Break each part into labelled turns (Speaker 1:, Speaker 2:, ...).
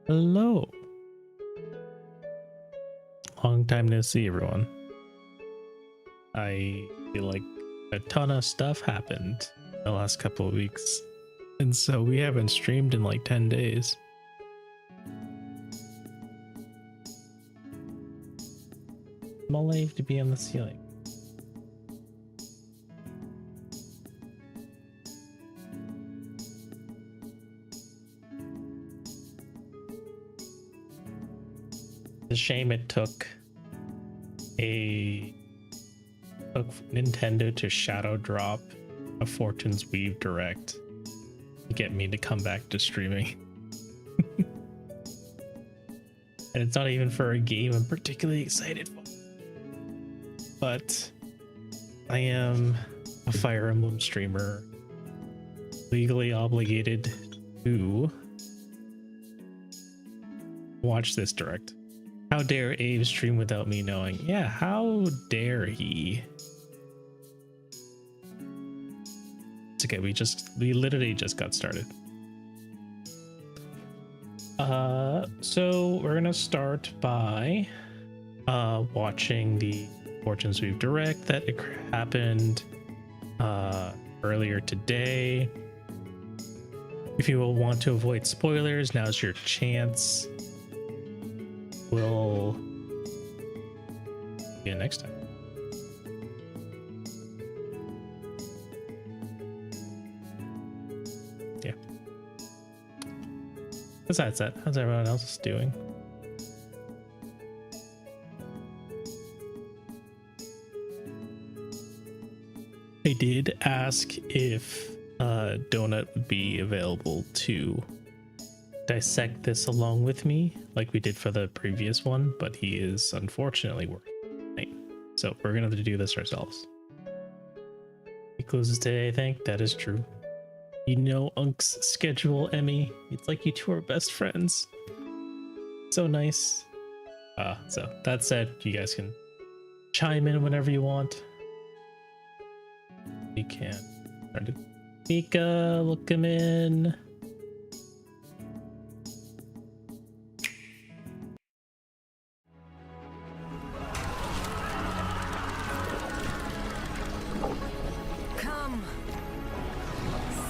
Speaker 1: Hello. Long time no see, everyone. I feel like a ton of stuff happened the last couple of weeks, and so we haven't streamed in like 10 days. Small wave to be on the ceiling. It's a shame it took Nintendo to shadow drop a Fortune's Weave Direct to get me to come back to streaming. And it's not even for a game I'm particularly excited for. But I am a Fire Emblem streamer, legally obligated to watch this direct. How dare Abe stream without me knowing? Yeah, how dare he? It's okay, we literally just got started. So we're gonna start by watching the Fortune's Weave Direct that happened earlier today. If you will want to avoid spoilers, now's your chance. We'll see you next time. Yeah. Besides that, how's everyone else doing? I did ask if Donut would be available to dissect this along with me like we did for the previous one, but he is unfortunately working tonight, so we're gonna have to do this ourselves. He closes today, I think. That is true. You know Unk's schedule, Emmy. It's like you two are best friends. So nice. So that said, you guys can chime in whenever you want. You can. Mika, look him in.
Speaker 2: Come,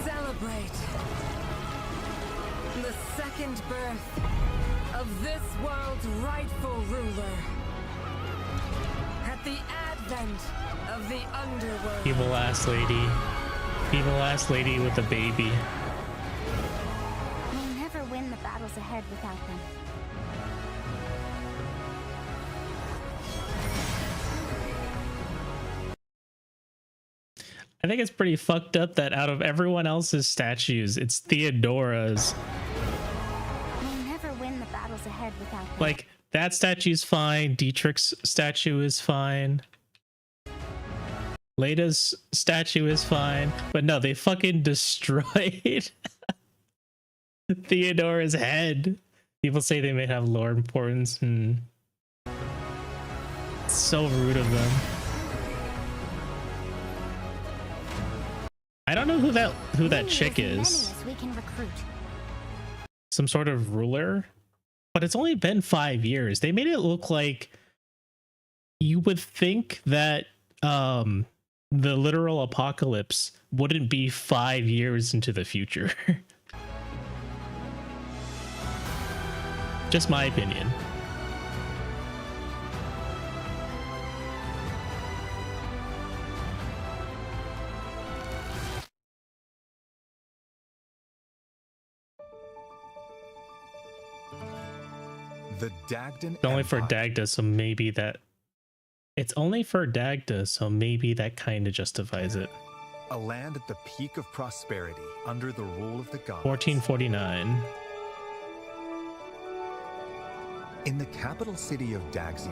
Speaker 2: celebrate the second birth of this world's rightful ruler. At the advent of the underworld.
Speaker 1: Evil ass lady. Evil ass lady with a baby.
Speaker 3: We'll never win the battles ahead without them.
Speaker 1: I think it's pretty fucked up that out of everyone else's statues, it's Theodora's.
Speaker 3: We'll never win the battles ahead without them.
Speaker 1: Like, that statue's fine. Dietrich's statue is fine. Lada's statue is fine. But no, they fucking destroyed Theodora's head. People say they may have lore importance. It's so rude of them. I don't know who that chick is.
Speaker 3: We can recruit.
Speaker 1: Some sort of ruler? But it's only been 5 years. They made it look like you would think that the literal apocalypse wouldn't be 5 years into the future. Just my opinion.
Speaker 4: The Dagdan
Speaker 1: It's only for
Speaker 4: Empire.
Speaker 1: Dagda, so maybe that... It's only for Dagda, so maybe that kind of justifies it.
Speaker 4: A land at the peak of prosperity under the rule of the gods.
Speaker 1: 1449.
Speaker 4: In the capital city of Daxian,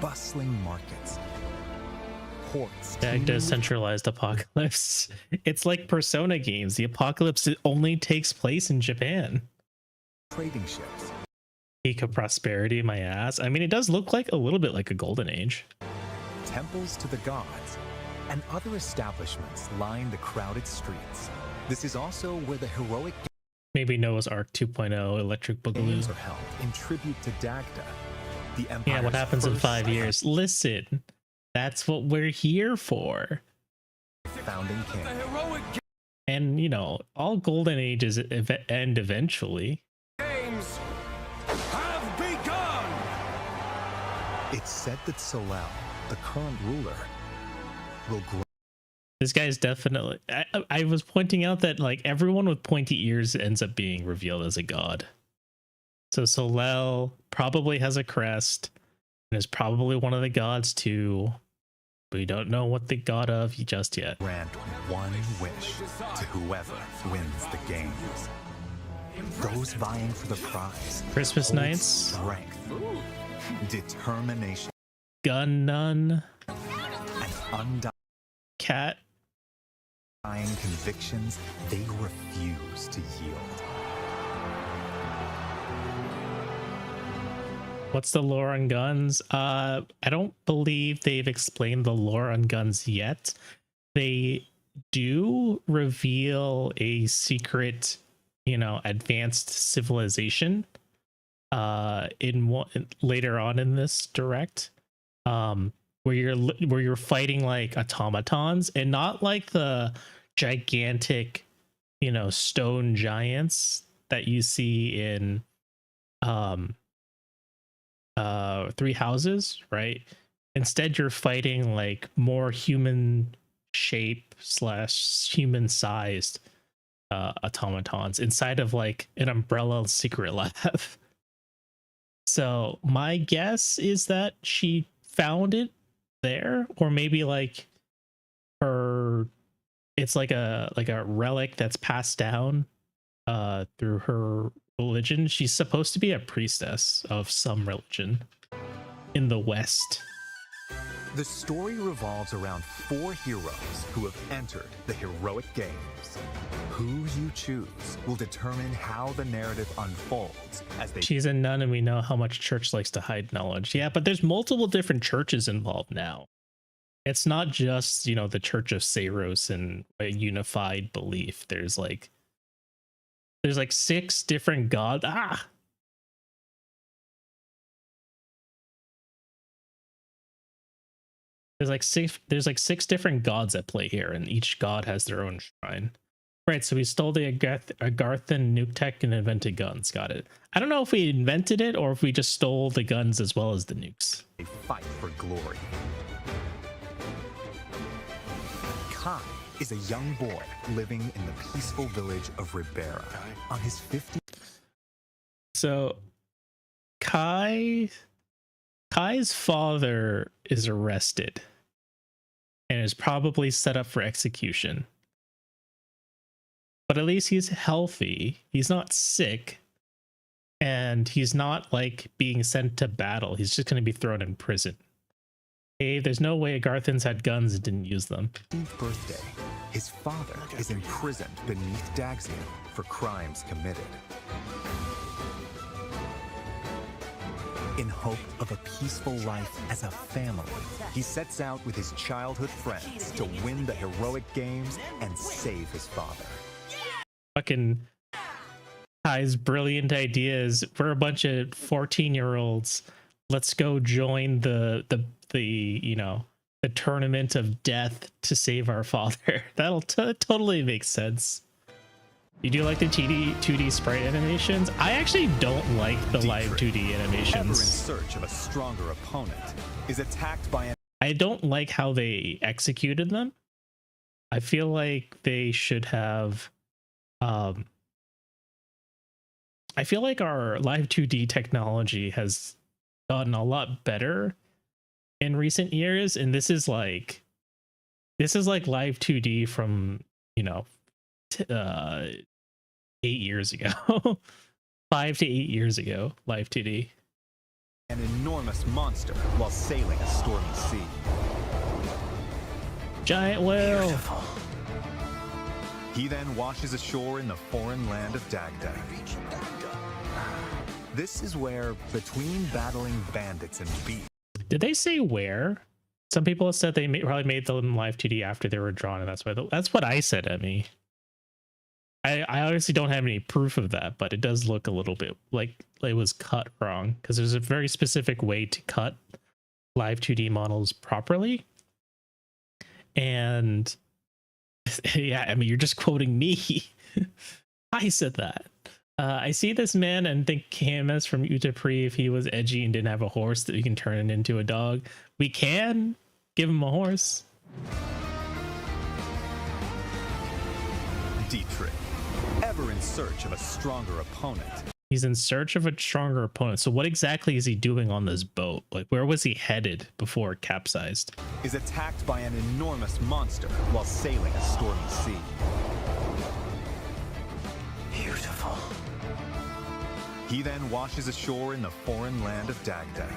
Speaker 4: bustling markets, ports.
Speaker 1: Dagda's centralized apocalypse. It's like Persona games. The apocalypse only takes place in Japan.
Speaker 4: Trading ships.
Speaker 1: Peak of prosperity, my ass. I mean, it does look like a little bit like a golden age.
Speaker 4: Temples to the gods, and other establishments line the crowded streets. This is also where the heroic
Speaker 1: Maybe Noah's Ark 2.0 Electric Boogaloo.
Speaker 4: Games are held in tribute to Dagda, the Empire's
Speaker 1: Yeah, what happens in
Speaker 4: first
Speaker 1: 5 years? Listen, that's what we're here for.
Speaker 4: founding king.
Speaker 1: And, you know, all golden ages end eventually.
Speaker 5: Games have begun.
Speaker 4: It's said that Solel, the current ruler, will grow.
Speaker 1: This guy's definitely... I was pointing out that, like, everyone with pointy ears ends up being revealed as a god. So Solel probably has a crest and is probably one of the gods too. We don't know what the god of just yet.
Speaker 4: Grant one wish to whoever wins the game. Those vying for the prize.
Speaker 1: Christmas
Speaker 4: hold
Speaker 1: nights.
Speaker 4: Strength, determination,
Speaker 1: Gun nun.
Speaker 4: and undying
Speaker 1: Cat.
Speaker 4: convictions they refuse to yield.
Speaker 1: What's the lore on guns? I don't believe they've explained the lore on guns yet. They do reveal a secret, you know, advanced civilization in one later on in this direct, where you're fighting like automatons and not like the gigantic, you know, stone giants that you see in Three Houses, right? Instead, you're fighting like more human shape / human sized automatons inside of like an umbrella secret lab. So my guess is that she found it there, or maybe like it's like a relic that's passed down through her religion. She's supposed to be a priestess of some religion in the West.
Speaker 4: The story revolves around 4 heroes who have entered the heroic games. Who you choose will determine how the narrative unfolds as they...
Speaker 1: She's a nun, and we know how much church likes to hide knowledge. Yeah, but there's multiple different churches involved now. It's not just, you know, the Church of Saros and a unified belief. There's like 6 different gods. There's like 6 different gods at play here, and each god has their own shrine. Right, so we stole the Agarthan nuke tech and invented guns. Got it. I don't know if we invented it or if we just stole the guns as well as the nukes.
Speaker 4: They fight for glory. Kai is a young boy living in the peaceful village of Ribera. On his 50th...
Speaker 1: So Kai's father is arrested and is probably set up for execution. But at least he's healthy. He's not sick. And he's not like being sent to battle. He's just going to be thrown in prison. Hey, there's no way Agarthans had guns and didn't use them.
Speaker 4: 15th birthday, his father is imprisoned beneath Daxian for crimes committed. In hope of a peaceful life as a family, he sets out with his childhood friends to win the heroic games and save his father.
Speaker 1: Fucking Kai's brilliant ideas. We're a bunch of 14-year-olds. Let's go join the you know, the tournament of death to save our father. That'll totally make sense. You do like the 2D sprite animations? I actually don't like the live 2D
Speaker 4: Ever in
Speaker 1: animations.
Speaker 4: search of a stronger opponent, is attacked by an...
Speaker 1: I don't like how they executed them. I feel like they should have I feel like our live 2D technology has gotten a lot better in recent years, and this is like live 2D from, you know, 8 years ago. 5 to 8 years ago, live 2D.
Speaker 4: an enormous monster while sailing a stormy sea.
Speaker 1: Giant whale.
Speaker 4: He then washes ashore in the foreign land of Dagda. This is where, between battling bandits and beasts...
Speaker 1: Did they say where? Some people have said they probably made them live 2D after they were drawn, and that's why. That's what I said, Emmy. I obviously don't have any proof of that, but it does look a little bit like it was cut wrong because there's a very specific way to cut live 2D models properly. And yeah, I mean, you're just quoting me. I said that. I see this man and think him as from Utapri if he was edgy and didn't have a horse that we can turn it into a dog. We can give him a horse.
Speaker 4: Dietrich, ever in search of a stronger opponent.
Speaker 1: He's in search of a stronger opponent. So what exactly is he doing on this boat? Like, where was he headed before it capsized?
Speaker 4: Is attacked by an enormous monster while sailing a stormy sea.
Speaker 5: Beautiful.
Speaker 4: He then washes ashore in the foreign land of Dagda.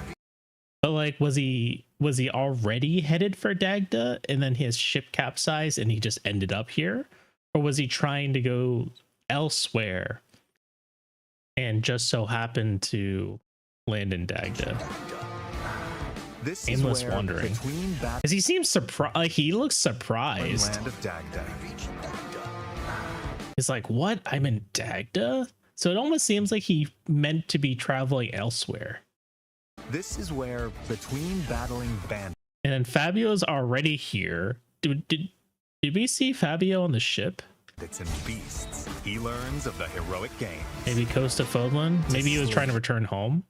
Speaker 1: But like, was he already headed for Dagda and then his ship capsized and he just ended up here? Or was he trying to go elsewhere and just so happened to land in Dagda?
Speaker 4: This
Speaker 1: Aimless
Speaker 4: is where
Speaker 1: wandering.
Speaker 4: between
Speaker 1: Because he seems surprised. Like, he looks surprised.
Speaker 4: land of Dagda.
Speaker 1: He's like, what? I'm in Dagda? So it almost seems like he meant to be traveling elsewhere.
Speaker 4: This is where between battling bandits
Speaker 1: And then Fabio's already here. Did we see Fabio on the ship?
Speaker 4: and beasts, he learns of the heroic game.
Speaker 1: Maybe Coast of Fodlan? Maybe he was trying to return home?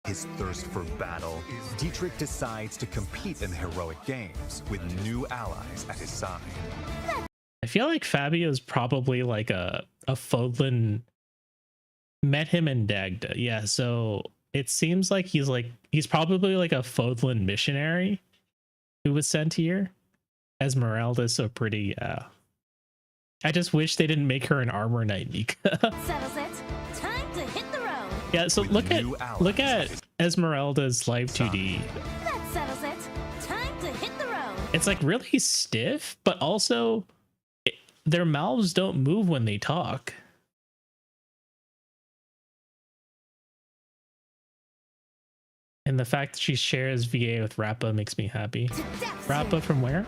Speaker 4: His thirst for battle, Dietrich decides to compete in the heroic games with new allies at his side.
Speaker 1: I feel like Fabio's probably like a Fodlan. Met him in Dagda. Yeah, so it seems like he's probably like a Fodlan missionary who was sent here. Esmeralda's so pretty, yeah. I just wish they didn't make her an armor knight, Nika.
Speaker 3: Settles it. Time to hit the road.
Speaker 1: Yeah, so
Speaker 4: With
Speaker 1: look
Speaker 4: new
Speaker 1: at
Speaker 4: allies.
Speaker 1: Esmeralda's live 2D.
Speaker 3: That settles it. Time to hit the road.
Speaker 1: It's like really stiff, but also their mouths don't move when they talk. And the fact that she shares VA with Rappa makes me happy.
Speaker 3: To depths
Speaker 1: Rappa
Speaker 3: here.
Speaker 1: from where?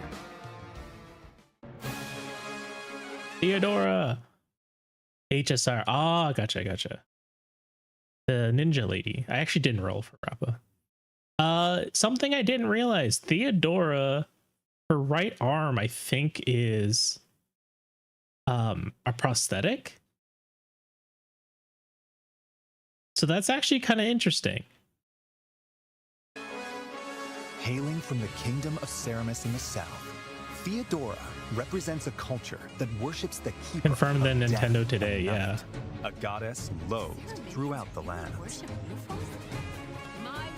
Speaker 1: Theodora. HSR. Ah, gotcha. The ninja lady. I actually didn't roll for Rappa. Something I didn't realize. Theodora, her right arm, I think, is a prosthetic. So that's actually kind of interesting.
Speaker 4: Hailing from the kingdom of Ceramus in the south, Theodora represents a culture that worships the keeper
Speaker 1: Confirmed
Speaker 4: of
Speaker 1: in
Speaker 4: death
Speaker 1: Nintendo
Speaker 4: and
Speaker 1: today, yeah.
Speaker 4: night, a goddess loathed throughout the lands.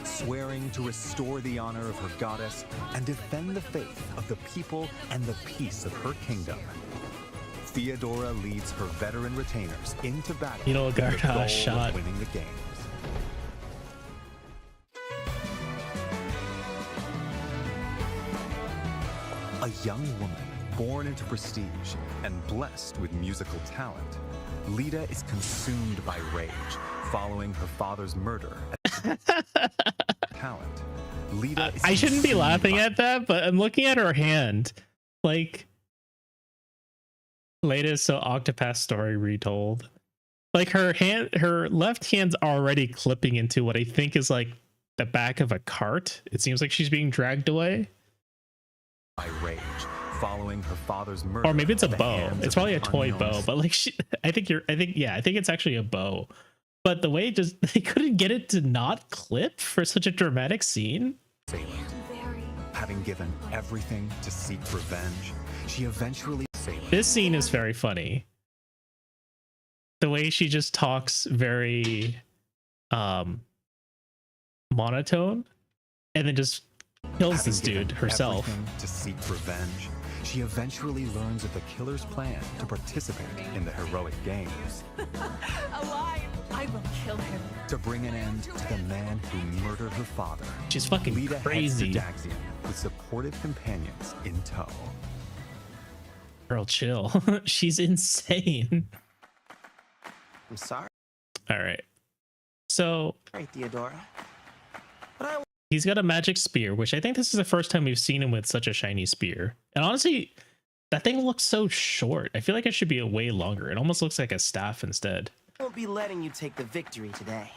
Speaker 4: Swearing to restore the honor of her goddess and defend the faith of the people and the peace of her kingdom. Theodora leads her veteran retainers into battle
Speaker 1: You know,
Speaker 4: with the
Speaker 1: Garda
Speaker 4: goal
Speaker 1: shot.
Speaker 4: of winning the games. A young woman born into prestige and blessed with musical talent, Lita is consumed by rage following her father's murder. Talent. Lita is
Speaker 1: I shouldn't be
Speaker 4: consumed
Speaker 1: laughing
Speaker 4: by-
Speaker 1: at that, but I'm looking at her hand. Like, latest so Octopath story retold. Like her left hand's already clipping into what I think is like the back of a cart. It seems like she's being dragged away.
Speaker 4: by rage following her father's murder.
Speaker 1: Or maybe it's a
Speaker 4: at the
Speaker 1: bow.
Speaker 4: hands
Speaker 1: It's
Speaker 4: of
Speaker 1: probably a
Speaker 4: an
Speaker 1: toy
Speaker 4: unknown
Speaker 1: bow, but like I think it's actually a bow. But the way they couldn't get it to not clip for such a dramatic scene.
Speaker 4: assailant. Having given everything to seek revenge, she eventually
Speaker 1: This scene is very funny. The way she just talks very monotone and then just kills this dude herself.
Speaker 4: To seek revenge, she eventually learns of the killer's plan to participate in the heroic games.
Speaker 2: Alive! I will kill him.
Speaker 4: To bring an end to the man who murdered her father,
Speaker 1: She's fucking
Speaker 4: Lita
Speaker 1: crazy.
Speaker 4: heads to Daxian with supportive companions in tow.
Speaker 1: Girl, chill. She's insane.
Speaker 5: I'm sorry,
Speaker 1: All right. So
Speaker 5: Theodora.
Speaker 1: he's got a magic spear, which I think this is the first time we've seen him with such a shiny spear. And honestly, That thing looks so short. I feel like it should be a way longer. It almost looks like a staff instead.
Speaker 5: Won't be letting you take the victory today.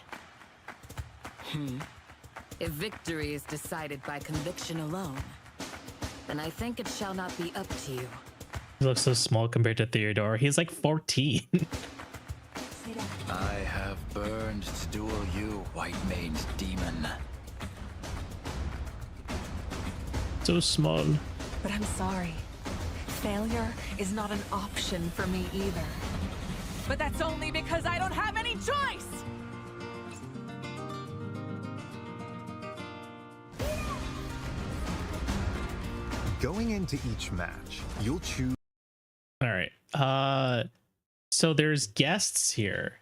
Speaker 6: If victory is decided by conviction alone, then I think it shall not be up to you.
Speaker 1: He looks so small compared to Theodore. He's like 14.
Speaker 7: I have burned to duel you, white-maned demon.
Speaker 1: So small.
Speaker 2: But I'm sorry. Failure is not an option for me either. But that's only because I don't have any choice!
Speaker 4: Going into each match, you'll choose.
Speaker 1: All right. So there's guests here.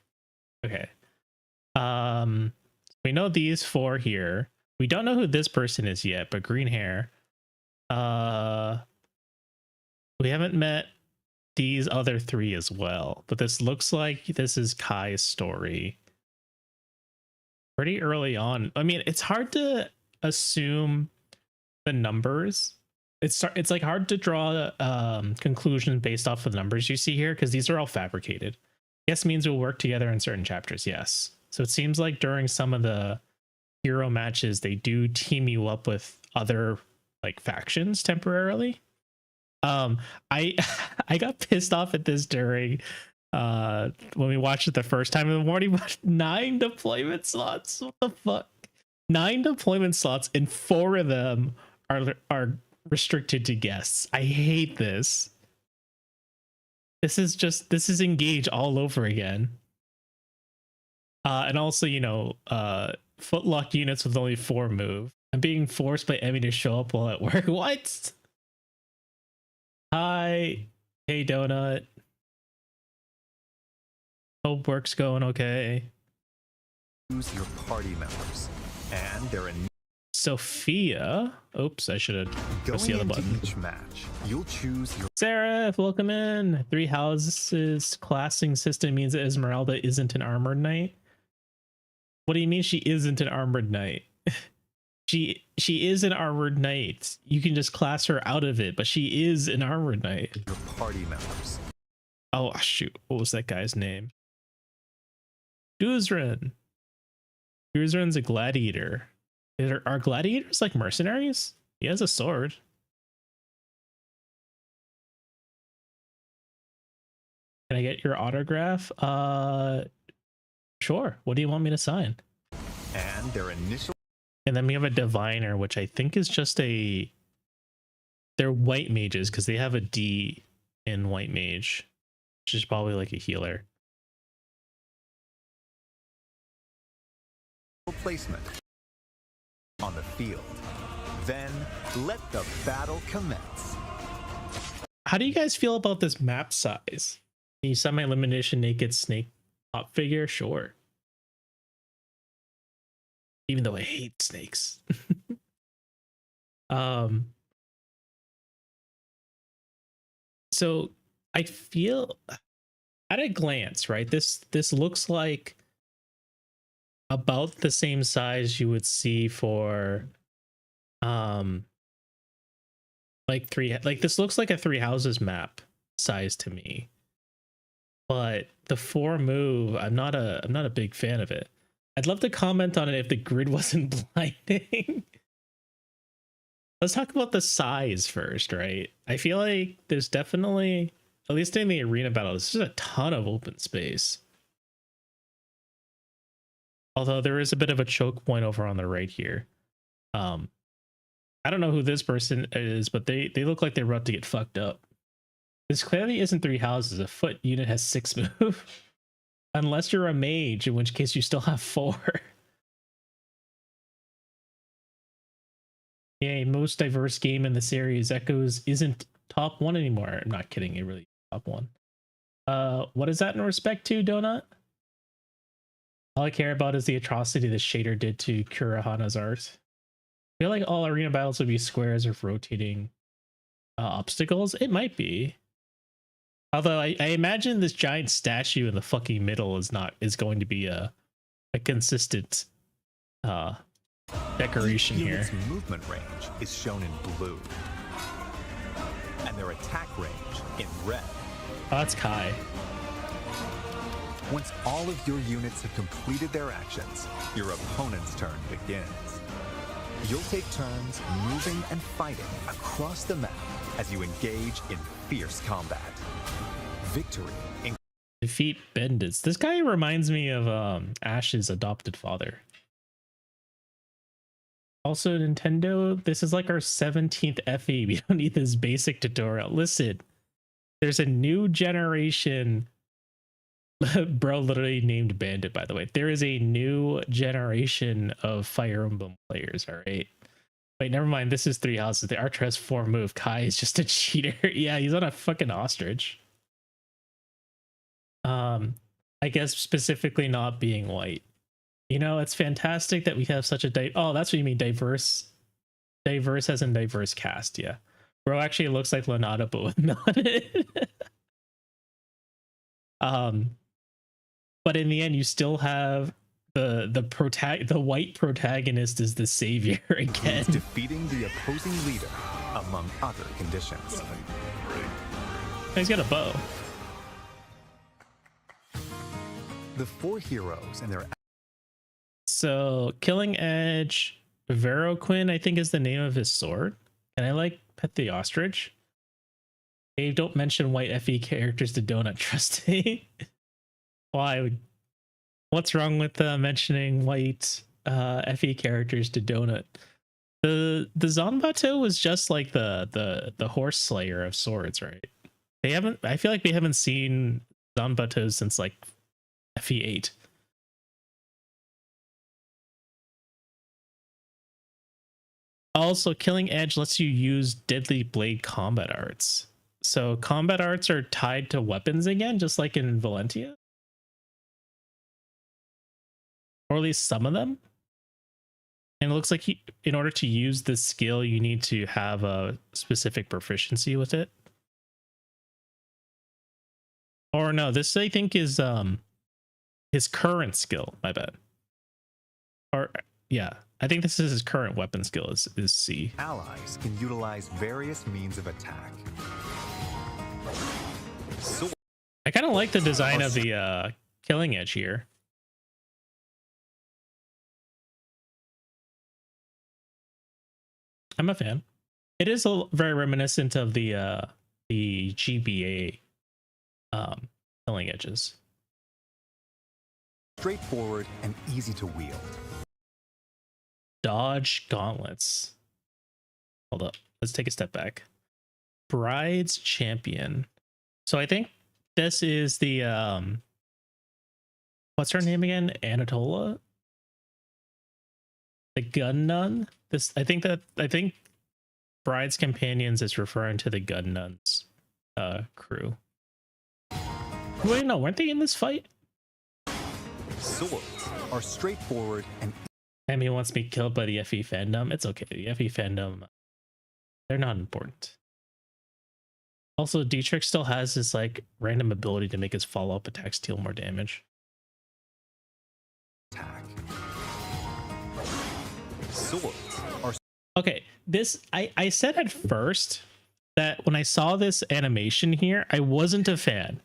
Speaker 1: Okay. We know these 4 here. We don't know who this person is yet, but green hair. We haven't met these other 3 as well, but this looks like this is Kai's story. Pretty early on. I mean, it's hard to assume the numbers. It's like hard to draw conclusions based off of the numbers you see here, because these are all fabricated. Yes means we'll work together in certain chapters, yes. So it seems like during some of the hero matches, they do team you up with other like factions temporarily. I got pissed off at this during when we watched it the first time in the morning. But 9 deployment slots, what the fuck? 9 deployment slots and 4 of them are restricted to guests. I hate this. This is Engage all over again. And also, you know, footlock units with only 4 move. I'm being forced by Emmy to show up while at work. What? Hi. Hey, Donut. Hope work's going okay.
Speaker 4: Choose your party members, and they're in.
Speaker 1: Sophia. Oops, I should have pressed the
Speaker 4: Going
Speaker 1: other
Speaker 4: into
Speaker 1: button.
Speaker 4: each match, you'll choose your.
Speaker 1: Sarah, welcome in. 3 houses classing system means that Esmeralda isn't an armored knight. What do you mean she isn't an armored knight? She is an armored knight. You can just class her out of it, but she is an armored knight.
Speaker 4: Your party members.
Speaker 1: Oh shoot, what was that guy's name? Guzran. Guzran's a gladiator. Are gladiators like mercenaries? He has a sword. Can I get your autograph? Sure. What do you want me to sign?
Speaker 4: And their initial.
Speaker 1: And then we have a diviner, which I think is just a. They're white mages because they have a D in white mage, which is probably like a healer.
Speaker 4: Placement on the field. Then let the battle commence.
Speaker 1: How do you guys feel about this map size? Can you semi-elimination naked snake pop figure? Sure. Even though I hate snakes. So I feel at a glance, right? This looks like about the same size you would see for like this looks like a 3 houses map size to me. But the 4 move, I'm not a big fan of it. I'd love to comment on it if the grid wasn't blinding. Let's talk about the size first, right? I feel like there's definitely, at least in the arena battle, there's just a ton of open space. Although there is a bit of a choke point over on the right here. I don't know who this person is, but they look like they're about to get fucked up. This clearly isn't 3 houses. A foot unit has 6 move. Unless you're a mage, in which case you still have 4. Yay, most diverse game in the series. Echoes isn't top 1 anymore. I'm not kidding, it really is top 1. What is that in respect to, Donut? All I care about is the atrocity the shader did to Kurahana's art. I feel like all arena battles would be squares or rotating obstacles. It might be. Although I imagine this giant statue in the fucking middle is going to be a consistent decoration
Speaker 4: Each
Speaker 1: here.
Speaker 4: unit's movement range is shown in blue. and their attack range in red.
Speaker 1: Oh, that's Kai.
Speaker 4: Once all of your units have completed their actions, your opponent's turn begins. You'll take turns moving and fighting across the map as you engage in fierce combat. Victory in
Speaker 1: Defeat Bendis. This guy reminds me of Ash's adopted father. Also, Nintendo, this is like our 17th FE. We don't need this basic tutorial. Listen, there's a new generation. Bro literally named Bandit, by the way. There is a new generation of Fire Emblem players, all right? Wait, never mind. This is Three Houses. The Archer has 4 move. Kai is just a cheater. Yeah, he's on a fucking ostrich. I guess specifically not being white. You know, it's fantastic that we have such a oh, that's what you mean, diverse as in diverse cast. Yeah, bro actually looks like Lenata but with melon. But in the end you still have the white protagonist is the savior again,
Speaker 4: defeating the opposing leader among other conditions.
Speaker 1: He's got a bow.
Speaker 4: The 4 heroes and their
Speaker 1: So Killing Edge, Veroquin, I think is the name of his sword. And I like Pet the Ostrich. Hey, don't mention white FE characters to Donut, trust me. Why? What's wrong with mentioning white FE characters to Donut? The Zanbato was just like the horse slayer of swords, right? They haven't. I feel like we haven't seen Zanbatos since like FE8. Also, Killing Edge lets you use Deadly Blade combat arts. So combat arts are tied to weapons again, just like in Valentia. Or at least some of them. And it looks like in order to use this skill, you need to have a specific proficiency with it. Or no, this I think is his current skill, my bad. Or yeah, I think this is his current weapon skill is C.
Speaker 4: Allies can utilize various means of attack.
Speaker 1: I kind of like the design of the Killing Edge here. I'm a fan. It is very reminiscent of the GBA Killing Edges.
Speaker 4: Straightforward and easy to wield.
Speaker 1: Dodge gauntlets. Hold up. Let's take a step back. Bride's Champion. So I think this is the what's her name again? Anatola? The Gun Nun? I think Bride's Companions is referring to the Gun Nuns crew. Wait, no, weren't they in this fight?
Speaker 4: Swords are straightforward and
Speaker 1: Emmy wants me killed by the FE fandom. It's okay. The FE fandom, they're not important. Also, Dietrich still has this like random ability to make his follow-up attacks deal more damage.
Speaker 4: attack. Swords are
Speaker 1: Okay, this I said at first that when I saw this animation here, I wasn't a fan.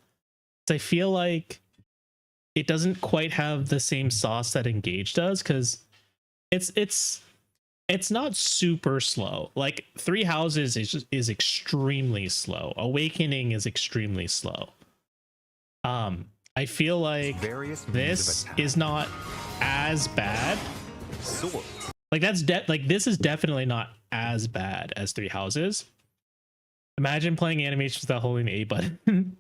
Speaker 1: I feel like it doesn't quite have the same sauce that Engage does, because it's not super slow. Like Three Houses is extremely slow. Awakening is extremely slow. I feel like this is not as bad.
Speaker 4: swords.
Speaker 1: Like this is definitely not as bad as Three Houses. Imagine playing animations without holding the A button.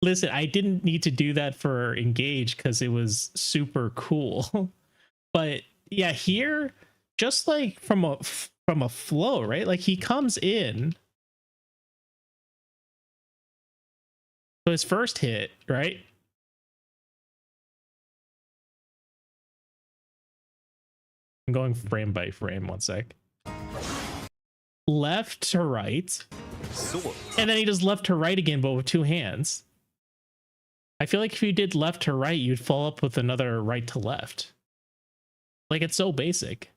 Speaker 1: Listen, I didn't need to do that for Engage because it was super cool. But yeah, here, just like from a flow, right? Like he comes in. So his first hit, right? I'm going frame by frame, one sec. Left to right.
Speaker 4: Swords.
Speaker 1: And then he does left to right again, but with 2 hands. I feel like if you did left to right, you'd follow up with another right to left. Like, it's so basic.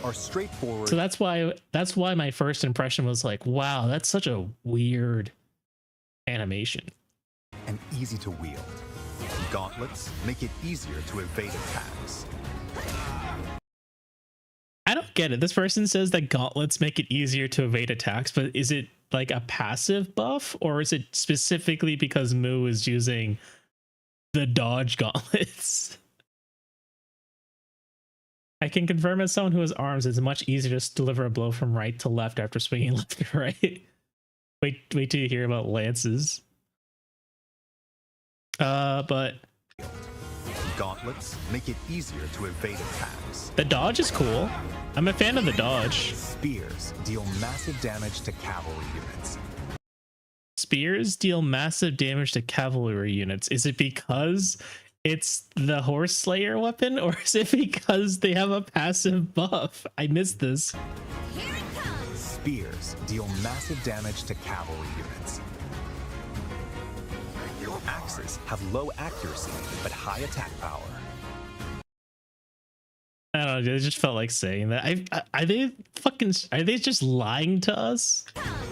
Speaker 4: are straightforward.
Speaker 1: So that's why my first impression was like, wow, that's such a weird animation.
Speaker 4: And easy to wield. Gauntlets make it easier to evade attacks.
Speaker 1: I don't get it. This person says that gauntlets make it easier to evade attacks, but is it like a passive buff, or is it specifically because Mu is using the dodge gauntlets? I can confirm as someone who has arms, it's much easier to deliver a blow from right to left after swinging left to right. Wait till you hear about lances. But
Speaker 4: Gauntlets make it easier to evade attacks.
Speaker 1: the dodge is cool. I'm a fan of the dodge.
Speaker 4: Spears deal massive damage to cavalry units.
Speaker 1: Spears deal massive damage to cavalry units. Is it because it's the horse slayer weapon, or is it because they have a passive buff? I missed this.
Speaker 4: Spears deal massive damage to cavalry units. Axes have low accuracy but high attack power.
Speaker 1: I don't know. I just felt like saying that. Are they just lying to us?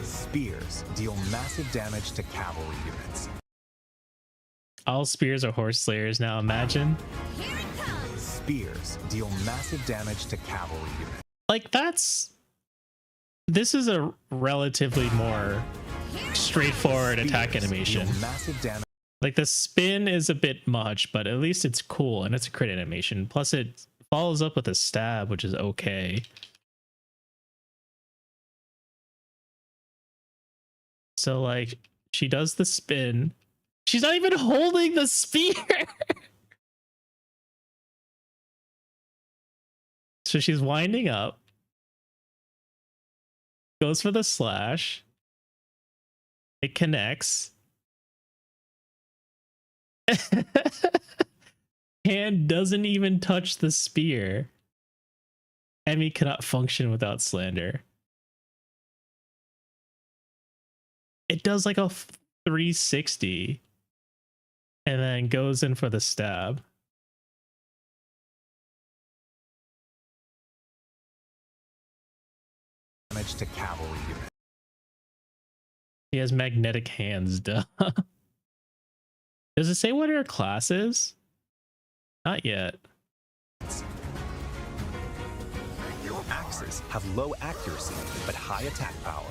Speaker 4: Spears deal massive damage to cavalry units.
Speaker 1: All spears are horse slayers now. Imagine.
Speaker 4: Spears deal massive damage to cavalry units.
Speaker 1: Like this is a relatively more straightforward attack
Speaker 4: Spears
Speaker 1: animation.
Speaker 4: deal massive damage.
Speaker 1: Like the spin is a bit much, but at least it's cool and it's a crit animation. Plus it follows up with a stab, which is okay. So like she does the spin. She's not even holding the spear. So she's winding up. Goes for the slash. It connects. Hand doesn't even touch the spear. Emmy cannot function without slander. It does like a 360 and then goes in for the stab.
Speaker 4: Damage to cavalry units.
Speaker 1: He has magnetic hands, duh. Does it say what her class is? Not yet.
Speaker 4: Axes have low accuracy but high attack power.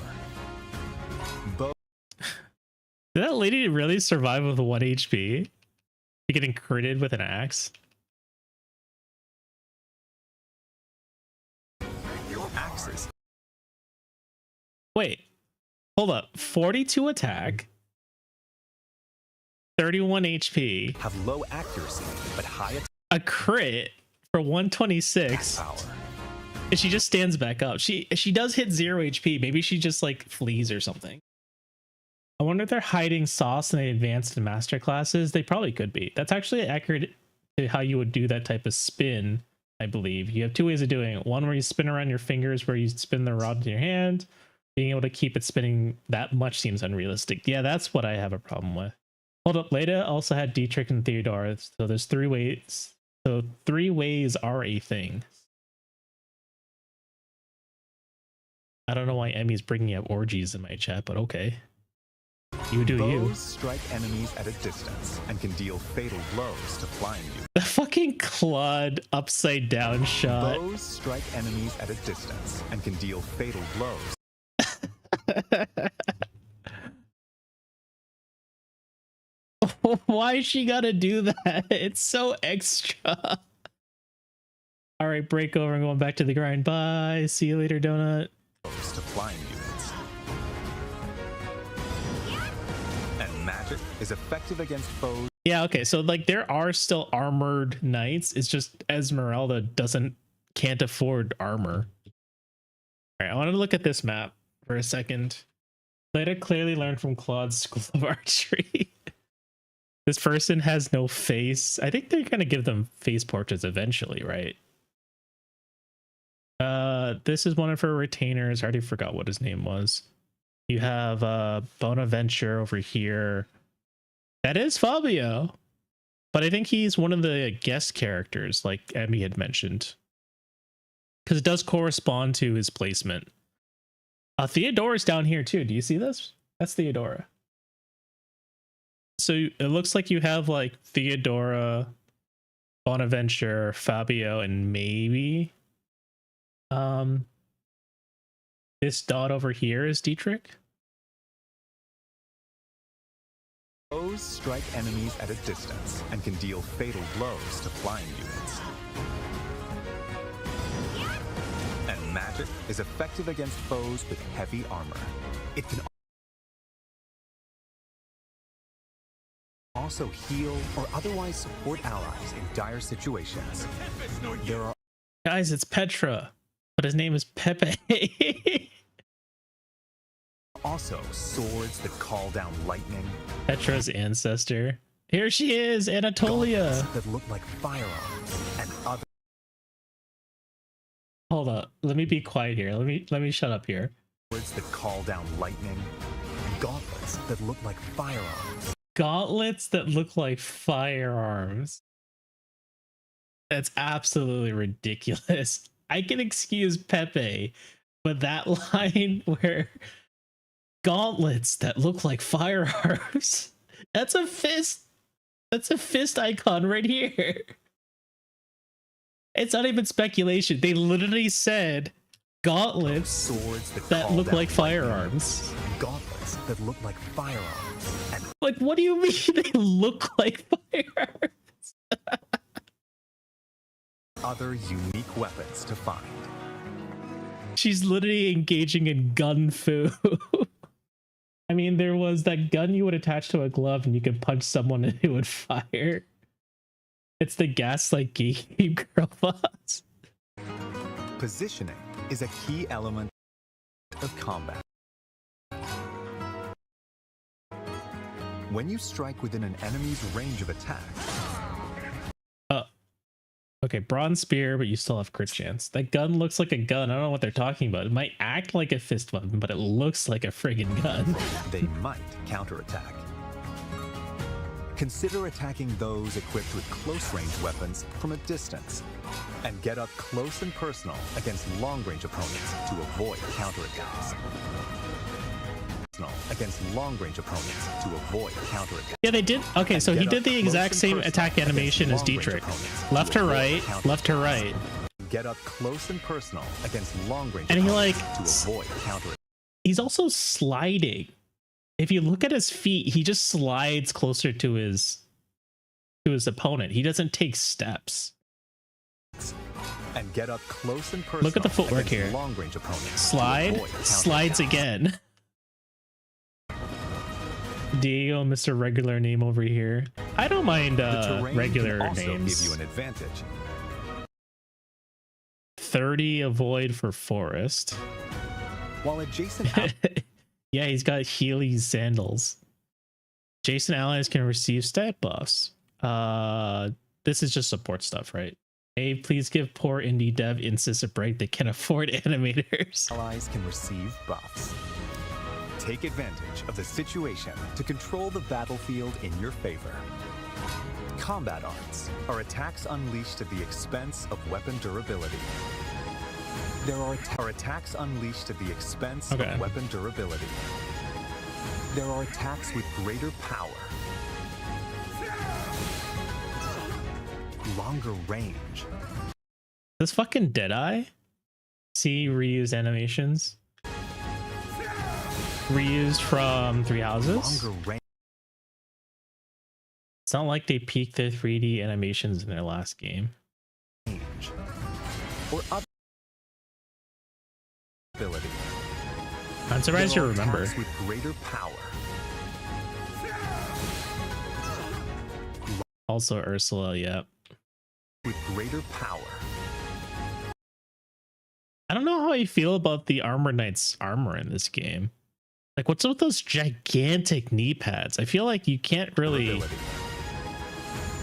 Speaker 1: Did that lady really survive with 1 HP? Getting critted with an axe?
Speaker 4: Axes.
Speaker 1: Wait, hold up. 42 attack, 31 HP,
Speaker 4: Have low accuracy but high attack
Speaker 1: a crit for 126,
Speaker 4: power.
Speaker 1: and she just stands back up. She does hit 0 HP. Maybe she just like flees or something. I wonder if they're hiding sauce in the advanced and master classes. They probably could be. That's actually accurate to how you would do that type of spin, I believe. You have two ways of doing it. One where you spin around your fingers, where you spin the rod in your hand. Being able to keep it spinning that much seems unrealistic. Yeah, that's what I have a problem with. Hold up, Leda also had Dietrich and Theodore, so there's 3 ways. So 3 ways are a thing. I don't know why Emmy's bringing up orgies in my chat, but okay. You do you.
Speaker 4: Bows strike enemies at a distance and can deal fatal blows to flying units.
Speaker 1: The fucking Claude upside down shot.
Speaker 4: Bows strike enemies at a distance and can deal fatal blows.
Speaker 1: Why she gotta do that? It's so extra. All right, break over and going back to the grind. Bye. See you later, Donut.
Speaker 4: To flying units. And magic is effective against foes.
Speaker 1: Yeah, okay. So like there are still armored knights. It's just Esmeralda can't afford armor. All right, I want to look at this map for a second. Leda clearly learned from Claude's School of Archery. This person has no face. I think they're gonna give them face portraits eventually, right? This is one of her retainers. I already forgot what his name was. You have Bonaventure over here. That is Fabio, but I think he's one of the guest characters, like Emmy had mentioned. because it does correspond to his placement. Theodora's down here too. Do you see this? That's Theodora. So it looks like you have like Theodora, Bonaventure, Fabio, and maybe this dot over here is Dietrich.
Speaker 4: Bows strike enemies at a distance and can deal fatal blows to flying units. And magic is effective against foes with heavy armor. It can also heal or otherwise support allies in dire situations. There are
Speaker 1: Guys, it's Petra, but his name is Pepe.
Speaker 4: also swords that call down lightning,
Speaker 1: Petra's ancestor. Here she is, Anatolia.
Speaker 4: gauntlets that look like firearms, and other
Speaker 1: Hold up. Let me be quiet here. Let me shut up here.
Speaker 4: swords that call down lightning, gauntlets that look like firearms.
Speaker 1: Gauntlets that look like firearms. That's absolutely ridiculous. I can excuse Pepe, but that line where gauntlets that look like firearms, that's a fist. That's a fist icon right here. It's not even speculation. They literally said gauntlets
Speaker 4: Swords
Speaker 1: that
Speaker 4: call
Speaker 1: look
Speaker 4: down
Speaker 1: like firearms.
Speaker 4: lightning, gauntlets that look like firearms, and
Speaker 1: Like, what do you mean they look like firearms?
Speaker 4: other unique weapons to find.
Speaker 1: She's literally engaging in gun fu. I mean, there was that gun you would attach to a glove and you could punch someone and it would fire. It's the Gaslight Game Girl boss.
Speaker 4: Positioning is a key element of combat. When you strike within an enemy's range of attack,
Speaker 1: Okay, bronze spear, but you still have crit chance. That gun looks like a gun. I don't know what they're talking about. It might act like a fist weapon, but it looks like a friggin' gun.
Speaker 4: they might counterattack. Consider attacking those equipped with close-range weapons from a distance, and get up close and personal against long-range opponents to avoid counterattacks. Against long-range opponents to avoid counterattacks.
Speaker 1: Yeah, they did. Okay, so he
Speaker 4: Get
Speaker 1: did
Speaker 4: up
Speaker 1: the
Speaker 4: close
Speaker 1: exact
Speaker 4: and
Speaker 1: same
Speaker 4: personal
Speaker 1: attack
Speaker 4: against
Speaker 1: animation as
Speaker 4: long-range
Speaker 1: Dietrich.
Speaker 4: opponents
Speaker 1: Left
Speaker 4: to
Speaker 1: to
Speaker 4: avoid
Speaker 1: right, left to right.
Speaker 4: Get up close and personal against long-range
Speaker 1: And he,
Speaker 4: opponents
Speaker 1: like,
Speaker 4: to avoid counterattacks.
Speaker 1: He's also sliding. If you look at his feet, he just slides closer to his opponent. He doesn't take steps.
Speaker 4: And get up close and personal.
Speaker 1: Look at the footwork
Speaker 4: against
Speaker 1: here.
Speaker 4: long-range opponents to
Speaker 1: Slide,
Speaker 4: avoid
Speaker 1: slides
Speaker 4: counterattacks.
Speaker 1: again. Diego, Mr. Regular name over here. I don't mind
Speaker 4: The terrain
Speaker 1: regular
Speaker 4: can also
Speaker 1: names.
Speaker 4: give you an advantage.
Speaker 1: 30 avoid for forest.
Speaker 4: While adjacent
Speaker 1: Yeah, he's got Healy's sandals. Jason allies can receive stat buffs. This is just support stuff, right? Hey, please give poor indie dev instance a break. They can afford animators.
Speaker 4: allies can receive buffs. Take advantage of the situation to control the battlefield in your favor. Combat arts are attacks unleashed at the expense of weapon durability. There are attacks unleashed at the expense
Speaker 1: Okay.
Speaker 4: of weapon durability. There are attacks with greater power, longer range,
Speaker 1: This fucking Deadeye? See reuse animations? Reused from Three Houses?
Speaker 4: longer range.
Speaker 1: It's not like they peaked their 3D animations in their last game.
Speaker 4: Or other ability.
Speaker 1: I'm surprised you
Speaker 4: There are
Speaker 1: remember.
Speaker 4: attacks with greater power,
Speaker 1: Also Ursula, yeah.
Speaker 4: with greater power.
Speaker 1: I don't know how I feel about the Armor Knight's armor in this game. Like, what's with those gigantic knee pads? I feel like you can't really
Speaker 4: Ability.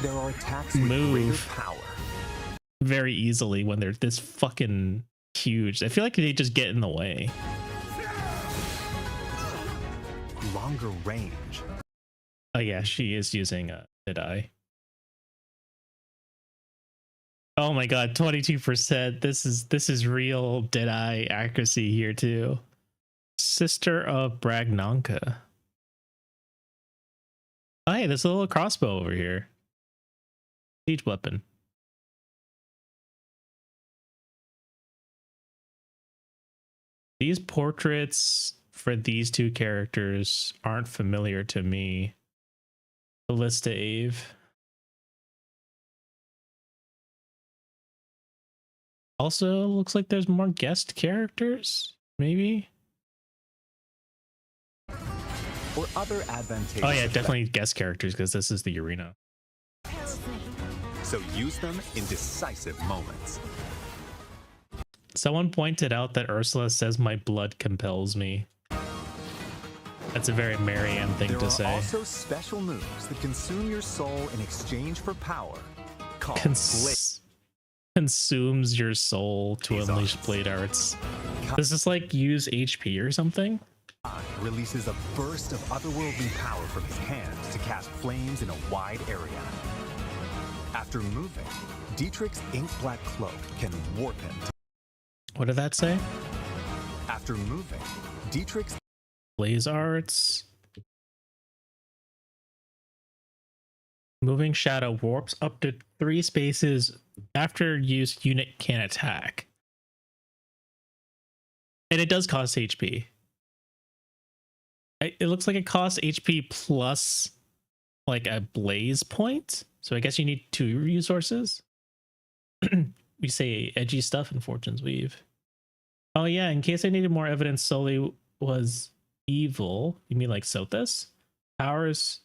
Speaker 4: There are attacks with greater
Speaker 1: move
Speaker 4: power,
Speaker 1: very easily when they're this fucking huge. I feel like they just get in the way.
Speaker 4: longer range,
Speaker 1: Oh yeah, she is using a Deadeye. Oh my god, 22%. This is real Deadeye accuracy here too. Sister of Bragnonka. Oh, hey, there's a little crossbow over here. Siege weapon. These portraits for these two characters aren't familiar to me. Ballista Ave. Also, looks like there's more guest characters, maybe?
Speaker 4: Or other advantageous
Speaker 1: Oh yeah,
Speaker 4: effects.
Speaker 1: definitely guest characters because this is the arena.
Speaker 4: So use them in decisive moments.
Speaker 1: Someone pointed out that Ursula says my blood compels me. That's a very Marianne thing
Speaker 4: There
Speaker 1: to
Speaker 4: are
Speaker 1: say.
Speaker 4: also special moves that consume your soul in exchange for power. Called
Speaker 1: Consumes your soul to
Speaker 4: These
Speaker 1: unleash
Speaker 4: arts.
Speaker 1: blade arts. Does this like use HP or something?
Speaker 4: releases a burst of otherworldly power from his hand to cast flames in a wide area. After moving, Dietrich's ink black cloak can warp him.
Speaker 1: What did that say?
Speaker 4: After moving, Dietrich's
Speaker 1: Blaze arts. Moving shadow warps up to 3 spaces. After use, unit can attack. And it does cost HP. It looks like it costs HP plus like a blaze point. So I guess you need 2 resources. We say edgy stuff in Fortune's Weave. Oh yeah, in case I needed more evidence, Sully was evil. You mean like Sothis? Powers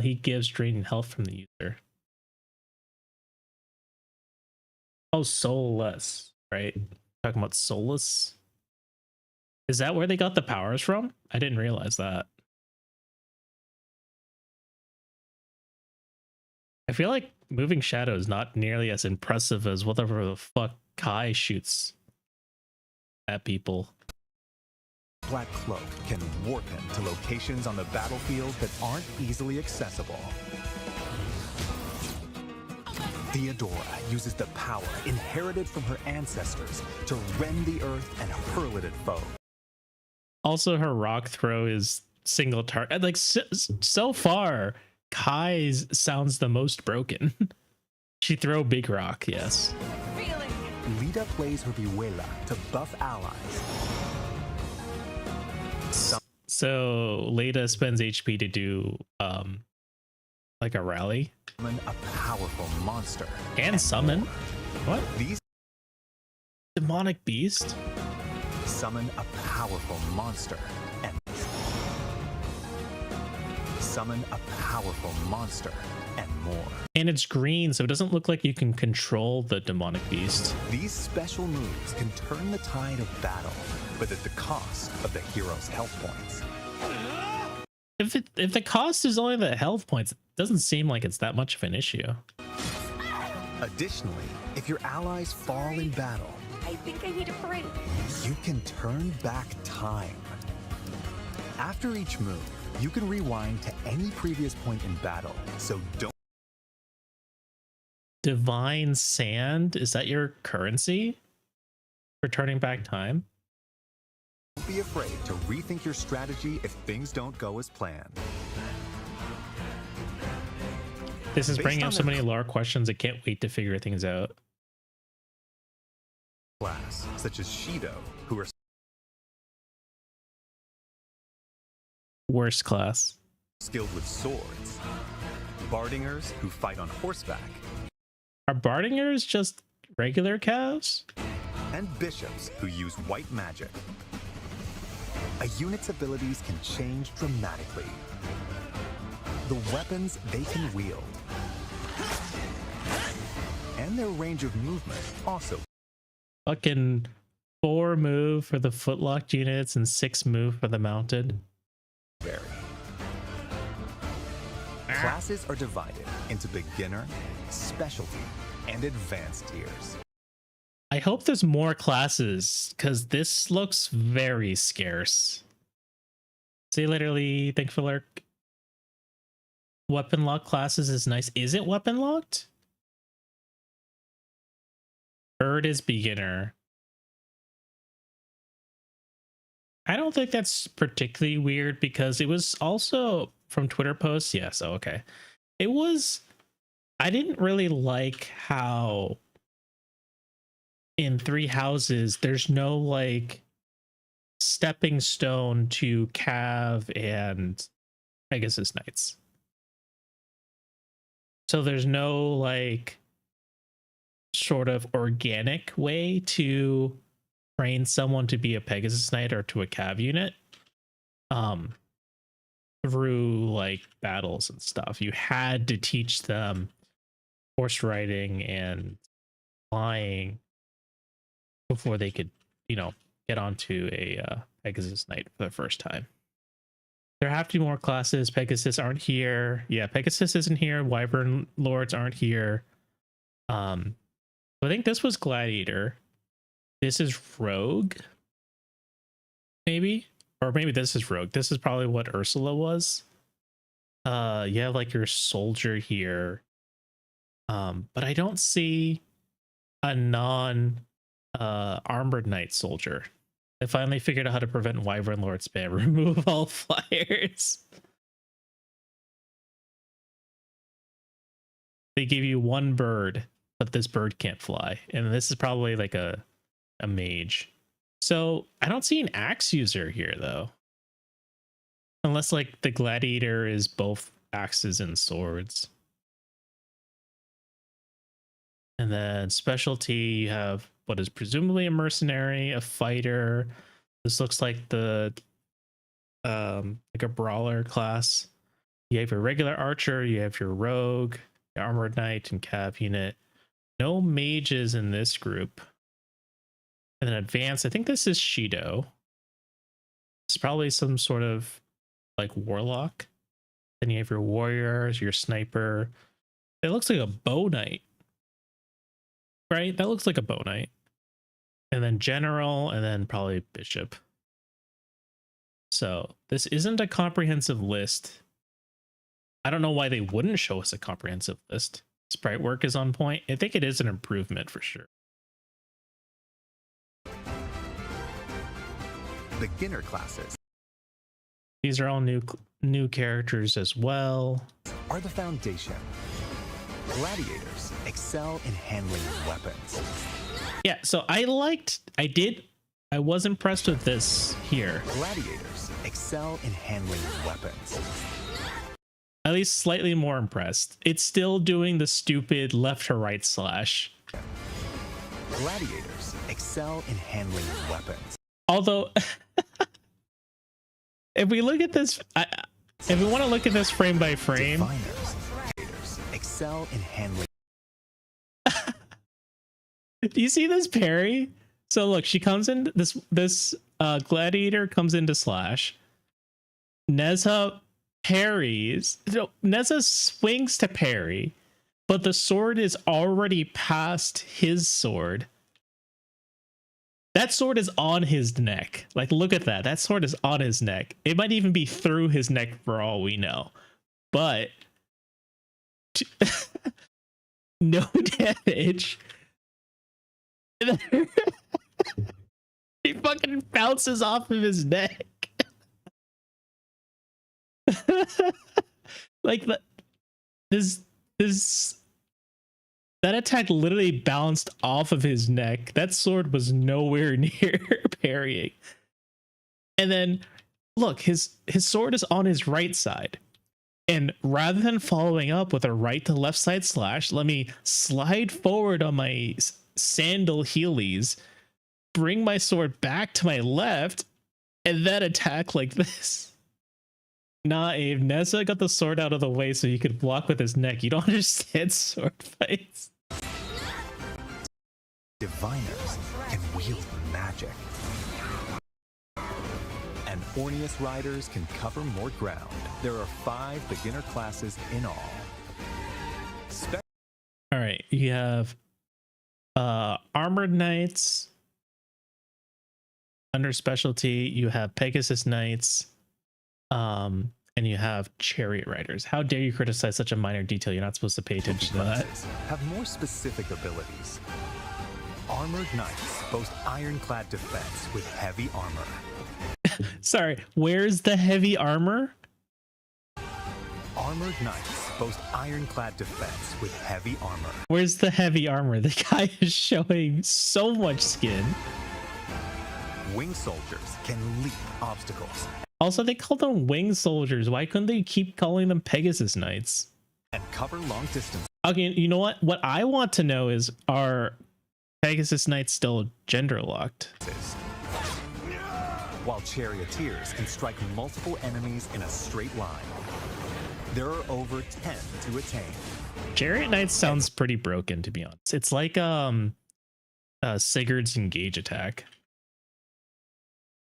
Speaker 1: he gives draining health from the user. Oh, soulless, right? Talking about soulless. Is that where they got the powers from? I didn't realize that. I feel like moving shadow is not nearly as impressive as whatever the fuck Kai shoots at people.
Speaker 4: black cloak can warp him to locations on the battlefield that aren't easily accessible. Theodora uses the power inherited from her ancestors to rend the earth and hurl it at foes.
Speaker 1: Also, her rock throw is single target. Like so far, Kai's sounds the most broken. She throw big rock, yes.
Speaker 2: Feeling.
Speaker 4: Lita plays her Vihuela to buff allies.
Speaker 1: So Leda spends HP to do like a rally
Speaker 4: Summon a powerful monster.
Speaker 1: and summon. What?
Speaker 4: These
Speaker 1: Demonic beast?
Speaker 4: summon a powerful monster and summon a powerful monster and more.
Speaker 1: And it's green, so it doesn't look like you can control the demonic beast.
Speaker 4: These special moves can turn the tide of battle, but at the cost of the hero's health points.
Speaker 1: If the cost is only the health points, it doesn't seem like it's that much of an issue.
Speaker 4: Additionally, if your allies fall in battle,
Speaker 3: I think I need a break.
Speaker 4: you can turn back time. After each move, you can rewind to any previous point in battle, so don't
Speaker 1: Divine Sand, is that your currency for turning back time?
Speaker 4: be afraid to rethink your strategy if things don't go as planned.
Speaker 1: This is
Speaker 4: Based
Speaker 1: bringing
Speaker 4: on
Speaker 1: up so
Speaker 4: their
Speaker 1: many lore questions. I can't wait to figure things out.
Speaker 4: Class, such as Shido, who are
Speaker 1: Worst class.
Speaker 4: skilled with swords, Bardingers, who fight on horseback,
Speaker 1: Are Bardingers just regular calves?
Speaker 4: and bishops, who use white magic. A unit's abilities can change dramatically. The weapons they can wield, and their range of movement also
Speaker 1: Fucking 4 move for the footlocked units and 6 move for the mounted.
Speaker 4: vary. Classes are divided into beginner, specialty, and advanced tiers.
Speaker 1: I hope there's more classes because this looks very scarce. See you later, Lee. Thank you for lurk. Weapon lock classes is nice. Is it weapon locked? Bird is beginner. I don't think that's particularly weird because it was also from Twitter posts. Yeah, so okay. It was, I didn't really like how in Three Houses there's no like stepping stone to Cav and Pegasus Knights. So there's no like sort of organic way to train someone to be a Pegasus Knight or to a Cav unit through like battles and stuff. You had to teach them horse riding and flying before they could, you know, get onto a Pegasus Knight for the first time. There have to be more classes. Pegasus aren't here. Yeah, Pegasus isn't here. Wyvern Lords aren't here. I think this was Gladiator. This is Rogue. Maybe? Or maybe this is Rogue. This is probably what Ursula was. You have like your soldier here. But I don't see a non armored knight soldier. I finally figured out how to prevent Wyvern Lord spam. Remove all flyers. They give you one bird, but this bird can't fly. And this is probably like a mage. So I don't see an axe user here though. Unless like the gladiator is both axes and swords. And then specialty, you have what is presumably a mercenary, a fighter. This looks like the like a brawler class. You have your regular archer, you have your rogue, your armored knight, and cav unit. No mages in this group. And then advanced, I think this is Shido. It's probably some sort of like warlock. Then you have your warriors, your sniper. It looks like a bow knight. Right? That looks like a bow knight. And then general, and then probably bishop. So this isn't a comprehensive list. I don't know why they wouldn't show us a comprehensive list. Sprite work is on point. I think it is an improvement for sure.
Speaker 4: Beginner classes
Speaker 1: These are all new characters as well.
Speaker 4: are the foundation. Gladiators excel in handling weapons.
Speaker 1: Yeah, so I was impressed with this here.
Speaker 4: Gladiators excel in handling weapons.
Speaker 1: At least slightly more impressed. It's still doing the stupid left to right slash.
Speaker 4: Gladiators excel in handling weapons.
Speaker 1: Although, if we look at this, if we want to look at this frame by frame,
Speaker 4: Diviners excel in handling.
Speaker 1: do you see this parry? So look, she comes in, this gladiator comes into slash. Nezha parries. No, Nezha swings to parry, but the sword is already past his sword. That sword is on his neck. Like, look at that. That sword is on his neck. It might even be through his neck for all we know. But no damage. He fucking bounces off of his neck. Like that attack literally bounced off of his neck. That sword was nowhere near parrying. And then look, his sword is on his right side. And rather than following up with a right to left side slash, let me slide forward on my sandal heelys, bring my sword back to my left, and then attack like this. Nah, Abe, Nezha got the sword out of the way so he could block with his neck. You don't understand sword fights.
Speaker 4: Diviners can wield magic. And Orneus riders can cover more ground. There are 5 beginner classes in all.
Speaker 1: All right, you have armored knights. Under specialty, you have Pegasus Knights. And you have chariot riders. How dare you criticize such a minor detail? You're not supposed to pay attention to that.
Speaker 4: Have more specific abilities. Armored knights boast ironclad defense with heavy armor.
Speaker 1: Sorry, where's the heavy armor?
Speaker 4: Armored knights boast ironclad defense with heavy armor.
Speaker 1: Where's the heavy armor? The guy is showing so much skin.
Speaker 4: Wing soldiers can leap obstacles
Speaker 1: Also, they call them wing soldiers. Why couldn't they keep calling them Pegasus Knights?
Speaker 4: and cover long distance.
Speaker 1: Okay, you know what? What I want to know is, are Pegasus Knights still gender locked?
Speaker 4: While charioteers can strike multiple enemies in a straight line, there are over 10 to attain.
Speaker 1: Chariot Knights sounds pretty broken, to be honest. It's like Sigurd's engage attack.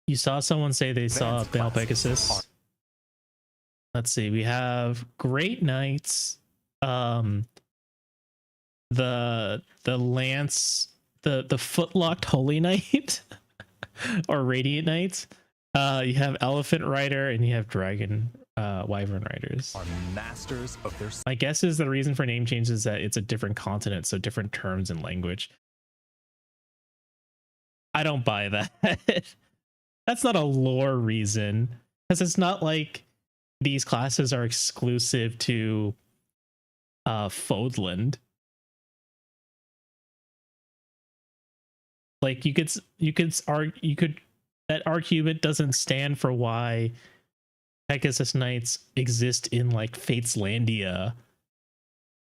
Speaker 1: You saw someone say they saw
Speaker 4: Advanced
Speaker 1: Male
Speaker 4: classes
Speaker 1: Pegasus.
Speaker 4: are-
Speaker 1: Let's see. We have Great Knights, the Lance, the footlocked Holy Knight, or Radiant Knight. You have Elephant Rider and you have Dragon Wyvern Riders.
Speaker 4: Are masters of their
Speaker 1: My guess is the reason for name change is that it's a different continent, so different terms and language. I don't buy that. That's not a lore reason, because it's not like these classes are exclusive to Fodland. Like you could that argument doesn't stand for why Pegasus Knights exist in like Fate's Landia.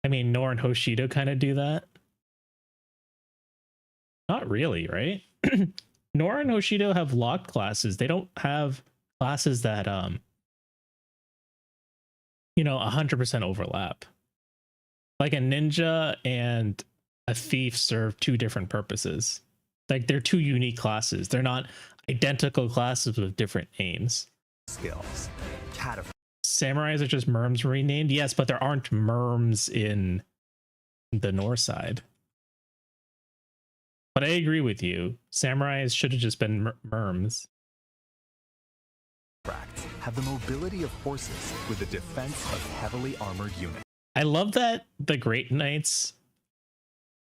Speaker 1: I mean, Nor and Hoshido kind of do that. Not really, right? Nor and Hoshido have locked classes. They don't have classes that 100% overlap. Like a ninja and a thief serve two different purposes. Like they're two unique classes. They're not identical classes with different aims.
Speaker 4: skills.
Speaker 1: Samurais are just merms renamed. Yes, but there aren't merms in the North side. But I agree with you. Samurais should have just been merms.
Speaker 4: Have the mobility of horses with the defense of heavily armored units.
Speaker 1: I love that the Great Knights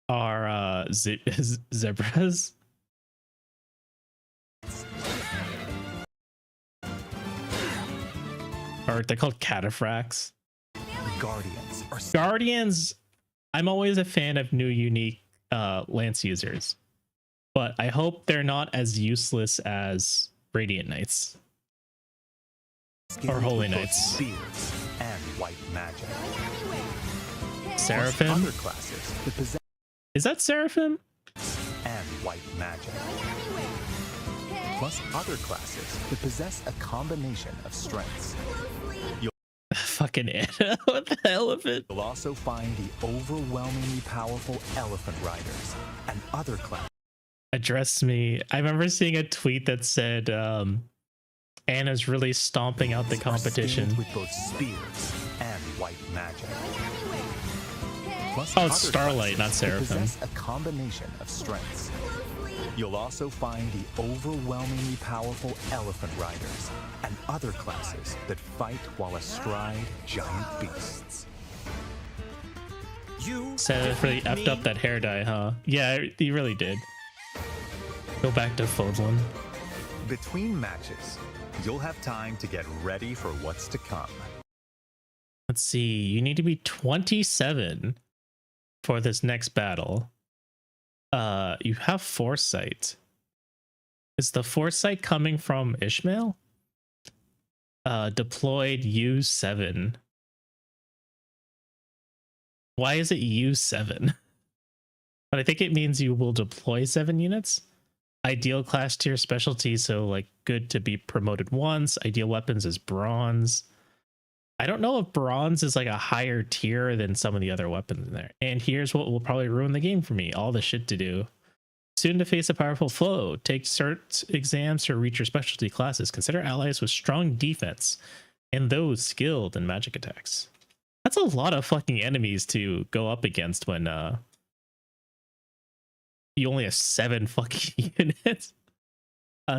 Speaker 1: are zebras. Or they're called cataphracts.
Speaker 4: Guardians are
Speaker 1: Guardians, I'm always a fan of new unique lance users, but I hope they're not as useless as Radiant Knights or Holy Knights.
Speaker 4: Spears and white magic.
Speaker 1: Seraphim?
Speaker 4: Other classes that possess
Speaker 1: Is that Seraphim?
Speaker 4: and white magic. Plus other classes that possess a combination of strengths.
Speaker 1: Fucking Anna with the elephant.
Speaker 4: You'll also find the overwhelmingly powerful elephant riders and other classes.
Speaker 1: Address me. I remember seeing a tweet that said Anna's really stomping out the competition.
Speaker 4: With both spears and white magic. Plus
Speaker 1: Oh, it's
Speaker 4: other
Speaker 1: Starlight,
Speaker 4: classes
Speaker 1: not
Speaker 4: that
Speaker 1: Seraphim.
Speaker 4: possess a combination of strengths. You'll also find the overwhelmingly powerful elephant riders and other classes that fight while astride giant beasts.
Speaker 1: Sad for the effed up that hair dye, huh? Yeah, he really did. Go back to Fodlan.
Speaker 4: Between matches, you'll have time to get ready for what's to come.
Speaker 1: Let's see. You need to be 27 for this next battle. You have Foresight. Is the Foresight coming from Ishmael? Deployed U7. Why is it U7? But I think it means you will deploy 7 units. Ideal class tier specialty, so like good to be promoted once. Ideal weapons is bronze. I don't know if bronze is like a higher tier than some of the other weapons in there. And here's what will probably ruin the game for me. All the shit to do. Soon to face a powerful foe. Take cert exams to reach your specialty classes. Consider allies with strong defense and those skilled in magic attacks. That's a lot of fucking enemies to go up against when you only have 7 fucking units.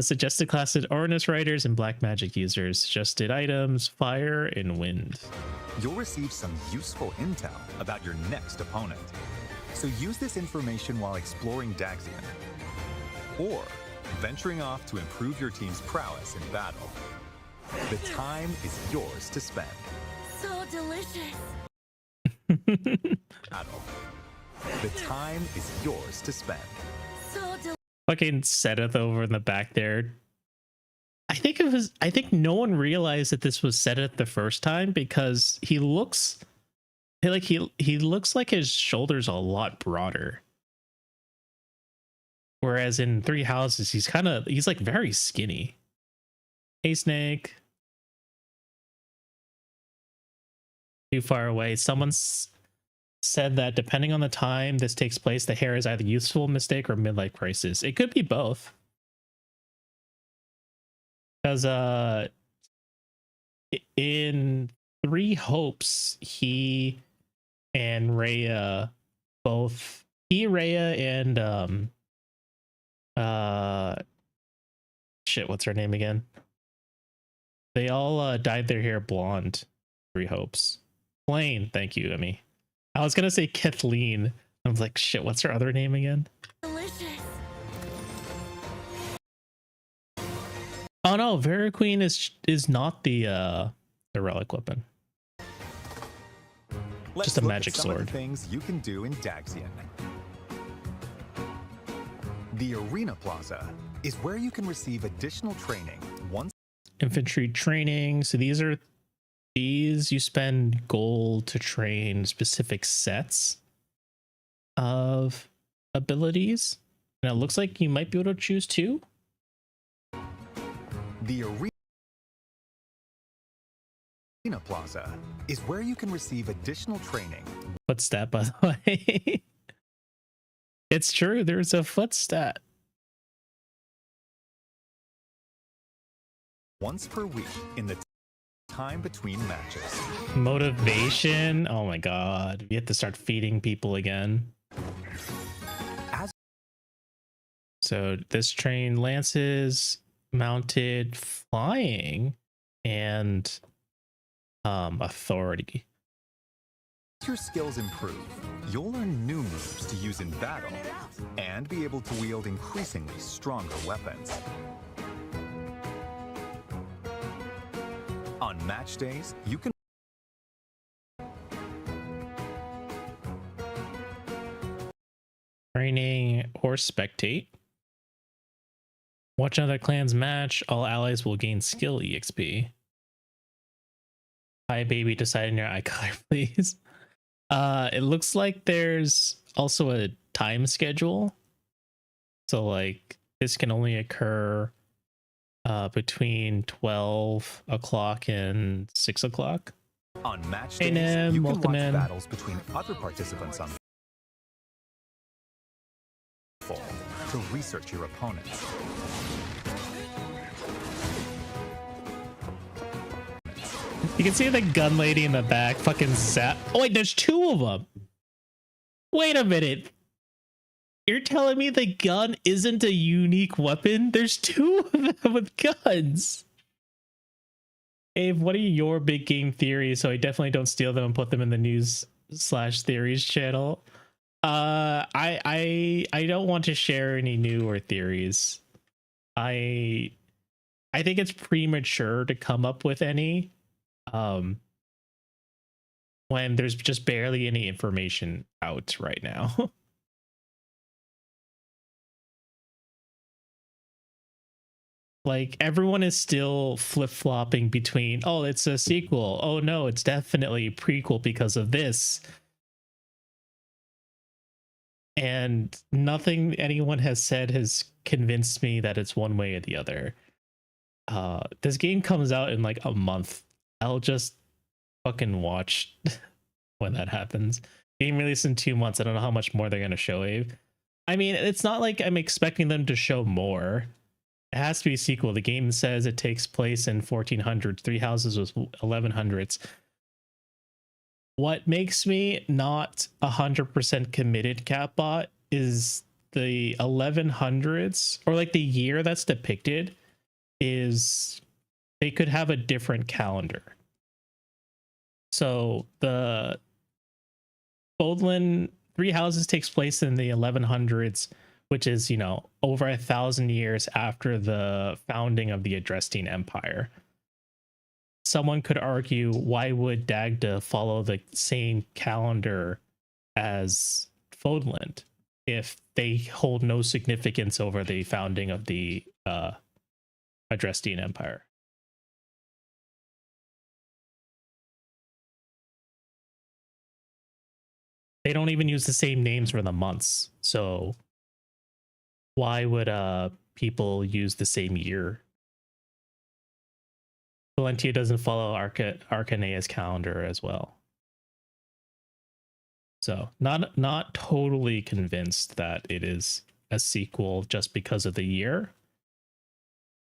Speaker 1: Suggested classes: Ornus Riders and Black Magic users. Suggested items: Fire and Wind.
Speaker 4: You'll receive some useful intel about your next opponent. So use this information while exploring Daxian, or venturing off to improve your team's prowess in battle. The time is yours to spend.
Speaker 3: So delicious.
Speaker 4: Battle. The time is yours to spend.
Speaker 3: So delicious.
Speaker 1: Fucking Seth over in the back there. I think no one realized that this was Seth the first time because he looks like his shoulders a lot broader. Whereas in Three Houses, he's like very skinny. Hey, Snake. Too far away. Someone said that depending on the time this takes place, the hair is either useful mistake or midlife crisis. It could be both. Because in Three Hopes, he and Rhea both Rhea and shit, what's her name again? They all dyed their hair blonde. Three Hopes. Plain, thank you, Emmy. I was gonna say Kathleen. I was like, shit, what's her other name again?
Speaker 3: Delicious.
Speaker 1: Oh no, Queen is not the relic weapon.
Speaker 4: Let's
Speaker 1: Just a
Speaker 4: look
Speaker 1: magic
Speaker 4: at some of
Speaker 1: sword.
Speaker 4: the things you can do in Daxian. The Arena Plaza is where you can receive additional training once
Speaker 1: Infantry training. So these you spend gold to train specific sets of abilities. And it looks like you might be able to choose two.
Speaker 4: the Arena Plaza is where you can receive additional training
Speaker 1: What's that, by the way? It's true, there's a foot stat.
Speaker 4: once per week in the time between matches.
Speaker 1: Motivation. Oh my god. You have to start feeding people again.
Speaker 4: As
Speaker 1: So this train lances, mounted, flying, and authority.
Speaker 4: your skills improve, you'll learn new moves to use in battle and be able to wield increasingly stronger weapons. On match days, you can
Speaker 1: Training or spectate. Watch another clan's match. All allies will gain skill EXP. Hi, baby. Decide in your eye color, please. It looks like there's also a time schedule. So like this can only occur between 12 o'clock and 6 o'clock.
Speaker 4: on match
Speaker 1: Hey,
Speaker 4: days,
Speaker 1: Nim,
Speaker 4: you can
Speaker 1: welcome
Speaker 4: watch
Speaker 1: in.
Speaker 4: battles between other participants on to research your opponents.
Speaker 1: You can see the gun lady in the back fucking zap. Oh wait, there's two of them. Wait a minute. You're telling me the gun isn't a unique weapon? There's two of them with guns. Abe, what are your big game theories? So I definitely don't steal them and put them in the news/theories channel. I don't want to share any newer theories. I think it's premature to come up with any. When there's just barely any information out right now. Like everyone is still flip-flopping between, oh, it's a sequel, oh no, it's definitely a prequel because of this, and nothing anyone has said has convinced me that it's one way or the other. This game comes out in like a month. I'll just fucking watch when that happens. Game released in 2 months. I don't know how much more they're gonna show, Abe. I mean, it's not like I'm expecting them to show more. It has to be a sequel. The game says it takes place in 1400s. Three Houses was 1100s. What makes me not 100% committed, Catbot, is the 1100s, or like the year that's depicted, is they could have a different calendar. So the Bodlin Three Houses takes place in the 1100s, which is, you know, over 1,000 years after the founding of the Adrestine Empire. Someone could argue, why would Dagda follow the same calendar as Fodland if they hold no significance over the founding of the Adrestine Empire? They don't even use the same names for the months, so why would people use the same year? Valentia doesn't follow Arcanea's calendar as well. So not totally convinced that it is a sequel just because of the year.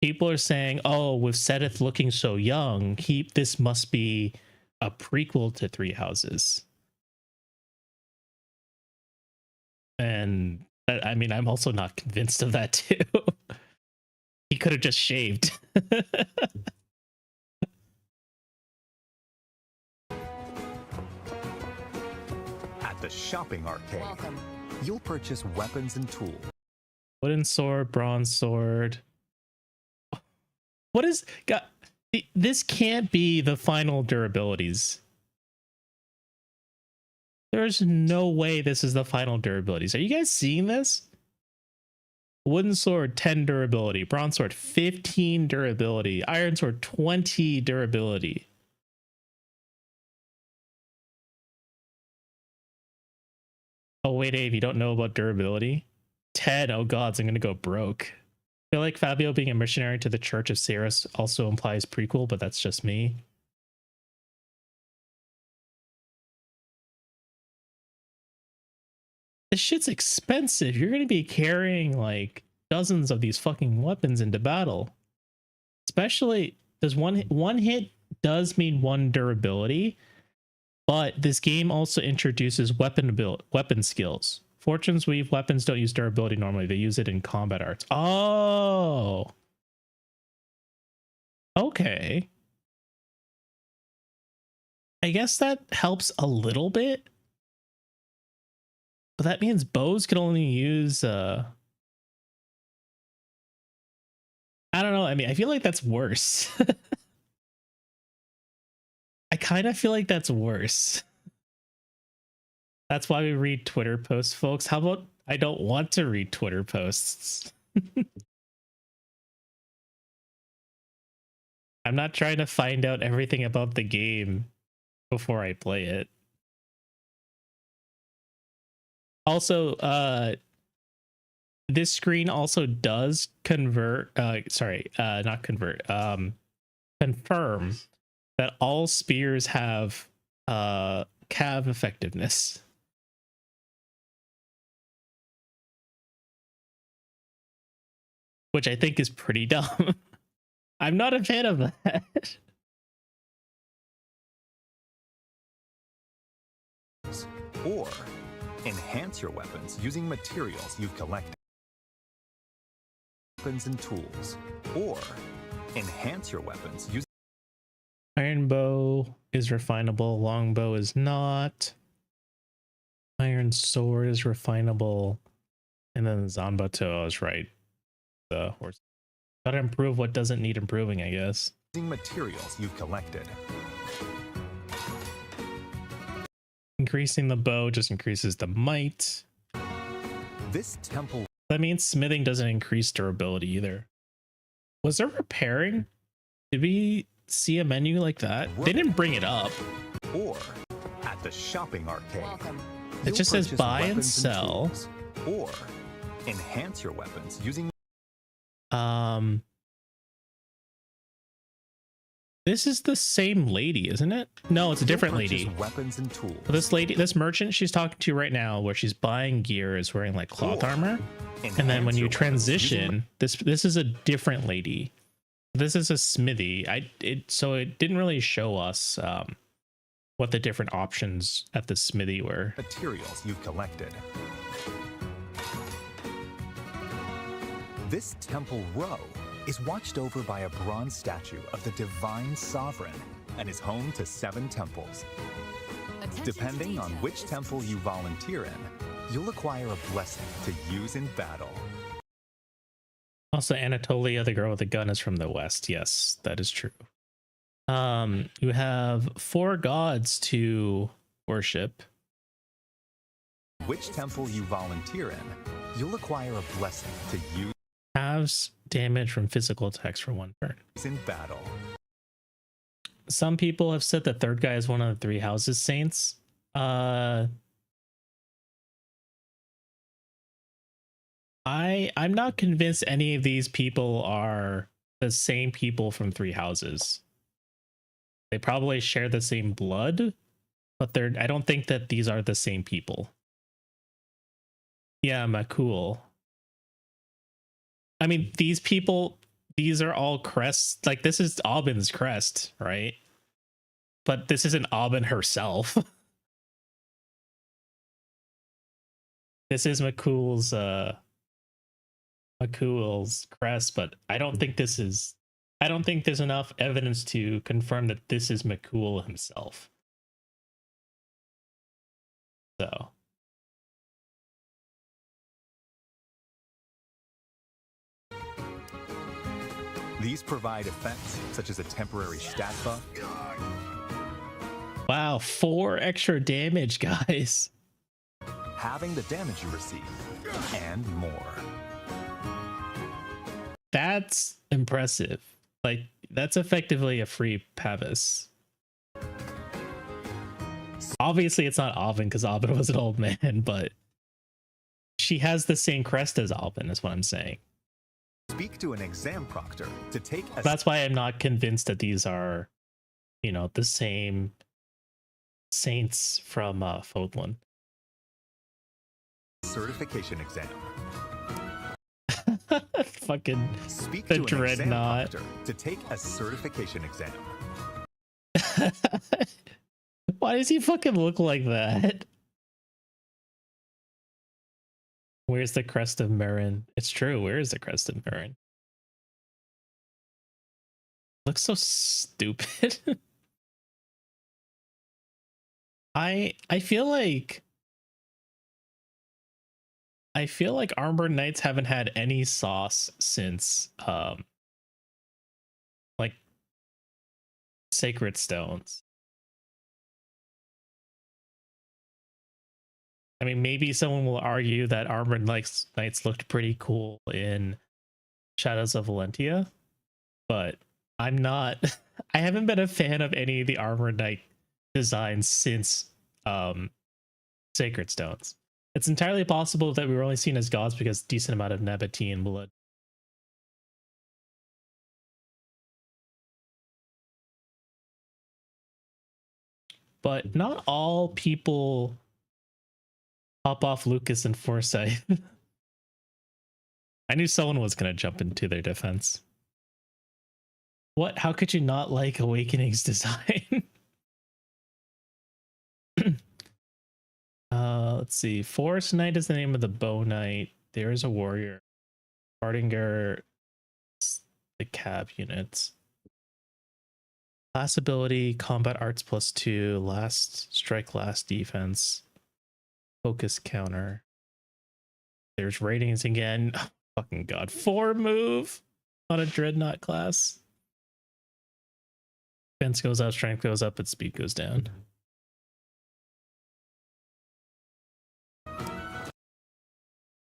Speaker 1: People are saying, oh, with Sedith looking so young, this must be a prequel to Three Houses. And I mean, I'm also not convinced of that too. He could have just shaved.
Speaker 4: At the shopping arcade,
Speaker 6: Welcome.
Speaker 4: you'll purchase weapons and tools.
Speaker 1: Wooden sword, bronze sword. What is... God, this can't be the final durabilities. There's no way this is the final durabilities. Are you guys seeing this? Wooden sword, 10 durability. Bronze sword, 15 durability. Iron sword, 20 durability. Oh, wait, Abe, you don't know about durability? 10, oh gods, I'm gonna go broke. I feel like Fabio being a missionary to the Church of Ceres also implies prequel, but that's just me. This shit's expensive. You're gonna be carrying like dozens of these fucking weapons into battle. Especially, does one hit does mean one durability, but this game also introduces weapon skills. Fortune's Weave weapons don't use durability normally. They use it in combat arts. Oh. Okay. I guess that helps a little bit. But that means bows can only use I don't know. I mean, I feel like that's worse. I kind of feel like that's worse. That's why we read Twitter posts, folks. How about I don't want to read Twitter posts? I'm not trying to find out everything about the game before I play it. Also, this screen also does confirm that all spears have cav effectiveness. Which I think is pretty dumb. I'm not a fan of that.
Speaker 4: Or enhance your weapons using materials you've collected. Weapons and tools. Or enhance your weapons using...
Speaker 1: Iron bow is refinable. Longbow is not. Iron sword is refinable. And then Zanbato is right. The horse. Gotta improve what doesn't need improving, I guess.
Speaker 4: Using materials you've collected.
Speaker 1: Increasing the bow just increases the might.
Speaker 4: This temple...
Speaker 1: That means smithing doesn't increase durability either. Was there repairing? Did we see a menu like that? They didn't bring it up.
Speaker 4: Or at the shopping arcade.
Speaker 6: Welcome.
Speaker 1: It just says buy and sell.
Speaker 4: Or enhance your weapons using...
Speaker 1: This is the same lady, isn't it? No, it's a different lady.
Speaker 4: Weapons and tools.
Speaker 1: This lady, this merchant she's talking to right now, where she's buying gear, is wearing like cloth armor. And then when you transition, this is a different lady. This is a smithy. So it didn't really show us what the different options at the smithy were.
Speaker 4: Materials you've collected. This temple row is watched over by a bronze statue of the divine sovereign and is home to 7 temples.
Speaker 6: Attention to
Speaker 4: Depending on
Speaker 6: detail
Speaker 4: which
Speaker 6: is
Speaker 4: temple you volunteer in, you'll acquire a blessing to use in battle.
Speaker 1: Also, Anatolia, the girl with the gun, is from the west. Yes, that is true. You have 4 gods to worship.
Speaker 4: Which temple you volunteer in, you'll acquire a blessing to use
Speaker 1: Halves damage from physical attacks for 1 turn.
Speaker 4: in battle.
Speaker 1: Some people have said the third guy is one of the 3 houses saints. I'm not convinced any of these people are the same people from 3 houses. They probably share the same blood, but I don't think that these are the same people. Yeah, Makul. I mean, these people, these are all crests. Like, this is Aubyn's crest, right? But this isn't Aubyn herself. This is Makul's crest, but I don't think there's enough evidence to confirm that this is Makul himself. So
Speaker 4: These provide effects such as a temporary stat buff,
Speaker 1: wow, 4 extra damage, guys.
Speaker 4: halving the damage you receive, and more.
Speaker 1: That's impressive. Like, that's effectively a free Pavis. Obviously, it's not Aubyn because Aubyn was an old man, but she has the same crest as Aubyn, is what I'm saying.
Speaker 4: Speak to an exam proctor to take a
Speaker 1: That's why I'm not convinced that these are, you know, the same saints from Fodlan.
Speaker 4: certification exam.
Speaker 1: Fucking
Speaker 4: Speak
Speaker 1: the
Speaker 4: to an exam
Speaker 1: dreadnought.
Speaker 4: proctor to take a certification exam.
Speaker 1: Why does he fucking look like that? Where's the crest of Marin? It's true. Where is the crest of Marin? Looks so stupid. I feel like Armored Knights haven't had any sauce since like Sacred Stones. I mean, maybe someone will argue that Armored Knights looked pretty cool in Shadows of Valentia, but I'm not. I haven't been a fan of any of the Armored Knight designs since Sacred Stones. It's entirely possible that we were only seen as gods because decent amount of Nabatean blood. But not all people pop off Lucas and Forsyth. I knew someone was going to jump into their defense. What? How could you not like Awakening's design? Let's see. Forest Knight is the name of the Bow Knight. There's a warrior. Hardinger, the cab units. Class ability, combat arts +2, last strike, last defense, focus counter. There's ratings again. Oh, fucking god. 4 move on a dreadnought class. Defense goes up, strength goes up, its speed goes down.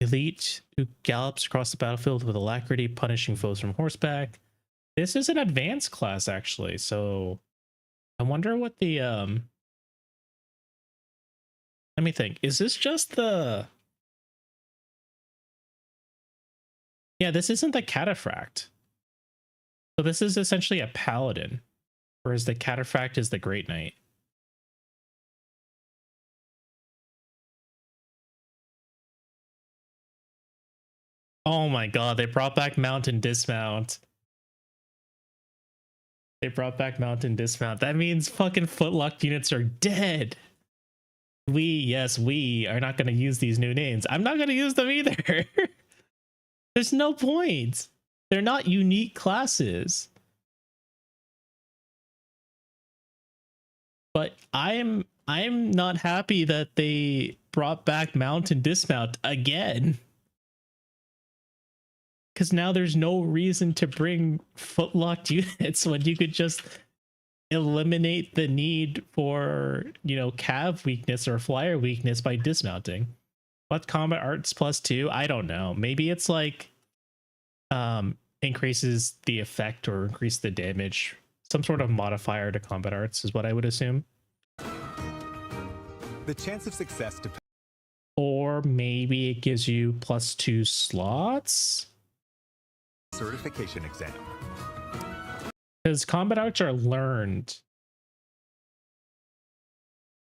Speaker 1: Elite who gallops across the battlefield with alacrity, punishing foes from horseback. This is an advanced class, actually, so I wonder what the let me think. Is this just the... Yeah, this isn't the cataphract. So this is essentially a paladin, whereas the cataphract is the great knight. Oh my god, they brought back mount and dismount. They brought back mount and dismount. That means fucking footlocked units are dead. Yes, we are not going to use these new names. I'm not going to use them either. There's no point. They're not unique classes. But I'm I'm not happy that they brought back mount and dismount again. Because now there's no reason to bring footlocked units when you could just eliminate the need for, you know, cav weakness or flyer weakness by dismounting. What combat arts +2? I don't know. Maybe it's like increases the effect or increase the damage. Some sort of modifier to combat arts is what I would assume.
Speaker 4: The chance of success depends.
Speaker 1: Or maybe it gives you +2 slots.
Speaker 4: Certification exam.
Speaker 1: Because combat arts are learned.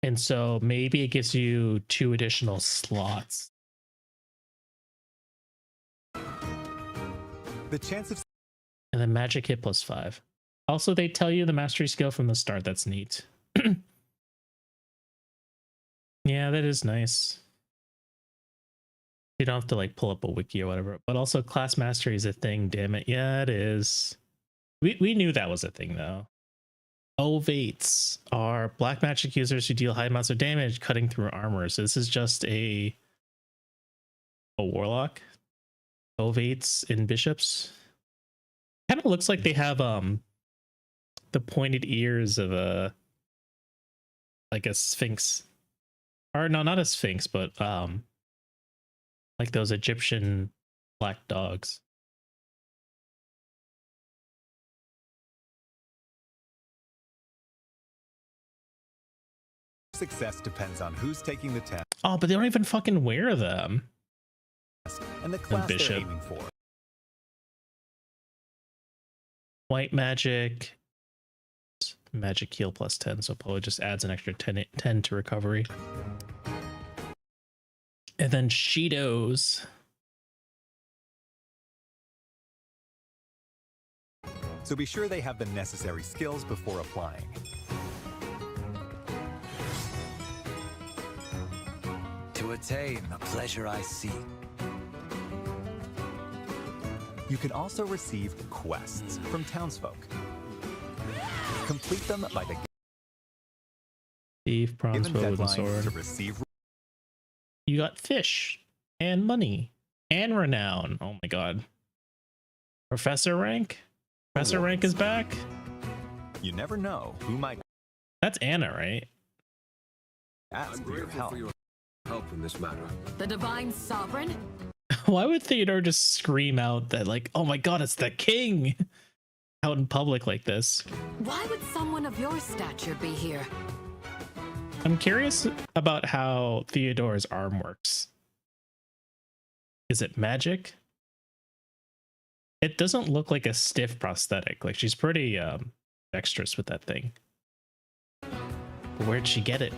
Speaker 1: And so maybe it gives you 2 additional slots.
Speaker 4: The chance of
Speaker 1: And then magic hit +5. Also, they tell you the mastery skill from the start. That's neat. Yeah, that is nice. You don't have to like pull up a wiki or whatever. But also class mastery is a thing, damn it. Yeah, it is. We knew that was a thing though. Ovates are black magic users who deal high amounts of damage cutting through armor. So this is just a warlock. Ovates in bishops. Kind of looks like they have the pointed ears of a like a sphinx. Or no, not a sphinx, but like those Egyptian black dogs.
Speaker 4: success depends on who's taking the test
Speaker 1: Oh, but they don't even fucking wear them.
Speaker 4: and the class they're
Speaker 1: bishop.
Speaker 4: aiming for.
Speaker 1: White magic. Magic heal +10, so probably just adds an extra 10 to recovery. And then Cheetos.
Speaker 4: So be sure they have the necessary skills before applying.
Speaker 7: To attain the pleasure I seek.
Speaker 4: You can also receive quests from townsfolk. Complete them by the
Speaker 1: Thief, bronze
Speaker 4: given
Speaker 1: bow with a
Speaker 4: deadlines to
Speaker 1: sword.
Speaker 4: receive.
Speaker 1: You got fish and money and renown. Oh my god. Professor rank? Professor rank is back?
Speaker 4: You never know who might
Speaker 1: That's Anna, right?
Speaker 4: ask for your help.
Speaker 8: Help in this matter.
Speaker 6: The Divine Sovereign?
Speaker 1: Why would Theodore just scream out that, like, oh my god, it's the king out in public like this?
Speaker 6: Why would someone of your stature be here?
Speaker 1: I'm curious about how Theodore's arm works. Is it magic? It doesn't look like a stiff prosthetic. Like, she's pretty dexterous with that thing. But where'd she get it?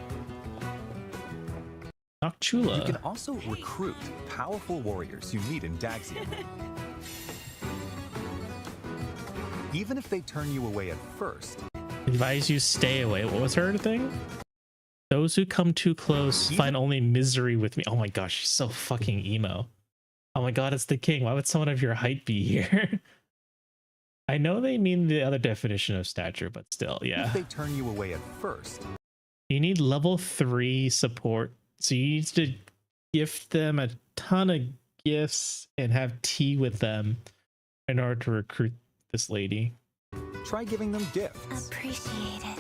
Speaker 1: Noctula.
Speaker 4: You can also recruit powerful warriors you meet in Daxian. Even if they turn you away at first,
Speaker 1: Advise you stay away. What was her thing? Those who come too close find only misery with me. Oh my gosh, she's so fucking emo. Oh my god, it's the king. Why would someone of your height be here? I know they mean the other definition of stature, but still, yeah.
Speaker 4: if they turn you away at first,
Speaker 1: You need level 3 support. So you need to gift them a ton of gifts and have tea with them in order to recruit this lady.
Speaker 4: try giving them gifts
Speaker 3: Appreciate it.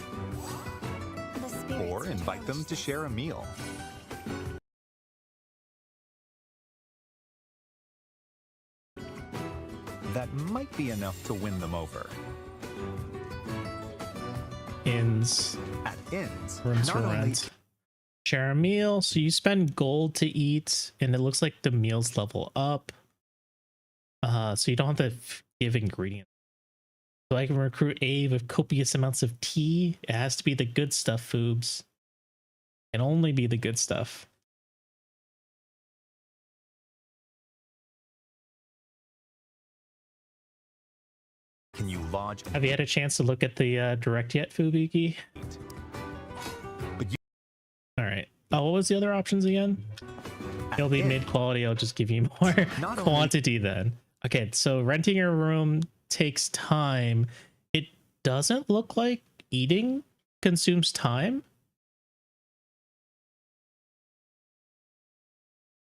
Speaker 3: The spirits
Speaker 4: or invite them to share a meal. That might be enough to win them over.
Speaker 1: Inns.
Speaker 4: At inns,
Speaker 1: Rooms
Speaker 4: not
Speaker 1: for
Speaker 4: only
Speaker 1: rent. Share a meal. So you spend gold to eat, and it looks like the meals level up. So you don't have to give ingredients. So I can recruit A with copious amounts of tea. It has to be the good stuff, Foobs. Can only be the good stuff.
Speaker 4: can you lodge
Speaker 1: Have you had a chance to look at the direct yet, Fubuki?
Speaker 4: But you-
Speaker 1: All right. Oh, what was the other options again? It'll be
Speaker 4: inn,
Speaker 1: mid quality. I'll just give you more
Speaker 4: Not only-
Speaker 1: quantity then. Okay, so renting a room takes time. It doesn't look like eating consumes time.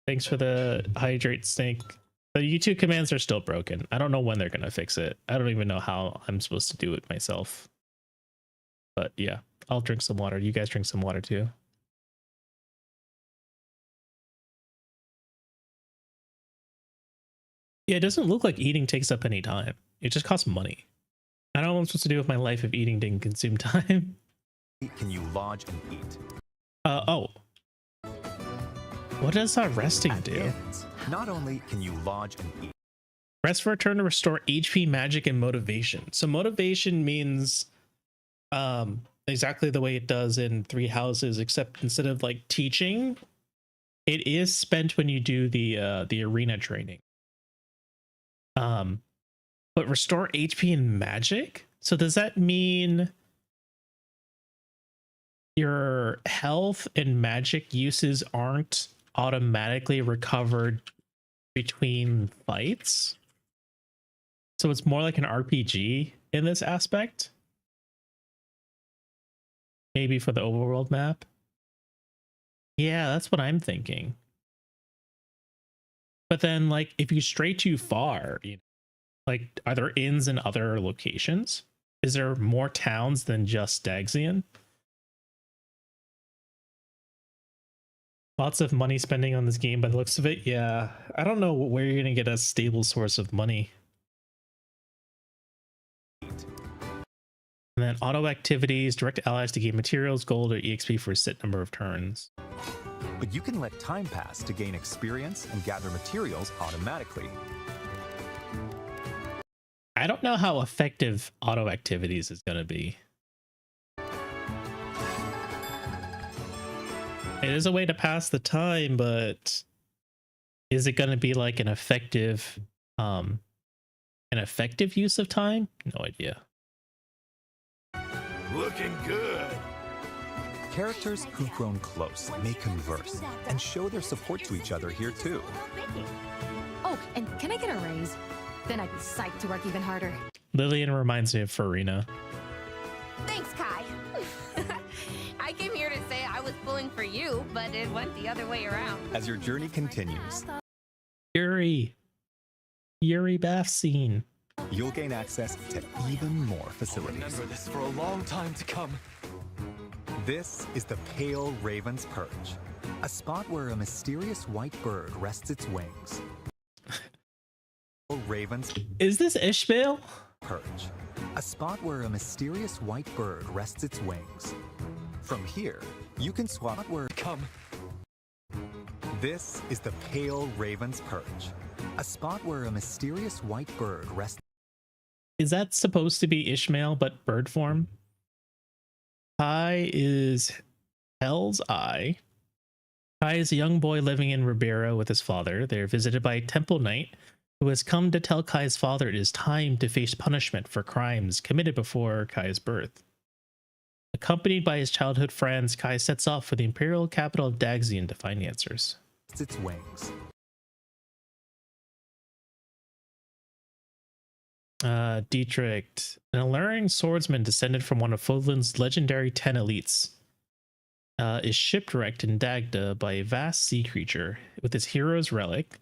Speaker 1: Thanks for the hydrate snake. The YouTube commands are still broken. I don't know when they're gonna fix it. I don't even know how I'm supposed to do it myself. But yeah, I'll drink some water. You guys drink some water too. Yeah, it doesn't look like eating takes up any time. It just costs money. I don't know what I'm supposed to do with my life if eating didn't consume time.
Speaker 4: Can you lodge and eat?
Speaker 1: Oh. What does resting
Speaker 4: At
Speaker 1: do?
Speaker 4: inns, not only can you lodge and eat,
Speaker 1: Rest for a turn to restore HP, magic, and motivation. So motivation means exactly the way it does in Three Houses, except instead of like teaching, it is spent when you do the arena training. But restore HP and magic? So does that mean your health and magic uses aren't automatically recovered between fights? So it's more like an RPG in this aspect? Maybe for the overworld map? Yeah, that's what I'm thinking. But then, like, if you stray too far, you know, like, are there inns in other locations? Is there more towns than just Daxian? Lots of money spending on this game by the looks of it. Yeah, I don't know where you're going to get a stable source of money. And then auto activities, direct allies to gain materials, gold, or EXP for a set number of turns.
Speaker 4: but you can let time pass to gain experience and gather materials automatically.
Speaker 1: I don't know how effective auto activities is going to be. It is a way to pass the time, but is it going to be like an effective use of time? No idea.
Speaker 7: Looking good.
Speaker 4: Characters who've grown close may converse and show their support to each other here too.
Speaker 8: Oh, and can I get a raise? Then I'd be psyched to work even harder.
Speaker 1: Lillian reminds me of Farina.
Speaker 9: Thanks, Kai. I came here to say I was pulling for you, but it went the other way around.
Speaker 4: As your journey continues,
Speaker 1: Yuri bath scene.
Speaker 4: you'll gain access to even more facilities.
Speaker 7: Remember this for a long time to come.
Speaker 4: This is the Pale Raven's Perch, a spot where a mysterious white bird rests its wings. Raven's
Speaker 1: Is this Ishmael?
Speaker 4: Perch, a spot where a mysterious white bird rests its wings. From here, you can swap where
Speaker 7: Come.
Speaker 4: This is the Pale Raven's Perch, a spot where a mysterious white bird rests.
Speaker 1: Is that supposed to be Ishmael but bird form? Kai is Hell's Eye. Kai is a young boy living in Ribeira with his father. They are visited by a temple knight who has come to tell Kai's father it is time to face punishment for crimes committed before Kai's birth. Accompanied by his childhood friends, Kai sets off for the imperial capital of Daxian to find answers.
Speaker 4: Its wings.
Speaker 1: Dietrich, an alluring swordsman descended from one of Fodlan's legendary 10 elites, is shipwrecked in Dagda by a vast sea creature. With his hero's relic,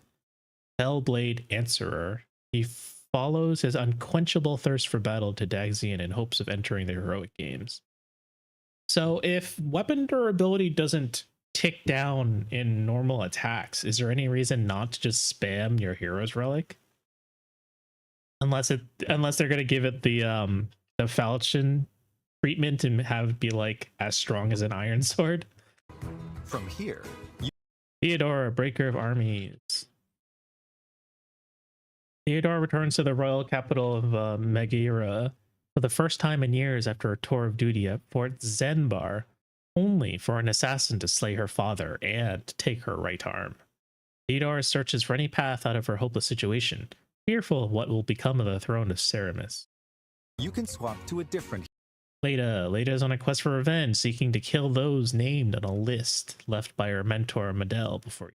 Speaker 1: Hellblade Answerer, he follows his unquenchable thirst for battle to Daxian in hopes of entering the heroic games. So if weapon durability doesn't tick down in normal attacks, is there any reason not to just spam your hero's relic? Unless they're gonna give it the falchion treatment and have it be like as strong as an iron sword.
Speaker 4: From here,
Speaker 1: Theodora, breaker of armies. Theodora returns to the royal capital of Megaera for the first time in years after a tour of duty at Fort Zenbar, only for an assassin to slay her father and take her right arm. Theodora searches for any path out of her hopeless situation, fearful of what will become of the throne of Ceramis.
Speaker 4: you can swap to a different.
Speaker 1: Leda is on a quest for revenge, seeking to kill those named on a list left by her mentor Medel before.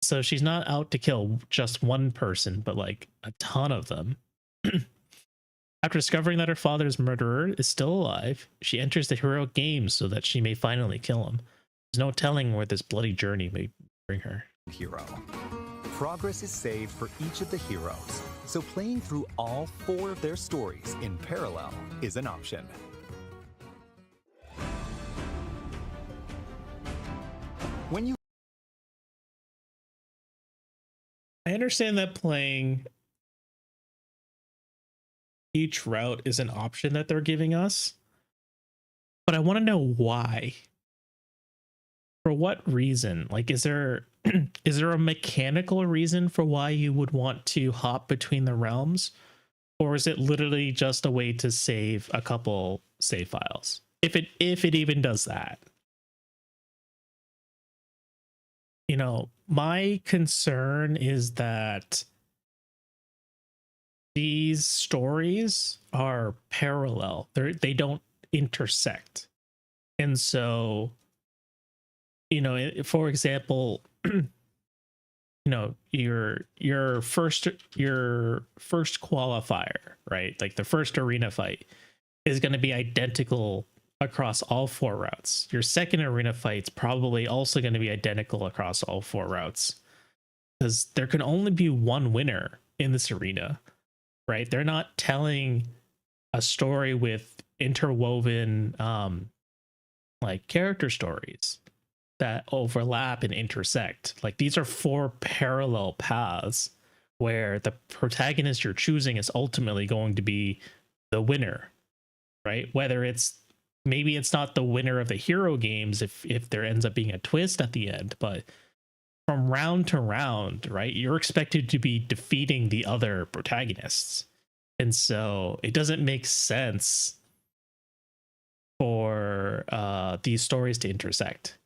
Speaker 1: So she's not out to kill just one person, but like a ton of them. After discovering that her father's murderer is still alive, she enters the heroic games so that she may finally kill him. There's no telling where this bloody journey may bring her.
Speaker 4: Hero. Progress is saved for each of the heroes, so playing through all 4 of their stories in parallel is an option. When you
Speaker 1: I understand that playing each route is an option that they're giving us, but I want to know why. For what reason? Like, is there a mechanical reason for why you would want to hop between the realms, or is it literally just a way to save a couple save files? If it even does that. You know, my concern is that these stories are parallel. They don't intersect. And so, you know, for example, you know, your first qualifier, right? Like the first arena fight is going to be identical across all 4 routes. Your second arena fight's probably also going to be identical across all 4 routes, because there can only be one winner in this arena, right? They're not telling a story with interwoven like character stories that overlap and intersect. Like, these are 4 parallel paths where the protagonist you're choosing is ultimately going to be the winner, right? Whether maybe it's not the winner of the hero games if there ends up being a twist at the end, but from round to round, right, you're expected to be defeating the other protagonists. And so it doesn't make sense for these stories to intersect.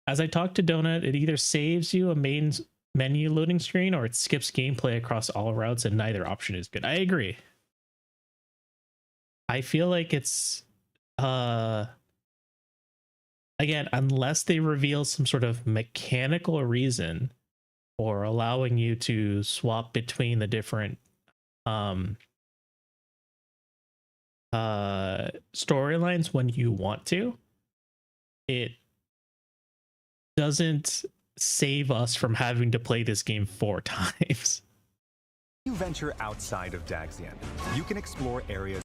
Speaker 1: As I talked to Donut, it either saves you a main menu loading screen or it skips gameplay across all routes, and neither option is good. I agree. I feel like it's again, unless they reveal some sort of mechanical reason for allowing you to swap between the different storylines when you want to, it doesn't save us from having to play this game 4 times.
Speaker 4: you venture outside of Daxian, you can explore areas.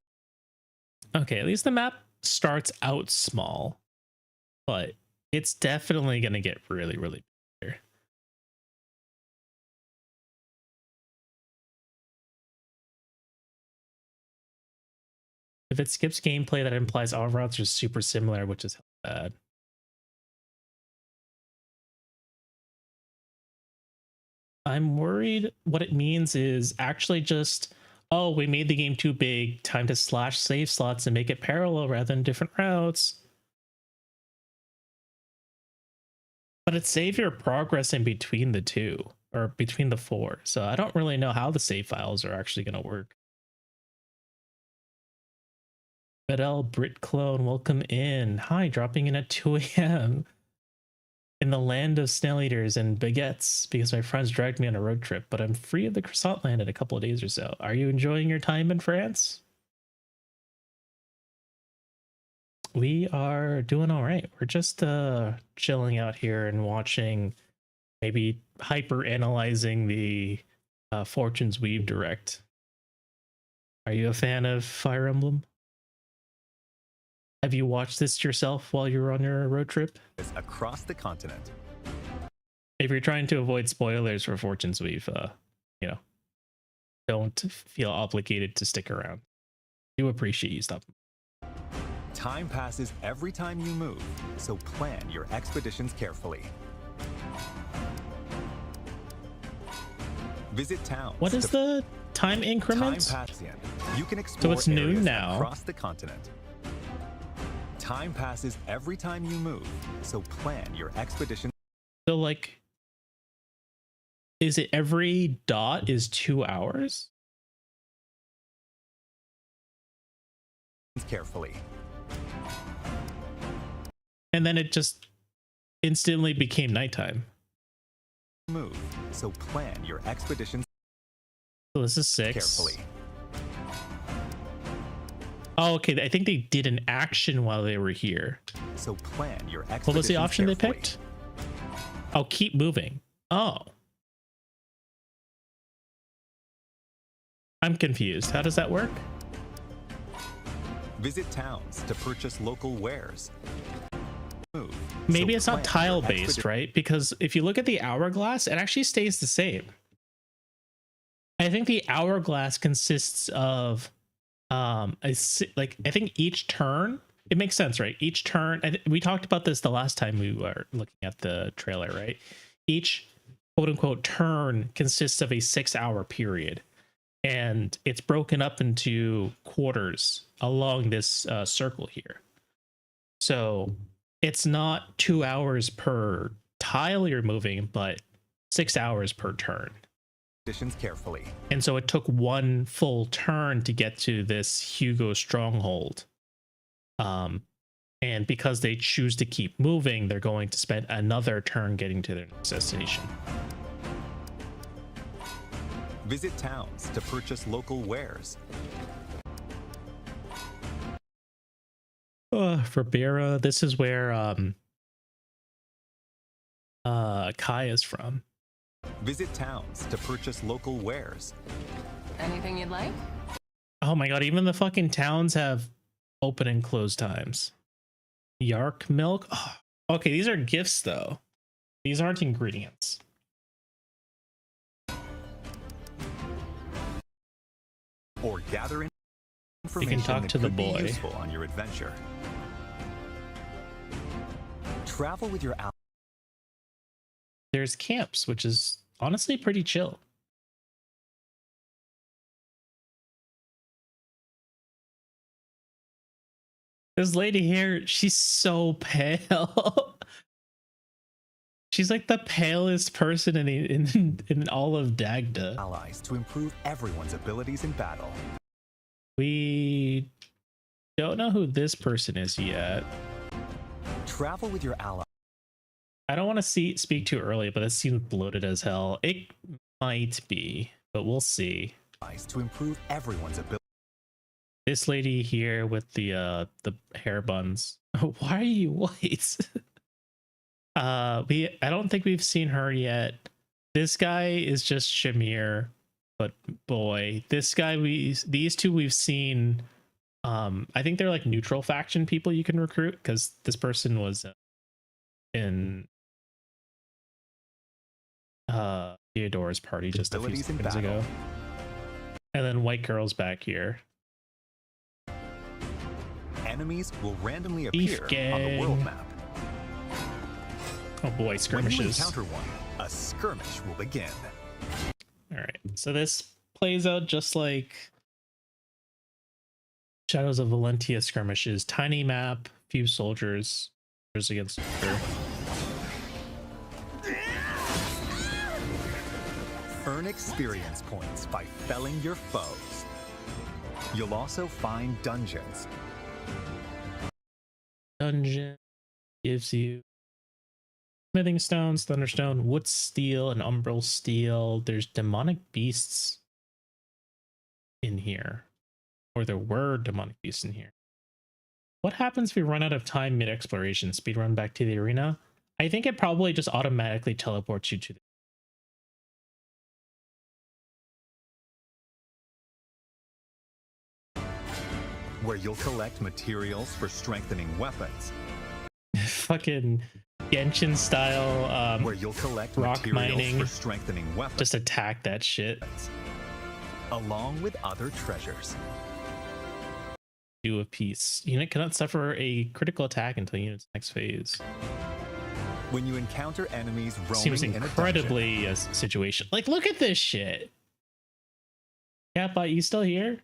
Speaker 1: Okay, at least the map starts out small, but it's definitely going to get really, really bigger. If it skips gameplay, that implies all routes are super similar, which is bad. I'm worried what it means is actually just, oh, we made the game too big, time to slash save slots and make it parallel rather than different routes. But it saves your progress in between the 2, or between the 4. So I don't really know how the save files are actually going to work. Fidel Brit Clone, welcome in. Hi, dropping in at 2 a.m. in the land of snail eaters and baguettes because my friends dragged me on a road trip, but I'm free of the croissant land in a couple of days or so. Are you enjoying your time in France? We are doing all right. We're just chilling out here and watching, maybe hyper analyzing the Fortune's Weave Direct. Are you a fan of Fire Emblem? Have you watched this yourself while you were on your road trip?
Speaker 4: Across the continent.
Speaker 1: If you're trying to avoid spoilers for Fortune's Weave, you know, don't feel obligated to stick around. I do appreciate you stopping.
Speaker 4: Time passes every time you move, so plan your expeditions carefully. Visit towns.
Speaker 1: What is the time increment?
Speaker 4: Time passing. You can explore
Speaker 1: So it's noon
Speaker 4: areas
Speaker 1: now.
Speaker 4: Across the continent. Time passes every time you move, so plan your expedition.
Speaker 1: So, like, is it every dot is 2 hours?
Speaker 4: Carefully.
Speaker 1: And then it just instantly became nighttime.
Speaker 4: Move, so plan your expeditions.
Speaker 1: So this is 6.
Speaker 4: Carefully.
Speaker 1: Oh, okay. I think they did an action while they were here.
Speaker 4: So plan your expeditions
Speaker 1: What was the option they
Speaker 4: carefully.
Speaker 1: picked? Oh, keep moving. Oh. I'm confused. How does that work?
Speaker 4: Visit towns to purchase local wares. Move.
Speaker 1: Maybe
Speaker 4: So
Speaker 1: it's not
Speaker 4: plan your
Speaker 1: tile-based,
Speaker 4: expedi-
Speaker 1: right? Because if you look at the hourglass, it actually stays the same. I think the hourglass consists of like I think each turn, it makes sense, right? Each turn, we talked about this the last time we were looking at the trailer, right? Each quote unquote turn consists of a 6-hour period, and it's broken up into quarters along this circle here. So it's not 2 hours per tile you're moving, but 6 hours per turn.
Speaker 4: Expeditions carefully.
Speaker 1: And so it took one full turn to get to this Hugo stronghold. And because they choose to keep moving, they're going to spend another turn getting to their next destination.
Speaker 4: Visit towns to purchase local wares.
Speaker 1: For Bera, this is where Kai is from.
Speaker 4: Visit towns to purchase local wares.
Speaker 6: Anything you'd like?
Speaker 1: Oh my god, even the fucking towns have open and close times. Yark milk? Oh, okay, these are gifts though. These aren't ingredients.
Speaker 4: Or gather
Speaker 1: You
Speaker 4: information
Speaker 1: can talk
Speaker 4: that
Speaker 1: to the
Speaker 4: could be
Speaker 1: boy.
Speaker 4: useful on your adventure. Travel with your ally.
Speaker 1: There's camps, which is honestly pretty chill. This lady here, she's so pale. She's like the palest person in all of Dagda.
Speaker 4: Allies to improve everyone's abilities in battle.
Speaker 1: We don't know who this person is yet.
Speaker 4: Travel with your ally.
Speaker 1: I don't want to speak too early, but it seems bloated as hell. It might be, but we'll see.
Speaker 4: To improve everyone's ability.
Speaker 1: This lady here with the hair buns. Why are you white? I don't think we've seen her yet. This guy is just Shamir, but boy, this guy these two we've seen. I think they're like neutral faction people you can recruit, because this person was in Theodore's party just a few
Speaker 4: Abilities in
Speaker 1: seconds ago.
Speaker 4: battle.
Speaker 1: And then white girl's back here.
Speaker 4: Enemies will randomly
Speaker 1: Beef
Speaker 4: appear on the world
Speaker 1: gang.
Speaker 4: map.
Speaker 1: Oh boy,
Speaker 4: When you
Speaker 1: skirmishes.
Speaker 4: encounter one, a skirmish will begin.
Speaker 1: All right, so this plays out just like Shadows of Valentia skirmishes. Tiny map, few soldiers against her.
Speaker 4: Earn experience points by felling your foes. You'll also find dungeons.
Speaker 1: Dungeon gives you smithing stones, thunderstone, wood steel, and umbral steel. There's demonic beasts in here, or there were demonic beasts in here. What happens if we run out of time mid-exploration? Speedrun back to the arena? I think it probably just automatically teleports you to
Speaker 4: Where you'll collect materials for strengthening weapons.
Speaker 1: the fucking Genshin style
Speaker 4: Where you'll collect
Speaker 1: rock
Speaker 4: materials
Speaker 1: mining.
Speaker 4: for strengthening weapons.
Speaker 1: Just attack that shit.
Speaker 4: Along with other treasures.
Speaker 1: Do a piece. Unit cannot suffer a critical attack until unit's next phase.
Speaker 4: When you encounter enemies roaming
Speaker 1: Seems
Speaker 4: in a dungeon,
Speaker 1: incredibly a situation. Like, look at this shit. Catbot, you still here?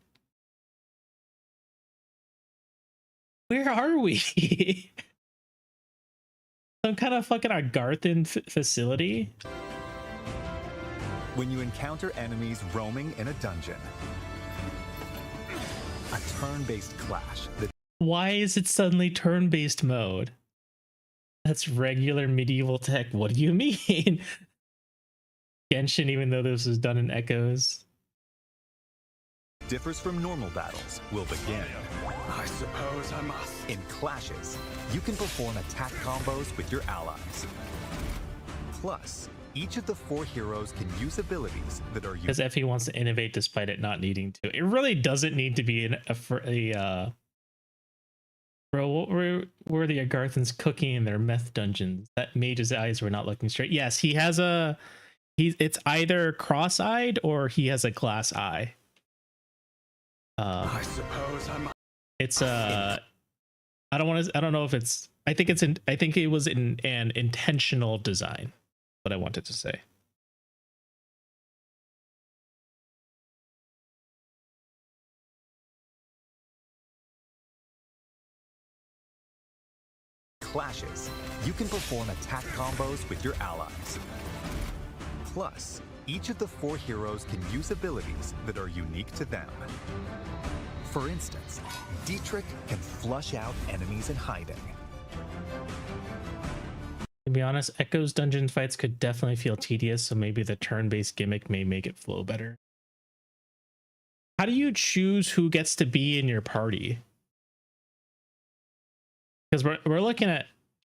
Speaker 1: Where are we? Some kind of fucking Argarthan facility?
Speaker 4: when you encounter enemies roaming in a dungeon, a turn-based clash that
Speaker 1: Why is it suddenly turn-based mode? That's regular medieval tech. What do you mean? Genshin, even though this was done in Echoes.
Speaker 4: differs from normal battles will begin.
Speaker 7: I suppose I must.
Speaker 4: In clashes, you can perform attack combos with your allies. Plus, each of the 4 heroes can use abilities that are
Speaker 1: Because Effie wants to innovate despite it not needing to. It really doesn't need to be bro, what were the Agarthans cooking in their meth dungeons? That mage's eyes were not looking straight. Yes, he has it's either cross-eyed or he has a glass eye.
Speaker 7: I suppose I must.
Speaker 1: It's I don't know if it's, I think it was an intentional design, what I wanted to say.
Speaker 4: clashes, you can perform attack combos with your allies. Plus, each of the 4 heroes can use abilities that are unique to them. For instance, Dietrich can flush out enemies in hiding.
Speaker 1: To be honest, Echo's dungeon fights could definitely feel tedious, so maybe the turn-based gimmick may make it flow better. How do you choose who gets to be in your party? Because we're looking at,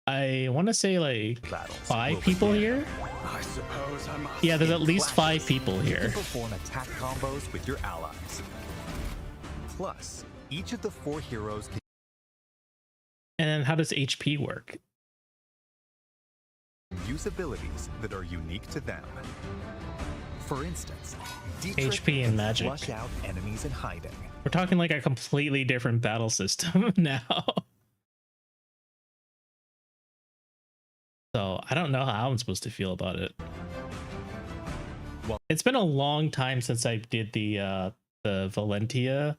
Speaker 1: I want to say like
Speaker 4: Battles
Speaker 1: 5
Speaker 4: will
Speaker 1: people
Speaker 4: begin.
Speaker 1: here.
Speaker 7: I suppose I must.
Speaker 1: Yeah, there's at
Speaker 4: In
Speaker 1: least 5
Speaker 4: clashes,
Speaker 1: people
Speaker 4: You
Speaker 1: here.
Speaker 4: can perform attack combos with your allies. Plus, each of the 4 heroes can
Speaker 1: And then how does HP work?
Speaker 4: use abilities that are unique to them. For instance, Dietrich
Speaker 1: HP and
Speaker 4: can
Speaker 1: magic.
Speaker 4: flush out enemies in hiding.
Speaker 1: We're talking like a completely different battle system now. So I don't know how I'm supposed to feel about it.
Speaker 4: Well-
Speaker 1: It's been a long time since I did the Valentia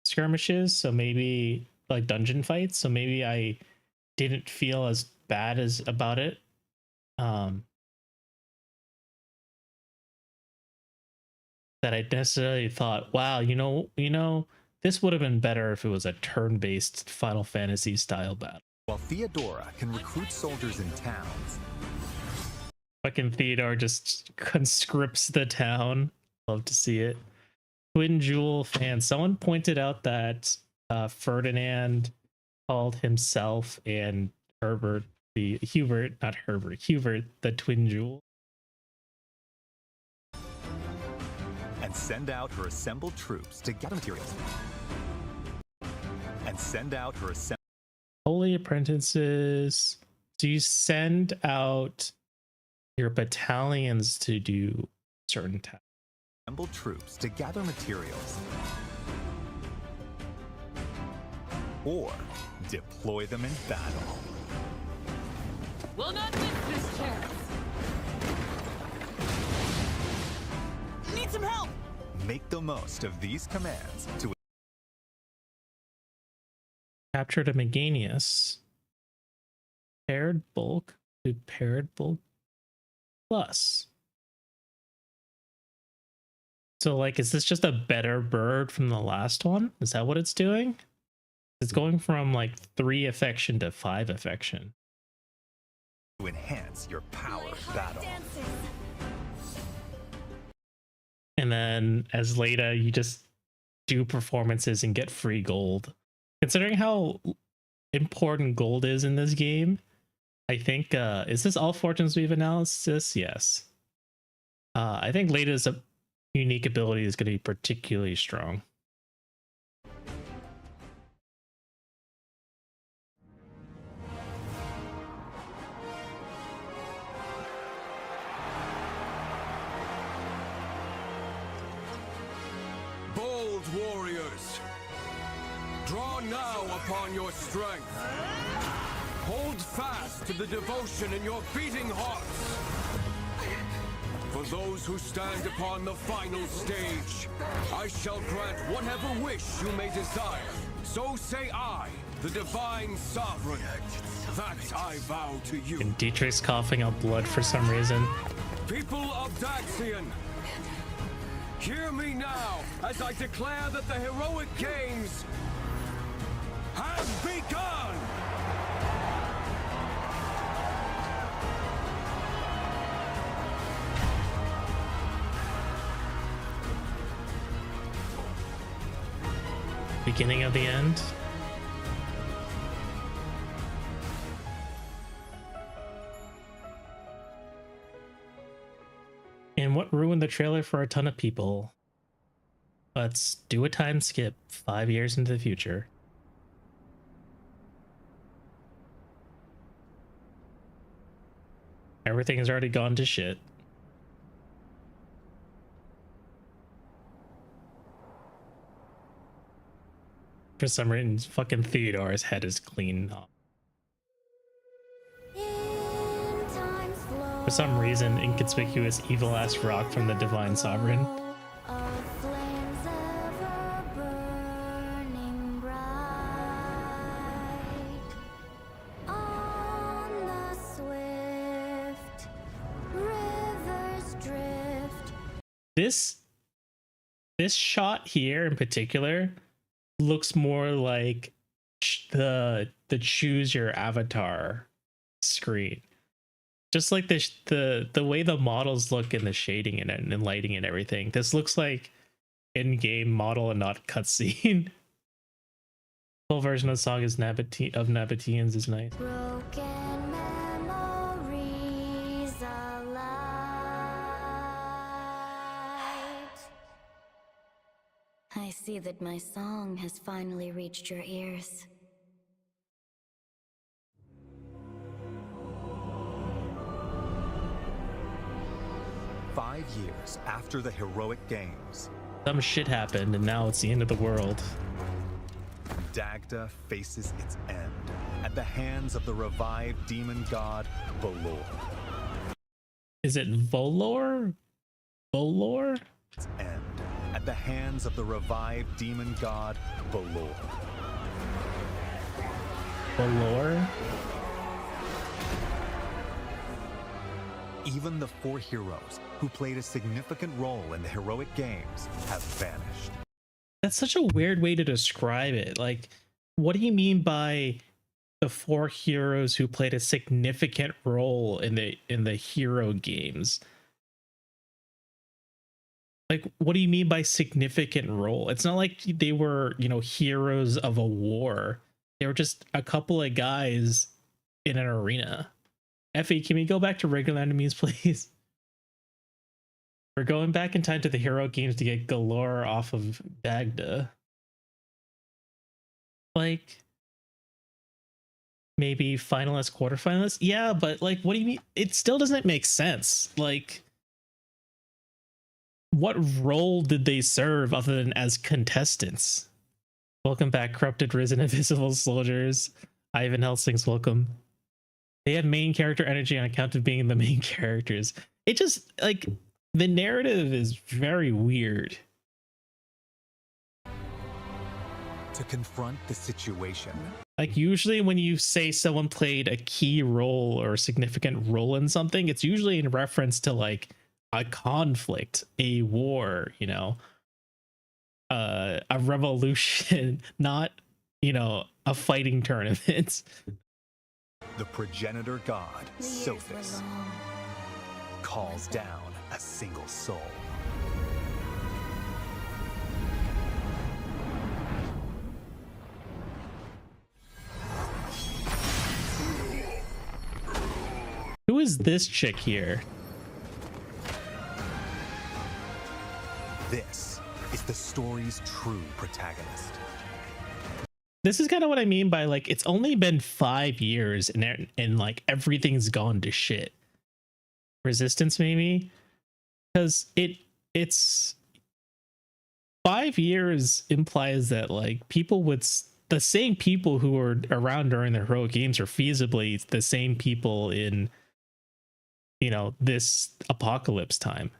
Speaker 1: skirmishes, so maybe like dungeon fights, so maybe I didn't feel as bad as about it. That I necessarily thought, wow, you know, this would have been better if it was a turn-based Final Fantasy style battle.
Speaker 4: While Theodora can recruit soldiers in towns,
Speaker 1: Fucking Theodore just conscripts the town. Love to see it. Twin Jewel fan. Someone pointed out that Ferdinand called himself and Hubert the Twin Jewel.
Speaker 4: and send out her assembled troops to gather materials.
Speaker 1: Holy apprentices. So you send out your battalions to do certain tasks.
Speaker 4: Assembled troops to gather materials. Or deploy them in battle.
Speaker 6: Will not miss this chance.
Speaker 5: Need some help!
Speaker 4: Make the most of these commands to
Speaker 1: Captured a Meganius. Paired bulk to paired bulk plus. So like, is this just a better bird from the last one? Is that what it's doing? It's going from like 3 affection to 5 affection.
Speaker 4: enhance your power battle.
Speaker 1: And then as Leda, you just do performances and get free gold. Considering how important gold is in this game, I think, is this all Fortune's Weave analysis? Yes. I think Leda's unique ability is going to be particularly strong.
Speaker 10: Bold warriors, draw now upon your strength. Hold fast to the devotion in your beating hearts. For those who stand upon the final stage, I shall grant whatever wish you may desire. So say I, the divine sovereign, that I vow to you.
Speaker 1: And Dietrich's coughing up blood for some reason.
Speaker 10: People of Daxian, hear me now as I declare that the heroic games have begun!
Speaker 1: Beginning of the end. And what ruined the trailer for a ton of people? Let's do a time skip 5 years into the future. Everything has already gone to shit. For some reason, fucking Theodore's head is clean. For some reason, inconspicuous evil-ass rock from the Divine Sovereign. This shot here in particular looks more like the choose your avatar screen. Just like the way the models look and the shading in it and lighting and everything. This looks like in-game model and not cutscene. Full version of the song is Nabateans is nice.
Speaker 3: Broken memories alight. I see that my song has finally reached your ears.
Speaker 4: Five years after the heroic games,
Speaker 1: Some shit happened and now it's the end of the world.
Speaker 4: Dagda faces its end at the hands of the revived demon god Volor.
Speaker 1: Is it Volor? Volor?
Speaker 4: Its end at the hands of the revived demon god Volor.
Speaker 1: Volor?
Speaker 4: Even the four heroes who played a significant role in the heroic games have vanished.
Speaker 1: That's such a weird way to describe it. Like, what do you mean by the four heroes who played a significant role in the hero games? Like, what do you mean by significant role? It's not like they were, you know, heroes of a war. They were just a couple of guys in an arena. Effie, can we go back to regular enemies, please? We're going back in time to the hero games to get Galore off of Dagda. Like, maybe finalist, quarterfinalist? Yeah, but like, what do you mean? It still doesn't make sense. Like, what role did they serve other than as contestants? Welcome back, Corrupted, Risen, Invisible Soldiers. Ivan Helsing's welcome. They have main character energy on account of being the main characters. It just, like, the narrative is very weird.
Speaker 4: To confront the situation,
Speaker 1: Like, usually when you say someone played a key role or a significant role in something, it's usually in reference to like a conflict, a war, you know, a revolution, not, you know, a fighting tournament.
Speaker 4: the progenitor god,
Speaker 3: The years
Speaker 4: Sophis,
Speaker 3: were long.
Speaker 4: calls down a single soul.
Speaker 1: Who is this chick here?
Speaker 4: This is the story's true protagonist.
Speaker 1: This is kind of what I mean by like, it's only been 5 years and like everything's gone to shit. Resistance maybe, because it's 5 years implies that like people would the same people who were around during the heroic games are feasibly the same people in, you know, this apocalypse time.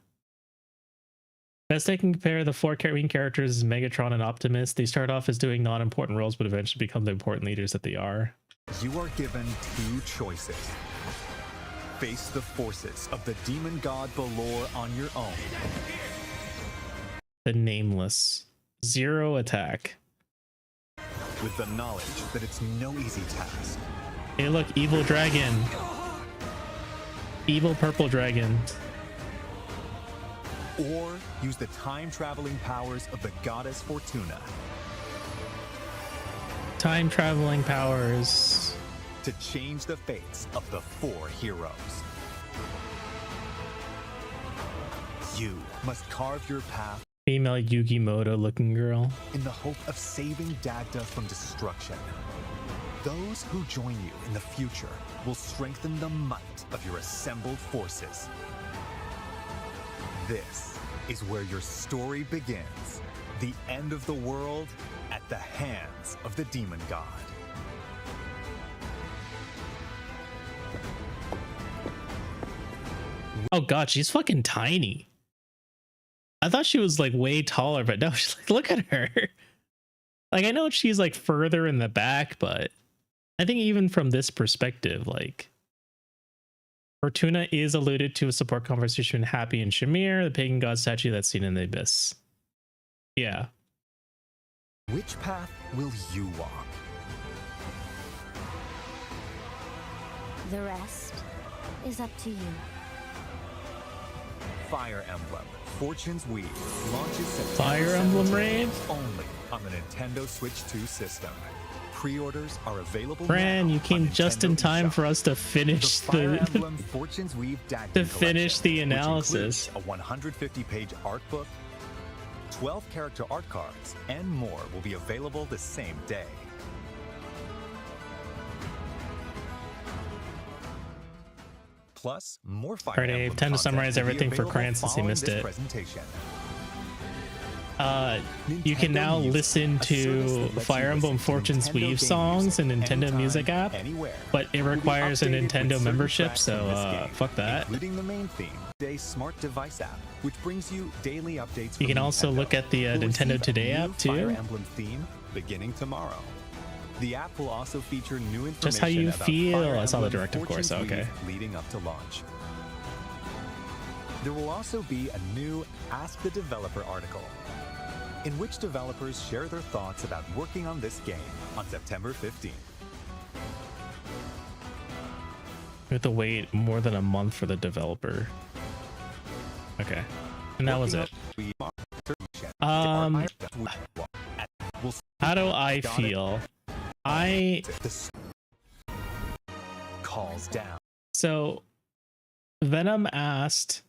Speaker 1: Best I can compare the four main characters is Megatron and Optimus. They start off as doing non-important roles, but eventually become the important leaders that they are.
Speaker 4: You are given two choices. Face the forces of the demon god Balor on your own.
Speaker 1: The Nameless. 0 attack.
Speaker 4: With the knowledge that it's no easy task.
Speaker 1: Hey look, evil dragon. Evil purple dragon.
Speaker 4: Or use the time-traveling powers of the goddess Fortuna.
Speaker 1: time traveling powers.
Speaker 4: To change the fates of the 4 heroes. You must carve your path
Speaker 1: Female Yugimoto looking girl.
Speaker 4: in the hope of saving Dagda from destruction. Those who join you in the future will strengthen the might of your assembled forces. This is where your story begins. The end of the world at the hands of the demon god.
Speaker 1: Oh god, she's fucking tiny. I thought she was like way taller, but no, she's like, look at her. Like, I know she's like further in the back, but I think even from this perspective, like, Fortuna is alluded to a support conversation with Happy and Shamir, the pagan god statue that's seen in the abyss. Yeah.
Speaker 4: Which path will you walk?
Speaker 3: The rest is up to you.
Speaker 4: Fire Emblem Fortune's Weave launches September
Speaker 1: Fire Emblem
Speaker 4: 17th
Speaker 1: Raid?
Speaker 4: only on the Nintendo Switch 2 system. Pre-orders are available
Speaker 1: Fran,
Speaker 4: now
Speaker 1: you came
Speaker 4: on
Speaker 1: just in
Speaker 4: Nintendo
Speaker 1: time
Speaker 4: eShop.
Speaker 1: for us to finish
Speaker 4: Fire
Speaker 1: the
Speaker 4: Emblem Fortune's Weave Dagda
Speaker 1: to finish the
Speaker 4: Collection, which
Speaker 1: analysis.
Speaker 4: includes a 150-page art book, 12 character art cards, and more will be available the same day. Plus, more Fire
Speaker 1: Alright, Dave,
Speaker 4: Emblem
Speaker 1: time to
Speaker 4: content
Speaker 1: summarize
Speaker 4: will be
Speaker 1: everything for
Speaker 4: available
Speaker 1: Cran since he
Speaker 4: following
Speaker 1: missed
Speaker 4: this
Speaker 1: it.
Speaker 4: presentation.
Speaker 1: You can
Speaker 4: Nintendo
Speaker 1: now
Speaker 4: Music,
Speaker 1: listen
Speaker 4: a service
Speaker 1: to
Speaker 4: that lets
Speaker 1: Fire
Speaker 4: you
Speaker 1: Emblem
Speaker 4: listen to
Speaker 1: Fortune's
Speaker 4: Nintendo
Speaker 1: Weave
Speaker 4: game
Speaker 1: songs in
Speaker 4: music
Speaker 1: Nintendo
Speaker 4: anytime,
Speaker 1: Music app,
Speaker 4: anywhere.
Speaker 1: but it
Speaker 4: Will be
Speaker 1: requires a
Speaker 4: updated with
Speaker 1: Nintendo
Speaker 4: certain
Speaker 1: membership,
Speaker 4: tracks
Speaker 1: so
Speaker 4: in this game,
Speaker 1: fuck that.
Speaker 4: including the main theme, today's smart device app, which brings you daily updates.
Speaker 1: You
Speaker 4: from
Speaker 1: can also
Speaker 4: Nintendo.
Speaker 1: look at the
Speaker 4: You'll
Speaker 1: Nintendo
Speaker 4: receive a
Speaker 1: Today
Speaker 4: new
Speaker 1: app, too.
Speaker 4: Fire Emblem theme beginning tomorrow. The app will also feature new information
Speaker 1: Just how you
Speaker 4: about
Speaker 1: feel.
Speaker 4: Fire
Speaker 1: I saw the
Speaker 4: Emblem
Speaker 1: direct, of course.
Speaker 4: Fortune's
Speaker 1: Okay.
Speaker 4: Weave leading up to launch. There will also be a new Ask the Developer article, in which developers share their thoughts about working on this game on September 15th.
Speaker 1: We have to wait more than a month for the developer. Okay. And that was it. How do I feel?
Speaker 4: Calls down.
Speaker 1: So Venom asked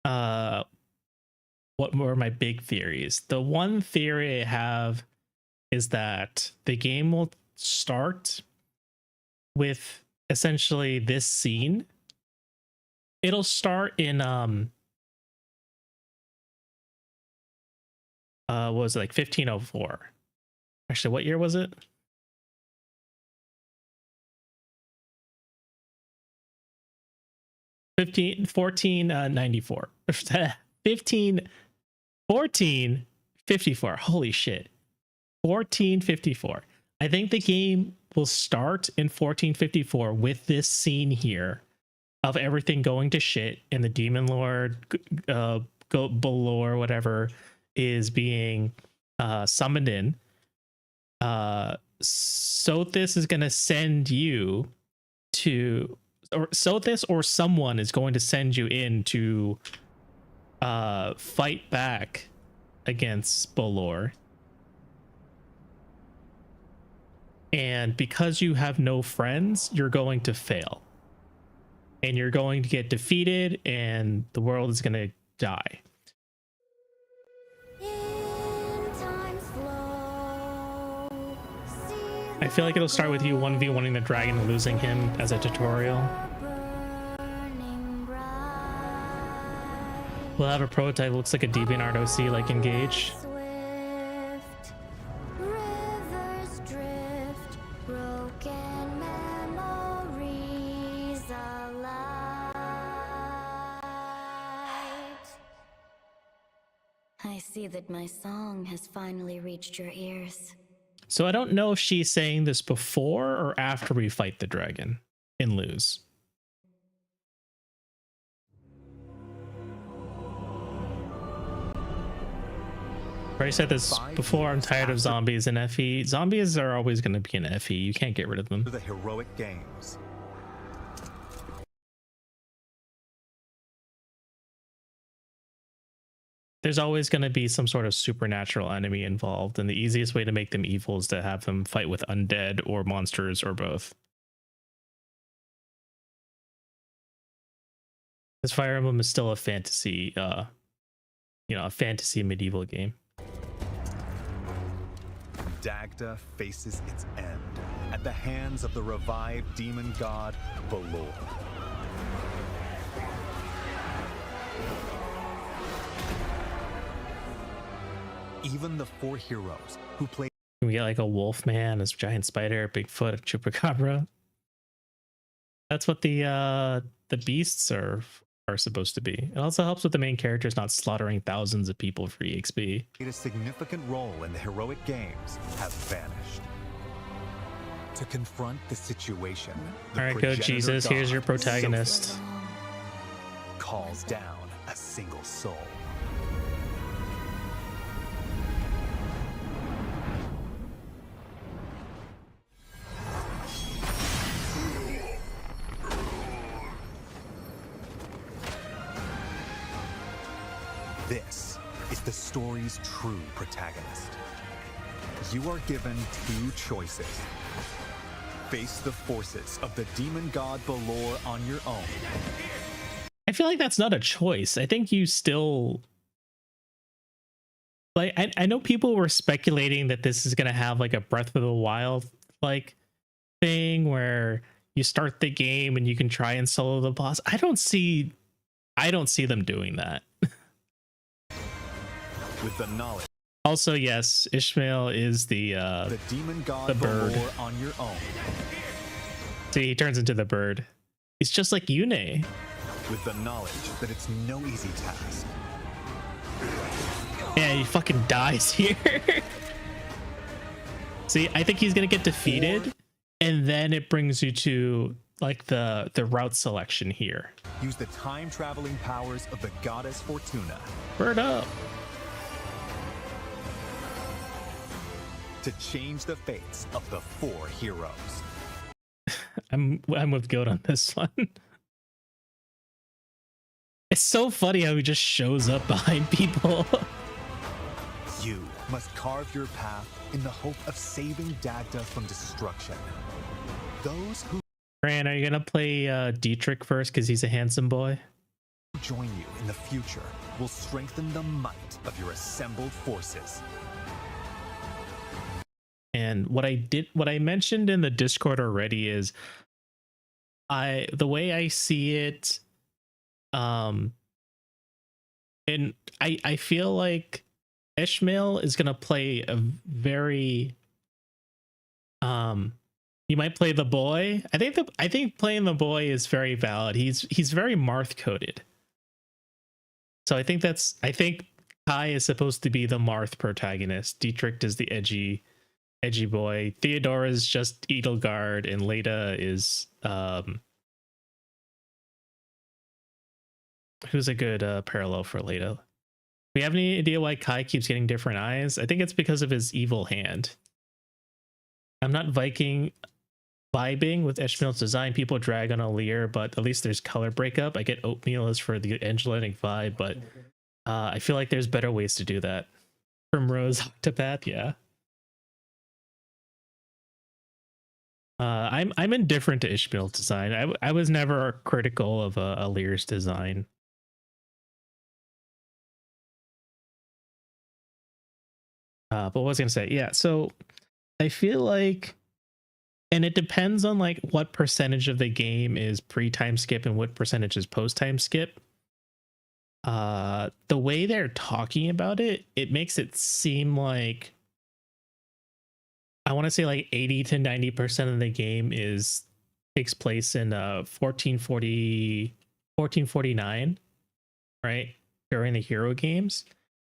Speaker 1: what were my big theories. The one theory I have is that the game will start with essentially this scene. It'll start in what was it, like 1504. Actually, what year was it? 1494. 1454. Holy shit. 1454. I think the game will start in 1454 with this scene here of everything going to shit and the demon lord Balor, whatever, is being summoned in. Sothis is going to send you to, or Sothis or someone is going to send you in to fight back against Balor. And because you have no friends, you're going to fail. And you're going to get defeated and the world is going to die. I feel like it'll start with you 1v1ing the dragon and losing him as a tutorial. We'll have a prototype, looks like a DeviantArt OC, like Engage.
Speaker 3: I see that my song has finally reached your ears.
Speaker 1: So I don't know if she's saying this before or after we fight the dragon and lose. I already said this before, I'm tired of zombies in FE. Zombies are always going to be in FE. You can't get rid of them.
Speaker 4: The heroic games.
Speaker 1: there's always going to be some sort of supernatural enemy involved, and the easiest way to make them evil is to have them fight with undead or monsters or both. This Fire Emblem is still a fantasy, a fantasy medieval game.
Speaker 4: Dagda faces its end at the hands of the revived demon god Balor. Even the 4 heroes who played.
Speaker 1: We get like a wolf man, this giant spider, Bigfoot, a chupacabra. That's what the beasts are supposed to be. It also helps with the main characters not slaughtering thousands of people for EXP.
Speaker 4: A significant role in the heroic games have vanished. To confront the situation, the
Speaker 1: all right, go
Speaker 4: progenitor
Speaker 1: Jesus.
Speaker 4: god,
Speaker 1: Here's your protagonist.
Speaker 4: calls down a single soul. This is the story's true protagonist. You are given 2 choices. Face the forces of the demon god Balor on your own.
Speaker 1: I feel like that's not a choice. I think you still like. I know people were speculating that this is gonna have like a Breath of the Wild like thing where you start the game and you can try and solo the boss. I don't see them doing that.
Speaker 4: With the knowledge.
Speaker 1: Also, yes, Ishmael is the
Speaker 4: demon god
Speaker 1: the bird.
Speaker 4: Balor on your own.
Speaker 1: See, he turns into the bird. He's just like Yune.
Speaker 4: With the knowledge that it's no easy task.
Speaker 1: Yeah, he fucking dies here. See, I think he's gonna get defeated, and then it brings you to like the route selection here.
Speaker 4: Use the time traveling powers of the goddess Fortuna.
Speaker 1: Bird up.
Speaker 4: To change the fates of the 4 heroes.
Speaker 1: I'm with Goat on this one. It's so funny how he just shows up behind people.
Speaker 4: You must carve your path in the hope of saving Dagda from destruction. Those who
Speaker 1: Fran, are you gonna play Dietrich first because he's a handsome boy?
Speaker 4: join you in the future will strengthen the might of your assembled forces.
Speaker 1: And what I mentioned in the Discord already is the way I see it, and I feel like Ishmael is gonna play a very you might play the boy. I think playing the boy is very valid. He's very Marth coded. So I think Kai is supposed to be the Marth protagonist. Dietrich is the edgy boy. Theodora is just Edelgard, and Leda is who's a good parallel for Leda. Do we have any idea why Kai keeps getting different eyes? I think it's because of his evil hand. I'm not vibing with Ishmael's design. People drag on Alir, but at least there's color breakup. I get oatmeal as for the angelic vibe, but I feel like there's better ways to do that. Primrose Octopath, yeah. I'm indifferent to Ishmael's design. I was never critical of Alir's design. But what was I gonna say? Yeah, so I feel like, and it depends on like what percentage of the game is pre-time skip and what percentage is post-time skip. The way they're talking about it, it makes it seem like I want to say like 80 to 90% of the game takes place in 1449, right? During the hero games.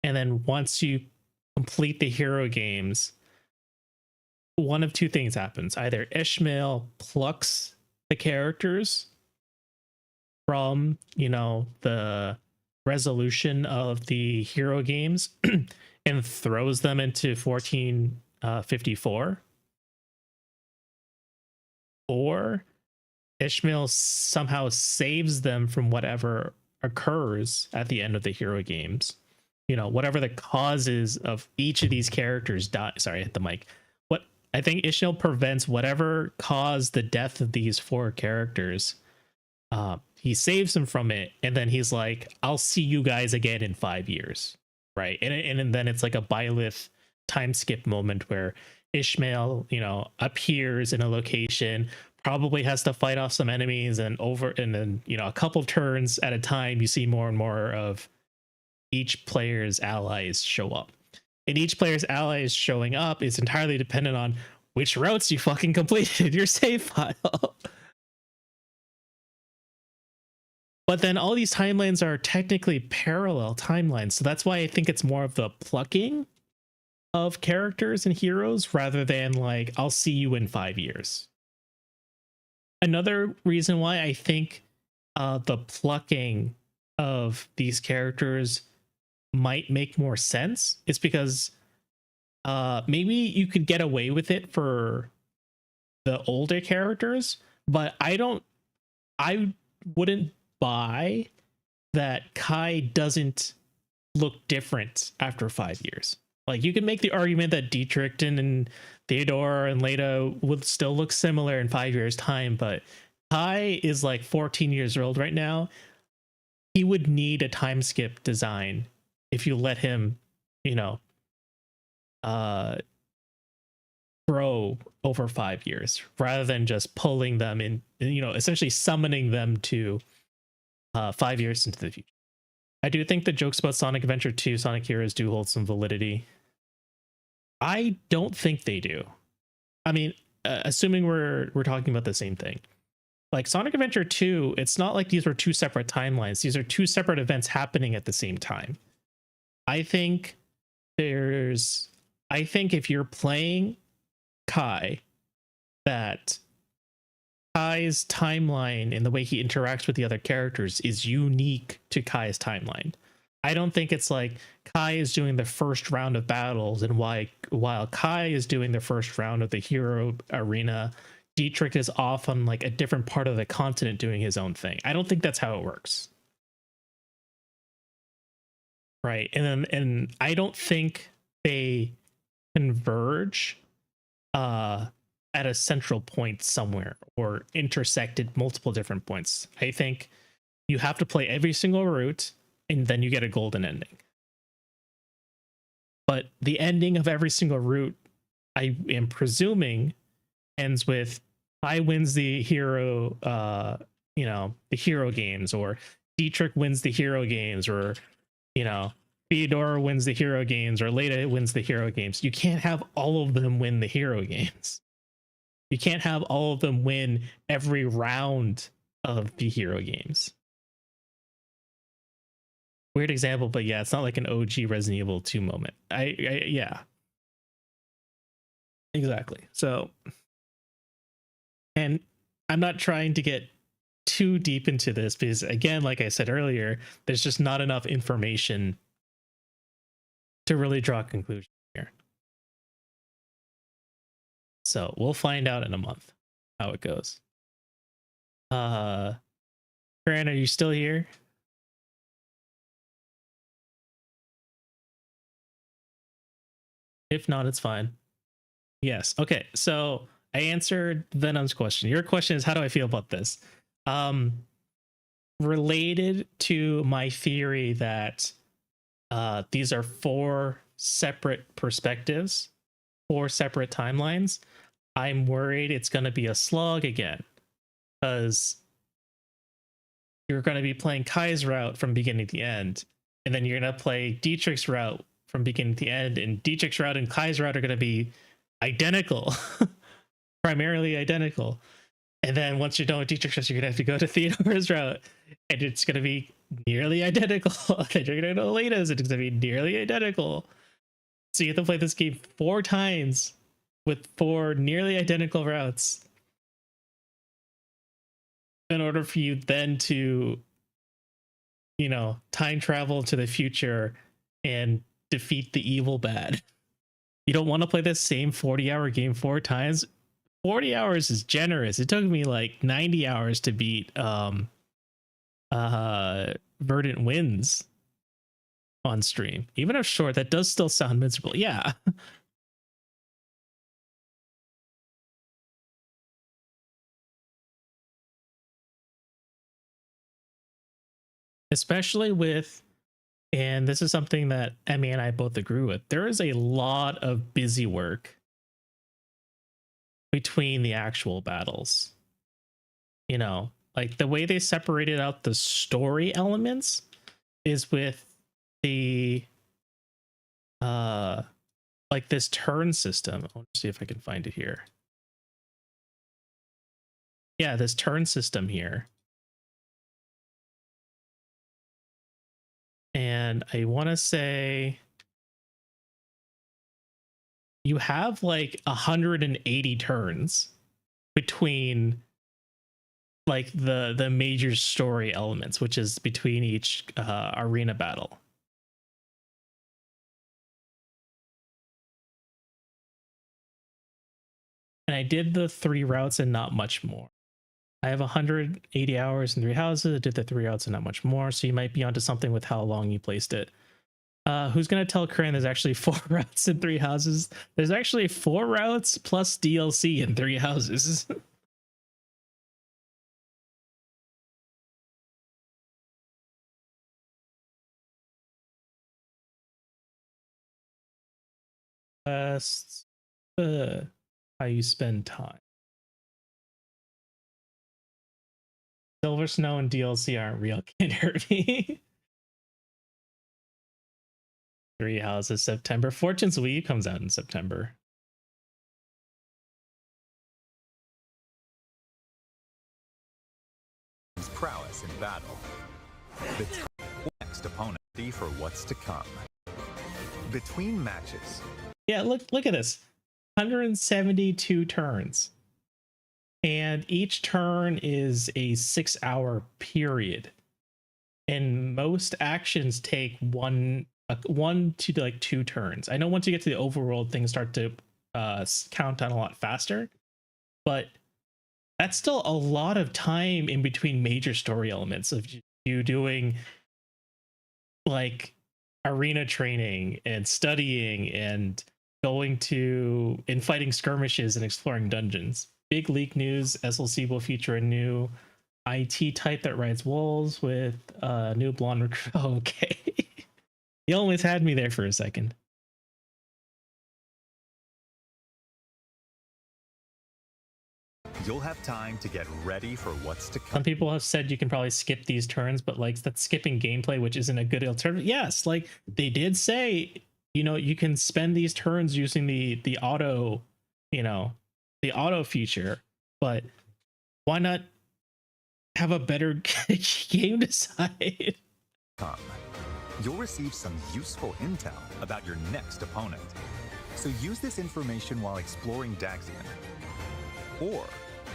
Speaker 1: And then once you complete the hero games, one of 2 things happens. Either Ishmael plucks the characters from, the resolution of the hero games and throws them into 1454, or Ishmael somehow saves them from whatever occurs at the end of the hero games. you know, whatever the causes of each of these characters die. Sorry, I hit the mic. What I think Ishmael prevents whatever caused the death of these four characters. He saves them from it, and then he's like, "I'll see you guys again in 5 years," right? And then it's like a Byleth time skip moment where Ishmael, you know, appears in a location, probably has to fight off some enemies, and then, you know, a couple turns at a time, you see more and more of each player's allies show up. And each player's allies showing up is entirely dependent on which routes you fucking completed in your save file. But then all these timelines are technically parallel timelines. So that's why I think it's more of the plucking of characters and heroes rather than like, I'll see you in 5 years. Another reason why I think the plucking of these characters might make more sense is because maybe you could get away with it for the older characters, but I wouldn't buy that Kai doesn't look different after 5 years. Like, you can make the argument that Dietrich and Theodore and Leda would still look similar in 5 years' time, but Kai is like 14 years old right now. He would need a time skip design if you let him, you know, grow over 5 years rather than just pulling them in, you know, essentially summoning them to 5 years into the future. I do think the jokes about Sonic Adventure 2, Sonic Heroes do hold some validity. I don't think they do. I mean, assuming we're talking about the same thing. Like Sonic Adventure 2, it's not like these were two separate timelines. These are two separate events happening at the same time. I think if you're playing Kai, that Kai's timeline and the way he interacts with the other characters is unique to Kai's timeline. I don't think it's like Kai is doing the first round of battles, and while Kai is doing the first round of the hero arena, Dietrich is off on like a different part of the continent doing his own thing. I don't think that's how it works. Right. And I don't think they converge at a central point somewhere or intersected multiple different points. I think you have to play every single route and then you get a golden ending. But the ending of every single route, I am presuming, ends with I wins the hero, you know, the hero games, or Dietrich wins the hero games, or, you know, Theodore wins the hero games, or Leda wins the hero games. You can't have all of them win the hero games. You can't have all of them win every round of the hero games. Weird example, but yeah, it's not like an OG Resident Evil 2 moment. Yeah. Exactly. So, and I'm not trying to get too deep into this because, again, like I said earlier, there's just not enough information to really draw a conclusion here. So we'll find out in a month how it goes. Fran, are you still here? If not, it's fine. Yes. Okay. So I answered Venom's question. Your question is, how do I feel about this? Related to my theory that these are 4 separate perspectives, 4 separate timelines, I'm worried it's going to be a slog again, because you're going to be playing Kai's route from beginning to end, and then you're going to play Dietrich's route from beginning to end, and Dietrich's route and Kai's route are going to be identical, primarily identical. And then once you're done with Dietrich's route, you're going to have to go to Theodore's route, and it's going to be nearly identical. Then you're going to go to Leda's, and it's going to be nearly identical. So you have to play this game 4 times with 4 nearly identical routes in order for you then to, you know, time travel to the future and defeat the evil bad. You don't want to play this same 40-hour game 4 times. 40 hours is generous. It took me like 90 hours to beat Verdant Winds. on stream. Even if short, that does still sound miserable. Yeah. Especially with, and this is something that Emmy and I both agree with, there is a lot of busy work between the actual battles. You know, like the way they separated out the story elements is with the like this turn system. I'll see if I can find it here. Yeah, this turn system here. And I want to say you have like 180 turns between like the major story elements, which is between each arena battle. And I did the 3 routes and not much more. I have 180 hours in 3 houses. I did the 3 routes and not much more. So you might be onto something with how long you placed it. Who's gonna tell Crane there's actually 4 routes in 3 houses? There's actually 4 routes plus DLC in 3 houses. How you spend time. Silver Snow and DLC aren't real, can't hurt me. 3 houses, September. Fortune's Wii U comes out in September.
Speaker 4: Prowess in battle. The next opponent for what's to come. Between matches.
Speaker 1: Yeah, look at this. 172 turns. And each turn is a 6-hour period. And most actions take one to like 2 turns. I know once you get to the overworld, things start to count down a lot faster, but that's still a lot of time in between major story elements of you doing like arena training and studying and going to and fighting skirmishes and exploring dungeons. Big leak news: SLC will feature a new IT type that rides wolves with new blonde recruit. Oh, okay. You almost had me there for a second.
Speaker 4: You'll have time to get ready for what's to come.
Speaker 1: Some people have said you can probably skip these turns, but like that's skipping gameplay, which isn't a good alternative. Yes, like they did say, you know, you can spend these turns using the auto, you know, the auto feature, but why not have a better game design?
Speaker 4: You'll receive some useful intel about your next opponent. So use this information while exploring Daxian, or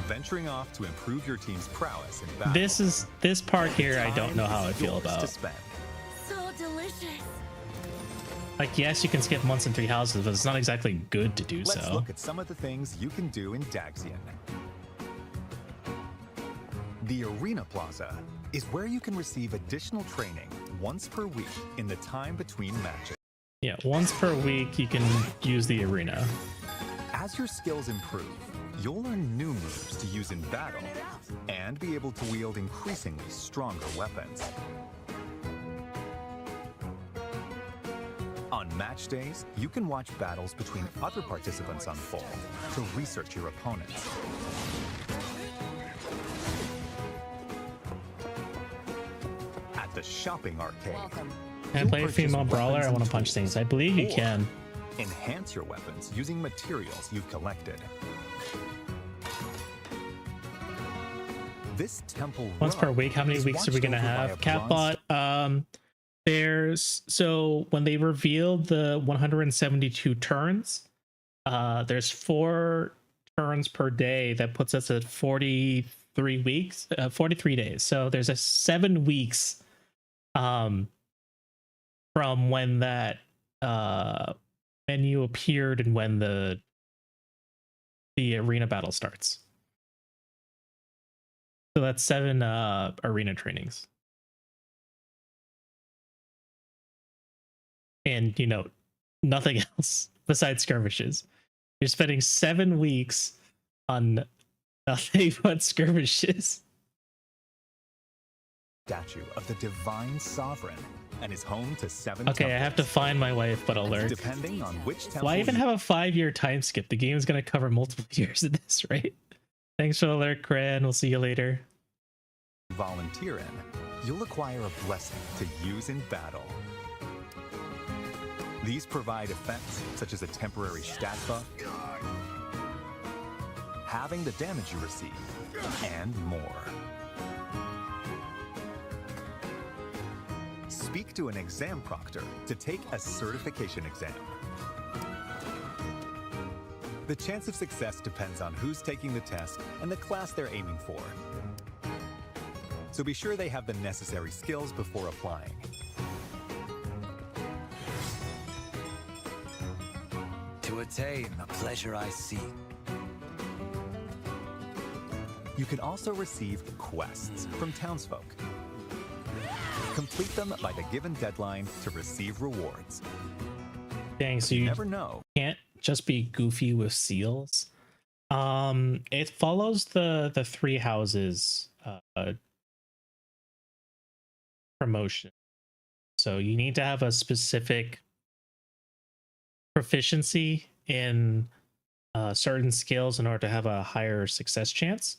Speaker 4: venturing off to improve your team's prowess in battle.
Speaker 1: This part here I don't know how I feel about.
Speaker 3: So delicious.
Speaker 1: Like, yes, you can skip months in 3 houses, but it's not exactly good to do so.
Speaker 4: Let's look at some of the things you can do in Daxian. The Arena Plaza is where you can receive additional training once per week in the time between matches.
Speaker 1: Yeah, once per week you can use the arena.
Speaker 4: As your skills improve, you'll learn new moves to use in battle and be able to wield increasingly stronger weapons. On match days, you can watch battles between other participants unfold to research your opponents. At the shopping arcade,
Speaker 1: Can I play a female brawler? I want to punch things. I believe you can.
Speaker 4: Enhance your weapons using materials you've collected. This temple
Speaker 1: Once per week. How many weeks are we gonna have? Catbot. There's so when they revealed the 172 turns, there's 4 turns per day. That puts us at 43 weeks, 43 days. So there's a 7 weeks from when that menu appeared and when the arena battle starts. So that's 7 arena trainings. and nothing else besides skirmishes. You're spending 7 weeks on nothing but skirmishes.
Speaker 4: Statue of the divine sovereign and is home to 7
Speaker 1: Okay, I have to
Speaker 4: temples.
Speaker 1: find my wife, but I'll lurk.
Speaker 4: Depending on which temple
Speaker 1: Why even
Speaker 4: you
Speaker 1: have a 5-year time skip? The game is going to cover multiple years of this, right? Thanks for the alert, Cran. We'll see you later.
Speaker 4: volunteer in, you'll acquire a blessing to use in battle. These provide effects such as a temporary stat buff, halving the damage you receive, and more. Speak to an exam proctor to take a certification exam. The chance of success depends on who's taking the test and the class they're aiming for. So be sure they have the necessary skills before applying.
Speaker 7: To attain the pleasure I seek.
Speaker 4: You can also receive quests from townsfolk. Complete them by the given deadline to receive rewards.
Speaker 1: Dang, so
Speaker 4: You
Speaker 1: you
Speaker 4: never know.
Speaker 1: can't just be goofy with seals. It follows the 3 houses promotion. So you need to have a specific proficiency in certain skills in order to have a higher success chance.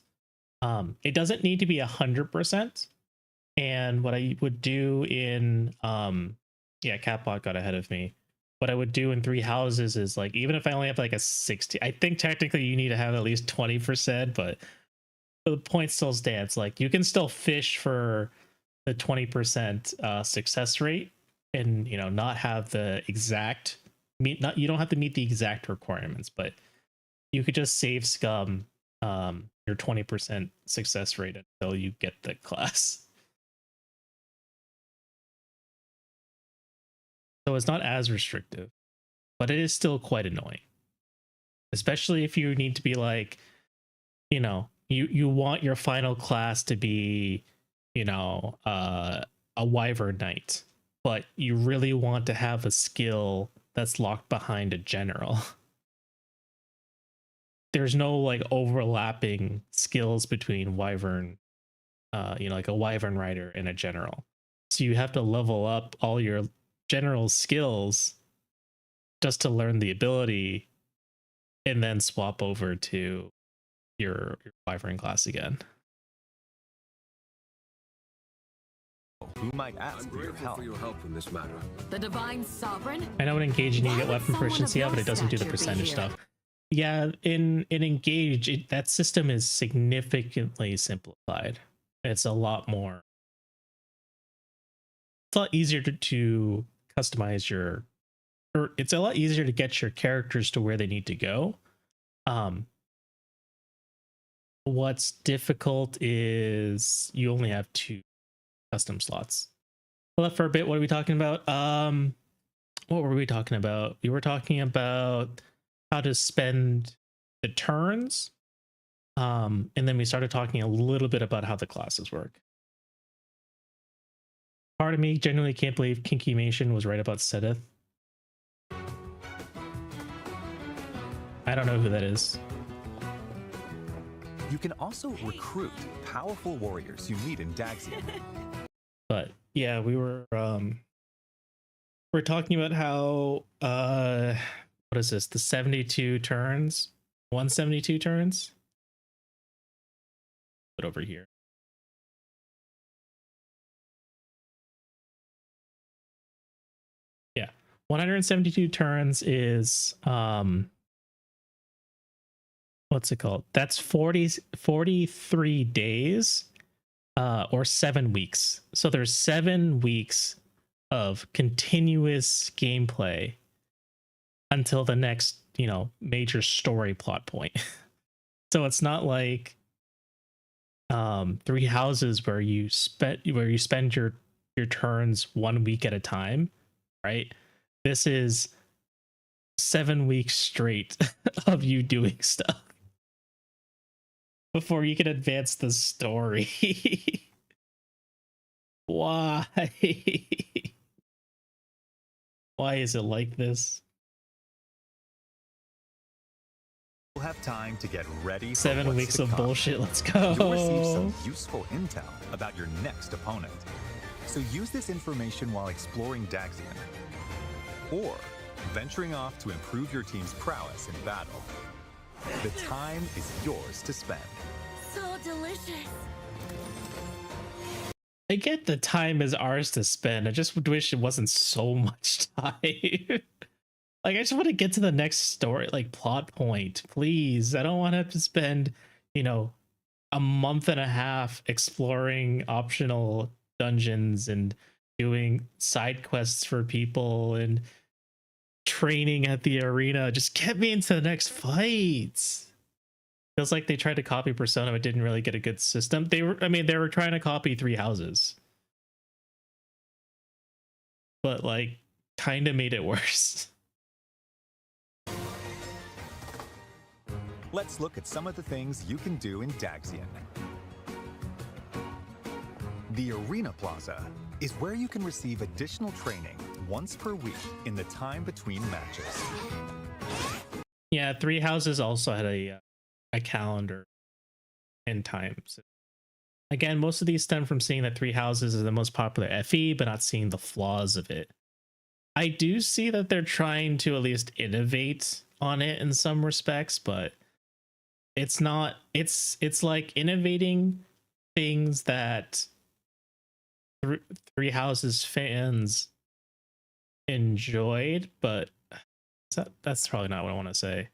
Speaker 1: It doesn't need to be 100%. And what I would do in Catbot got ahead of me. What I would do in 3 houses is, like, even if I only have like a 60, I think technically you need to have at least 20%, but the point still stands. Like, you can still fish for the 20% success rate and not have the exact you don't have to meet the exact requirements, but you could just save scum your 20% success rate until you get the class. So it's not as restrictive, but it is still quite annoying, especially if you need to be like, you want your final class to be, a wyvern knight, but you really want to have a skill that's locked behind a general. There's no like overlapping skills between wyvern, like a wyvern rider and a general. So you have to level up all your general skills just to learn the ability and then swap over to your wyvern class again.
Speaker 4: Who might ask for your help?
Speaker 10: in this matter.
Speaker 6: The Divine Sovereign?
Speaker 1: I know in Engage you need to
Speaker 6: Why
Speaker 1: get
Speaker 6: would
Speaker 1: weapon
Speaker 6: someone
Speaker 1: proficiency
Speaker 6: of
Speaker 1: up, but
Speaker 6: your
Speaker 1: it doesn't do the
Speaker 6: stature be
Speaker 1: percentage
Speaker 6: here?
Speaker 1: stuff. Yeah, in Engage, that system is significantly simplified. It's a lot more. It's a lot easier to customize or it's a lot easier to get your characters to where they need to go. What's difficult is you only have 2 custom slots. Left for a bit. What are we talking about? What were we talking about? We were talking about how to spend the turns. And then we started talking a little bit about how the classes work. Part of me genuinely can't believe Kinky Mation was right about Sedith. I don't know who that is.
Speaker 4: You can also recruit powerful warriors you meet in Daxian.
Speaker 1: But yeah, we're talking about how what is this? The 72 turns? 172 turns? Put over here. Yeah. 172 turns is what's it called? That's 43 days or 7 weeks. So there's 7 weeks of continuous gameplay until the next, major story plot point. So it's not like 3 houses where you spend your turns 1 week at a time, right? This is 7 weeks straight of you doing stuff before you can advance the story. Why? Why is it like this?
Speaker 4: You'll have time to get ready for
Speaker 1: 7
Speaker 4: what's
Speaker 1: weeks
Speaker 4: to
Speaker 1: of
Speaker 4: come.
Speaker 1: bullshit. Let's go.
Speaker 4: You'll receive some useful intel about your next opponent. So use this information while exploring Daxian, or venturing off to improve your team's prowess in battle. The time is yours to spend.
Speaker 3: So delicious.
Speaker 1: I get the time is ours to spend. I just wish it wasn't so much time. Like, I just want to get to the next story, like plot point, please. I don't want to have to spend, you know, a month and a half exploring optional dungeons and doing side quests for people and training at the arena. Just get me into the next fights. Feels like they tried to copy Persona but didn't really get a good system. They were trying to copy Three Houses, but like kind of made it worse.
Speaker 4: Let's look at some of the things you can do in Daxian. The Arena Plaza is where you can receive additional training once per week in the time between matches.
Speaker 1: Yeah, Three Houses also had a calendar and times. Again, most of these stem from seeing that Three Houses is the most popular FE, but not seeing the flaws of it. I do see that they're trying to at least innovate on it in some respects, but it's not. It's like innovating things that Three Houses fans enjoyed, but that's probably not what I want to say.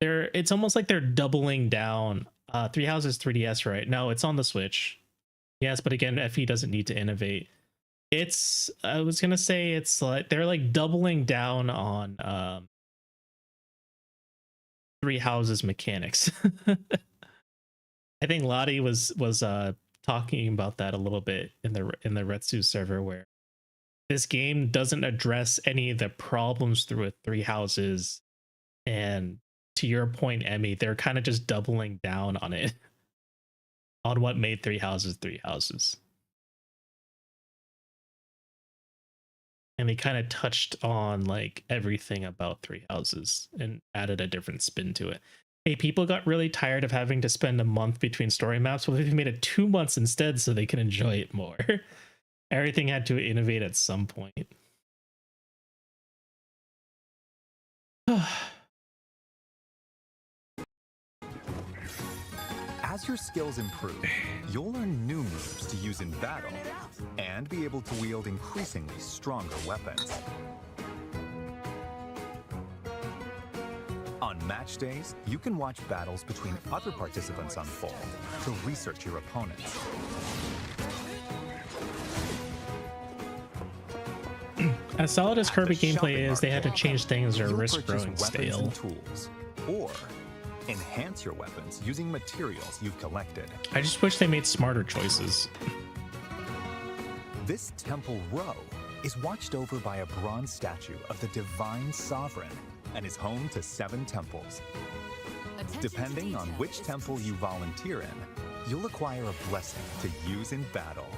Speaker 1: It's almost like they're doubling down. Three Houses 3DS, right? No, it's on the Switch. Yes, but again, FE doesn't need to innovate. I was gonna say it's like they're like doubling down on Three Houses mechanics. I think Lottie was talking about that a little bit in the Retsu server, where this game doesn't address any of the problems through a Three Houses, and to your point, Emmy, they're kind of just doubling down on it, on what made Three Houses Three Houses. And they kind of touched on like everything about Three Houses and added a different spin to it. Hey, people got really tired of having to spend a month between story maps. Well, they've made it 2 months instead so they can enjoy it more. Everything had to innovate at some point.
Speaker 4: As your skills improve, you'll learn new moves to use in battle and be able to wield increasingly stronger weapons. On match days, you can watch battles between other participants unfold to research your opponents.
Speaker 1: As solid as Kirby
Speaker 4: the
Speaker 1: gameplay
Speaker 4: shopping
Speaker 1: is, they had to
Speaker 4: market,
Speaker 1: change things or
Speaker 4: you'll
Speaker 1: risk
Speaker 4: purchase
Speaker 1: growing
Speaker 4: weapons
Speaker 1: stale.
Speaker 4: and tools, or enhance your weapons using materials you've collected.
Speaker 1: I just wish they made smarter choices.
Speaker 4: This temple row is watched over by a bronze statue of the Divine Sovereign and is home to 7 temples. Depending on which temple you volunteer in, you'll acquire a blessing to use in battle.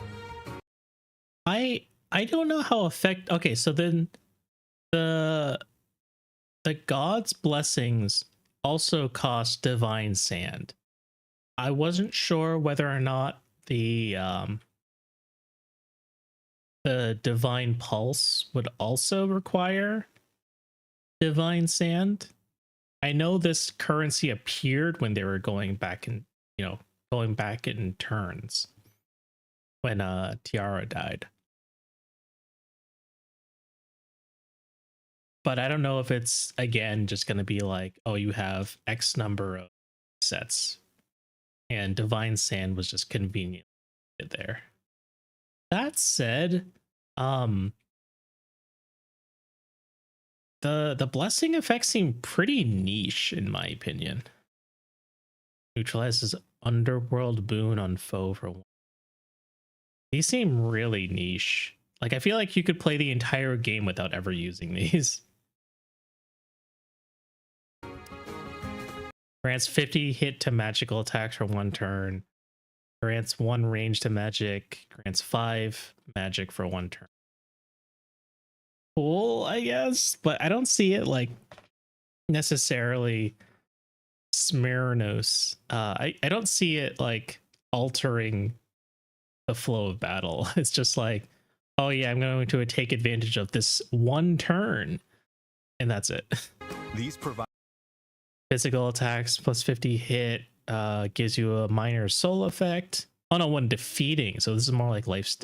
Speaker 1: I don't know how okay, so then the god's blessings also cost divine sand. I wasn't sure whether or not the divine pulse would also require divine sand. I know this currency appeared when they were going back in turns when Tiara died. But I don't know if it's, again, just going to be like, oh, you have X number of sets. And Divine Sand was just convenient there. That said, the blessing effects seem pretty niche, in my opinion. Neutralizes underworld boon on foe for 1. These seem really niche. Like, I feel like you could play the entire game without ever using these. Grants 50 hit to magical attacks for 1 turn. Grants 1 range to magic. Grants 5 magic for 1 turn. cool, I guess, but I don't see it like necessarily Smirnos. I don't see it like altering the flow of battle. It's just like, oh yeah, I'm going to take advantage of this one turn, and that's it.
Speaker 4: These provide
Speaker 1: Physical attacks plus 50 hit, gives you a minor soul effect. Oh no, when defeating. So this is more like life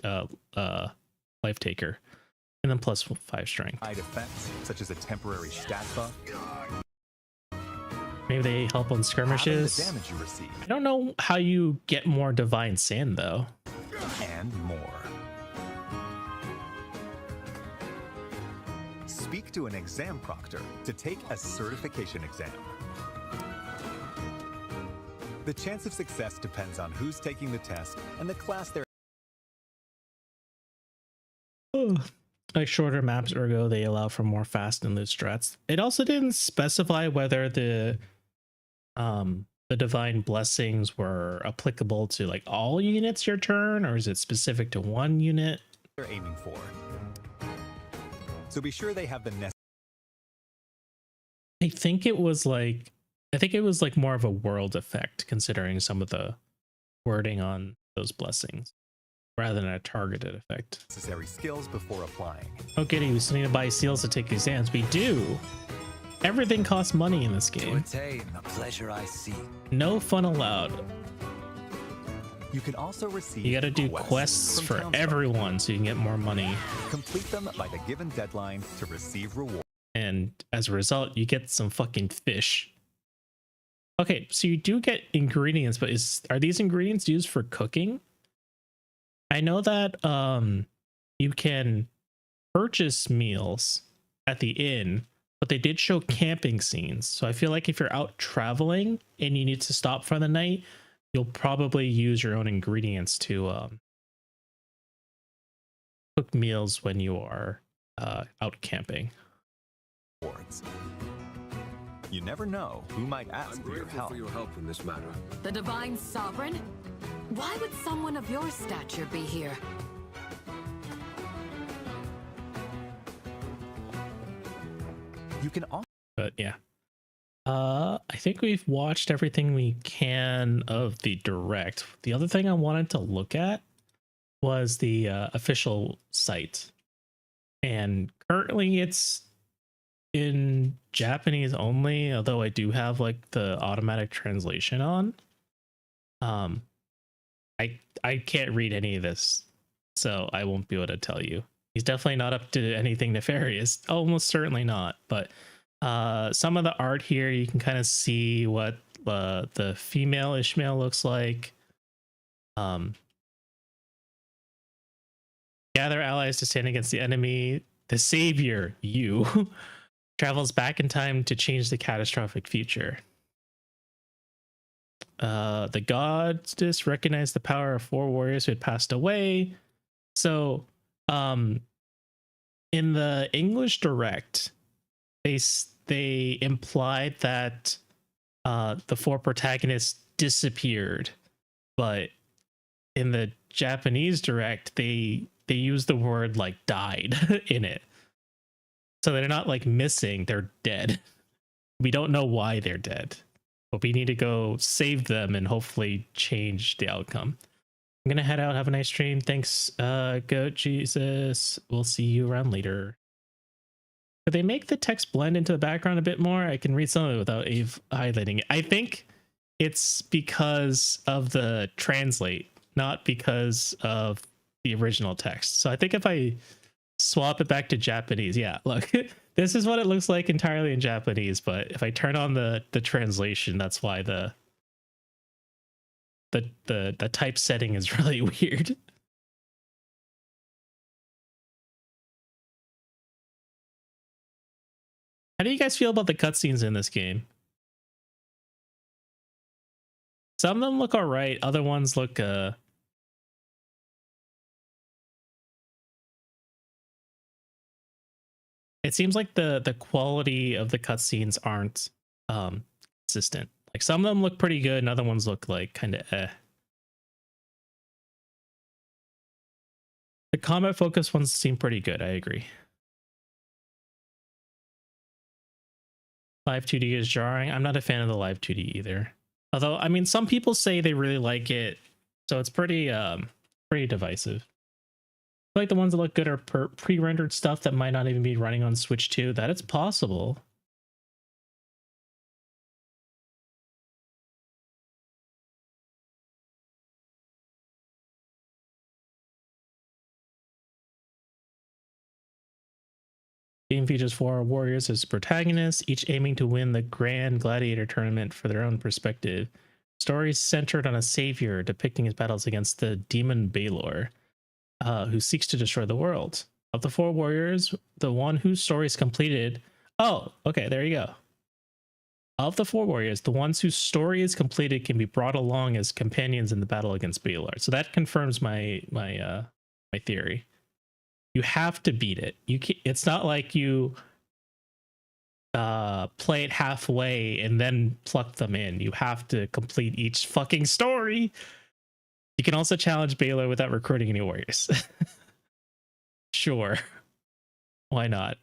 Speaker 1: taker, and then plus 5 strength.
Speaker 4: effects such as a temporary stat buff.
Speaker 1: Maybe they help on skirmishes.
Speaker 4: The damage you receive,
Speaker 1: I don't know how you get more divine sand though.
Speaker 4: and more. Speak to an exam proctor to take a certification exam. The chance of success depends on who's taking the test and the class they're.
Speaker 1: Like shorter maps, ergo they allow for more fast and loose strats. It also didn't specify whether the divine blessings were applicable to like all units your turn, or is it specific to one unit?
Speaker 4: They're aiming for. So be sure they have the necessary.
Speaker 1: I think it was like more of a world effect, considering some of the wording on those blessings, rather than a targeted effect.
Speaker 4: Necessary skills before applying.
Speaker 1: Okay, we still need to buy seals to take exams. We do. Everything costs money in this
Speaker 7: To
Speaker 1: game.
Speaker 7: attain the pleasure I seek.
Speaker 1: No fun allowed.
Speaker 4: You can also receive.
Speaker 1: You gotta do quests
Speaker 4: from
Speaker 1: for
Speaker 4: townsfolk.
Speaker 1: everyone so you can get more money.
Speaker 4: Complete them by the given deadline to receive reward.
Speaker 1: And as a result, you get some fucking fish. Okay, so you do get ingredients, but are these ingredients used for cooking? I know that you can purchase meals at the inn, but they did show camping scenes. So I feel like if you're out traveling and you need to stop for the night, you'll probably use your own ingredients to cook meals when you are out camping.
Speaker 4: Rewards. You never know who might ask
Speaker 10: I'm
Speaker 4: for your
Speaker 10: grateful
Speaker 4: help.
Speaker 10: for your help in this matter.
Speaker 6: The Divine Sovereign? Why would someone of your stature be here?
Speaker 4: You can also.
Speaker 1: But yeah. I think we've watched everything we can of the direct. The other thing I wanted to look at was the official site. And currently it's in Japanese only, although I do have like the automatic translation on. I can't read any of this, so I won't be able to tell you. He's definitely not up to anything nefarious. Almost certainly not. But some of the art here, you can kind of see what the female Ishmael looks like. Gather allies to stand against the enemy. The savior, you, travels back in time to change the catastrophic future. The gods just recognize the power of 4 warriors who had passed away. So, in the English direct, they implied that the 4 protagonists disappeared, but in the Japanese direct, they use the word like died in it. So they're not like missing, they're dead. We don't know why they're dead, but we need to go save them and hopefully change the outcome. I'm gonna head out. Have a nice stream. Thanks, Goat Jesus. We'll see you around later. Could they make the text blend into the background a bit more? I can read some of it without highlighting it. I think it's because of the translate, not because of the original text. So I think if I swap it back to Japanese, yeah, look, this is what it looks like entirely in Japanese, but if I turn on the translation, that's why the type setting is really weird. How do you guys feel about the cutscenes in this game? Some of them look all right, other ones look it seems like the quality of the cutscenes aren't consistent. Like some of them look pretty good and other ones look like kind of eh. The combat focus ones seem pretty good, I agree. Live 2D is jarring. I'm not a fan of the live 2D either. Although, I mean, some people say they really like it, so it's pretty pretty divisive. I feel like the ones that look good are pre-rendered stuff that might not even be running on Switch 2. That it's possible. Game features 4 warriors as protagonists, each aiming to win the Grand Gladiator tournament for their own perspective. Story centered on a savior depicting his battles against the demon Balor, who seeks to destroy the world. Of the 4 warriors, the one whose story is completed... Oh, okay, there you go. Of the 4 warriors, the ones whose story is completed can be brought along as companions in the battle against Balor. So that confirms my theory. You have to beat it. It's not like you play it halfway and then pluck them in. You have to complete each fucking story. You can also challenge Balor without recruiting any warriors. Sure. Why not?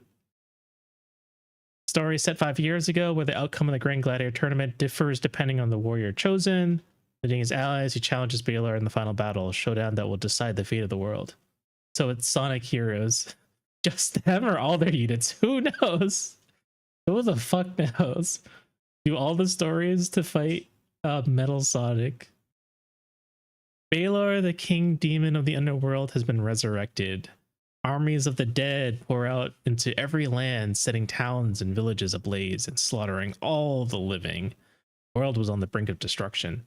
Speaker 1: Story set 5 years ago, where the outcome of the Grand Gladiator tournament differs depending on the warrior chosen. Leading his allies, he challenges Balor in the final battle, a showdown that will decide the fate of the world. So it's Sonic Heroes. Just them or all their units? Who knows? Who the fuck knows? Do all the stories to fight Metal Sonic. Balor, the king demon of the underworld, has been resurrected. Armies of the dead pour out into every land, setting towns and villages ablaze and slaughtering all the living. The world was on the brink of destruction.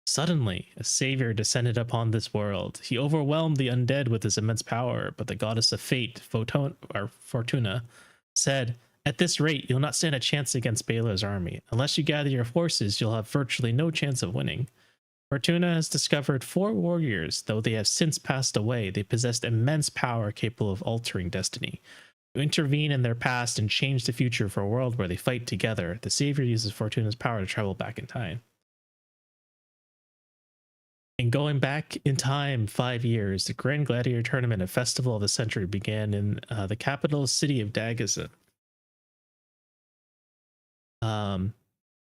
Speaker 1: Suddenly, a savior descended upon this world. He overwhelmed the undead with his immense power, but the goddess of fate, Fortuna, said, "At this rate, you'll not stand a chance against Balor's army. Unless you gather your forces, you'll have virtually no chance of winning." Fortuna has discovered 4 warriors. Though they have since passed away, they possessed immense power capable of altering destiny. To intervene in their past and change the future for a world where they fight together, the savior uses Fortuna's power to travel back in time. And going back in time 5 years, the Grand Gladiator Tournament, a festival of the century, began in the capital city of Dagazan. 4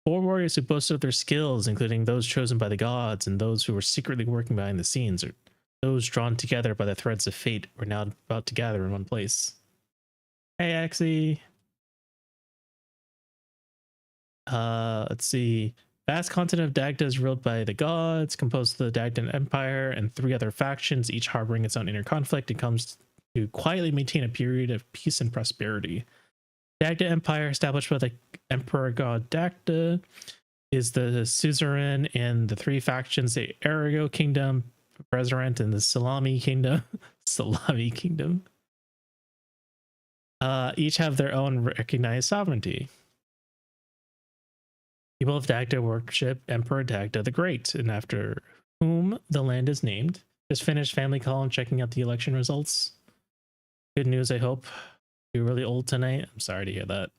Speaker 1: warriors who boasted of their skills, including those chosen by the gods and those who were secretly working behind the scenes, or those drawn together by the threads of fate, were now about to gather in one place. Hey, Axie. Let's see. Vast continent of Dagda is ruled by the gods, composed of the Dagdan Empire and 3 other factions, each harboring its own inner conflict, and comes to quietly maintain a period of peace and prosperity. Dagda Empire, established by the Emperor God Dagda, is the suzerain, and the 3 factions, the Arago Kingdom, Resurrent, and the Salami Kingdom, each have their own recognized sovereignty. People of Dagda worship Emperor Dagda the Great, and after whom the land is named. Just finished family call and checking out the election results. Good news, I hope. You're really old tonight. I'm sorry to hear that.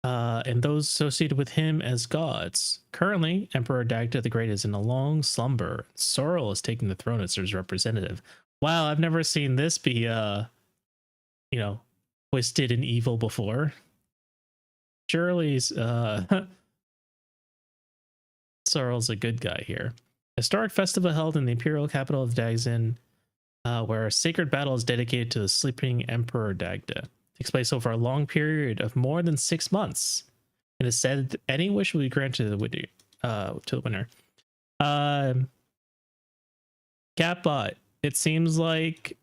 Speaker 1: And those associated with him as gods. Currently, Emperor Dagda the Great is in a long slumber. Sorrel is taking the throne as his representative. Wow, I've never seen this be, twisted and evil before. Surely's, Sorrel's a good guy here. Historic festival held in the imperial capital of Dagzin, where a sacred battle is dedicated to the sleeping Emperor Dagda. It takes place over a long period of more than 6 months. It is said that any wish will be granted to the winner. Catbot, it seems like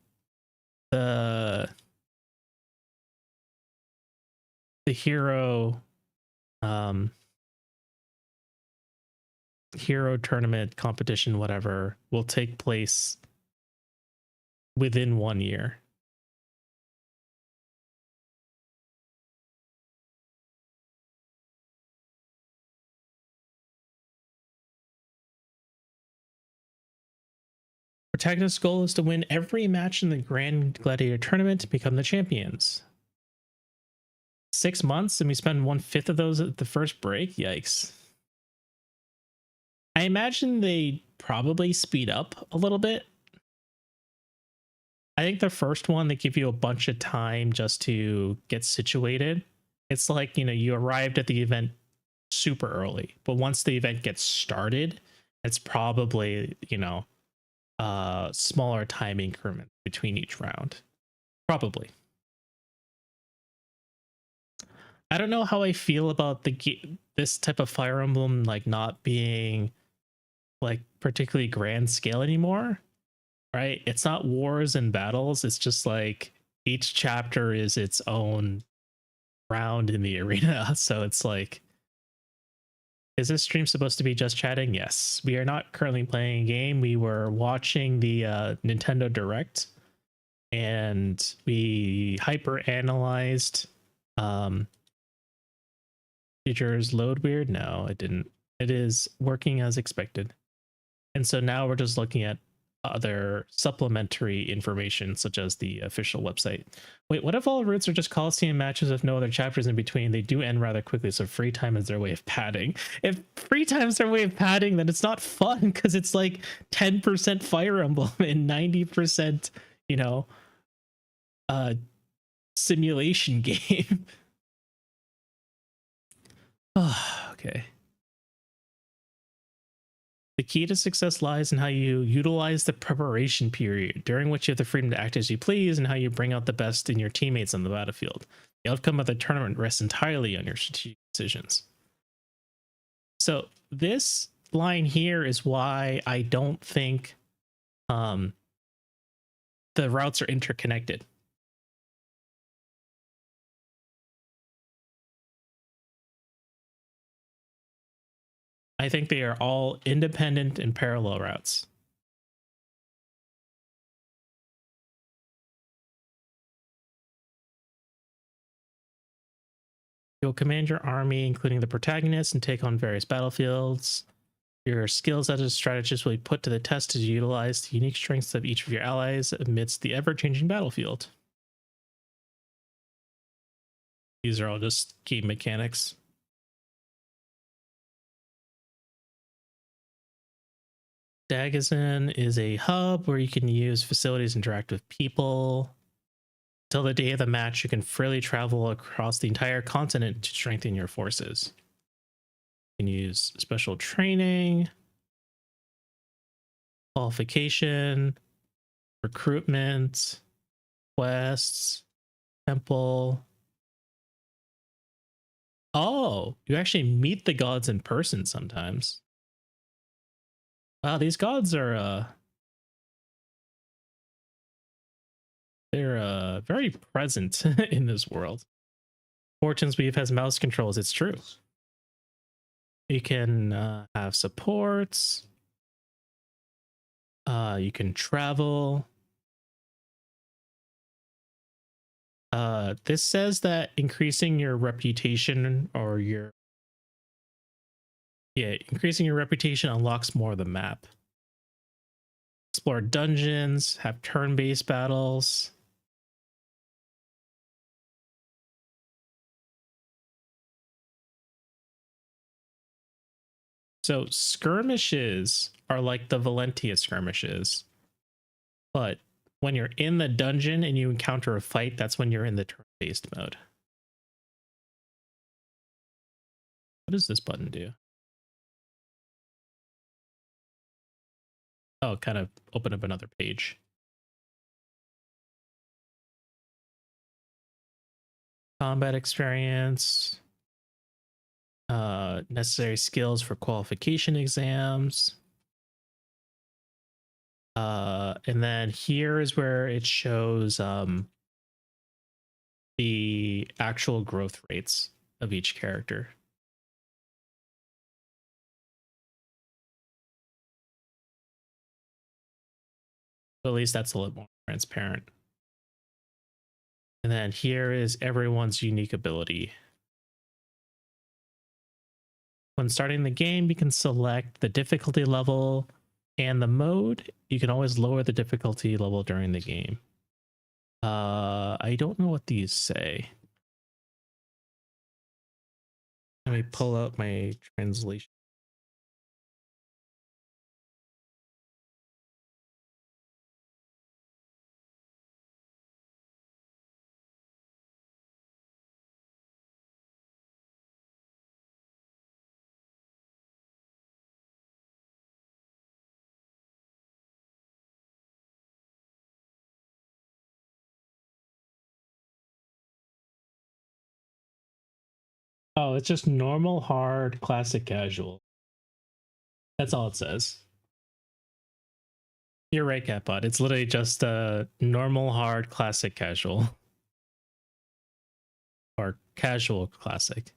Speaker 1: the hero tournament competition, whatever, will take place within 1 year. Protagonist's goal is to win every match in the Grand Gladiator Tournament to become the champions. 6 months, and we spend 1/5 of those at the first break? Yikes. I imagine they probably speed up a little bit. I think the first one, they give you a bunch of time just to get situated. It's like, you know, you arrived at the event super early, but once the event gets started, it's probably, you know, smaller time increments between each round. Probably. I don't know how I feel about this type of Fire Emblem like not being like particularly grand scale anymore, right? It's not wars and battles. It's just like each chapter is its own round in the arena. So it's like, is this stream supposed to be just chatting? Yes. We are not currently playing a game. We were watching the Nintendo Direct, and we hyper analyzed features load weird. No, it didn't. It is working as expected. And so now we're just looking at other supplementary information, such as the official website. Wait, what if all routes are just Coliseum matches with no other chapters in between? They do end rather quickly, so free time is their way of padding. If free time is their way of padding, then it's not fun, because it's like 10% Fire Emblem and 90%, you know, simulation game. Oh, okay. The key to success lies in how you utilize the preparation period, during which you have the freedom to act as you please, and how you bring out the best in your teammates on the battlefield. The outcome of the tournament rests entirely on your strategic decisions. So this line here is why I don't think the routes are interconnected. I think they are all independent and parallel routes. You'll command your army, including the protagonist, and take on various battlefields. Your skills as a strategist will be put to the test as you utilize the unique strengths of each of your allies amidst the ever-changing battlefield. These are all just game mechanics. Dagazon is a hub where you can use facilities, interact with people. Until the day of the match, you can freely travel across the entire continent to strengthen your forces. You can use special training, qualification, recruitment, quests, temple. Oh, you actually meet the gods in person sometimes. Wow, these gods are they're very present in this world. Fortune's Weave has mouse controls. It's true. You can have supports. You can travel. This says that increasing your reputation or increasing your reputation unlocks more of the map. Explore dungeons, have turn-based battles. So skirmishes are like the Valentia skirmishes, but when you're in the dungeon and you encounter a fight, that's when you're in the turn-based mode. What does this button do? Oh, kind of open up another page. Combat experience. Necessary skills for qualification exams. And then here is where it shows the actual growth rates of each character. So at least that's a little more transparent. And then here is everyone's unique ability. When starting the game, you can select the difficulty level and the mode. You can always lower the difficulty level during the game. I don't know what these say. Let me pull out my translation. Oh, it's just normal, hard, classic, casual. That's all it says. You're right, Catbot. It's literally just normal, hard, classic, casual. Or casual, classic.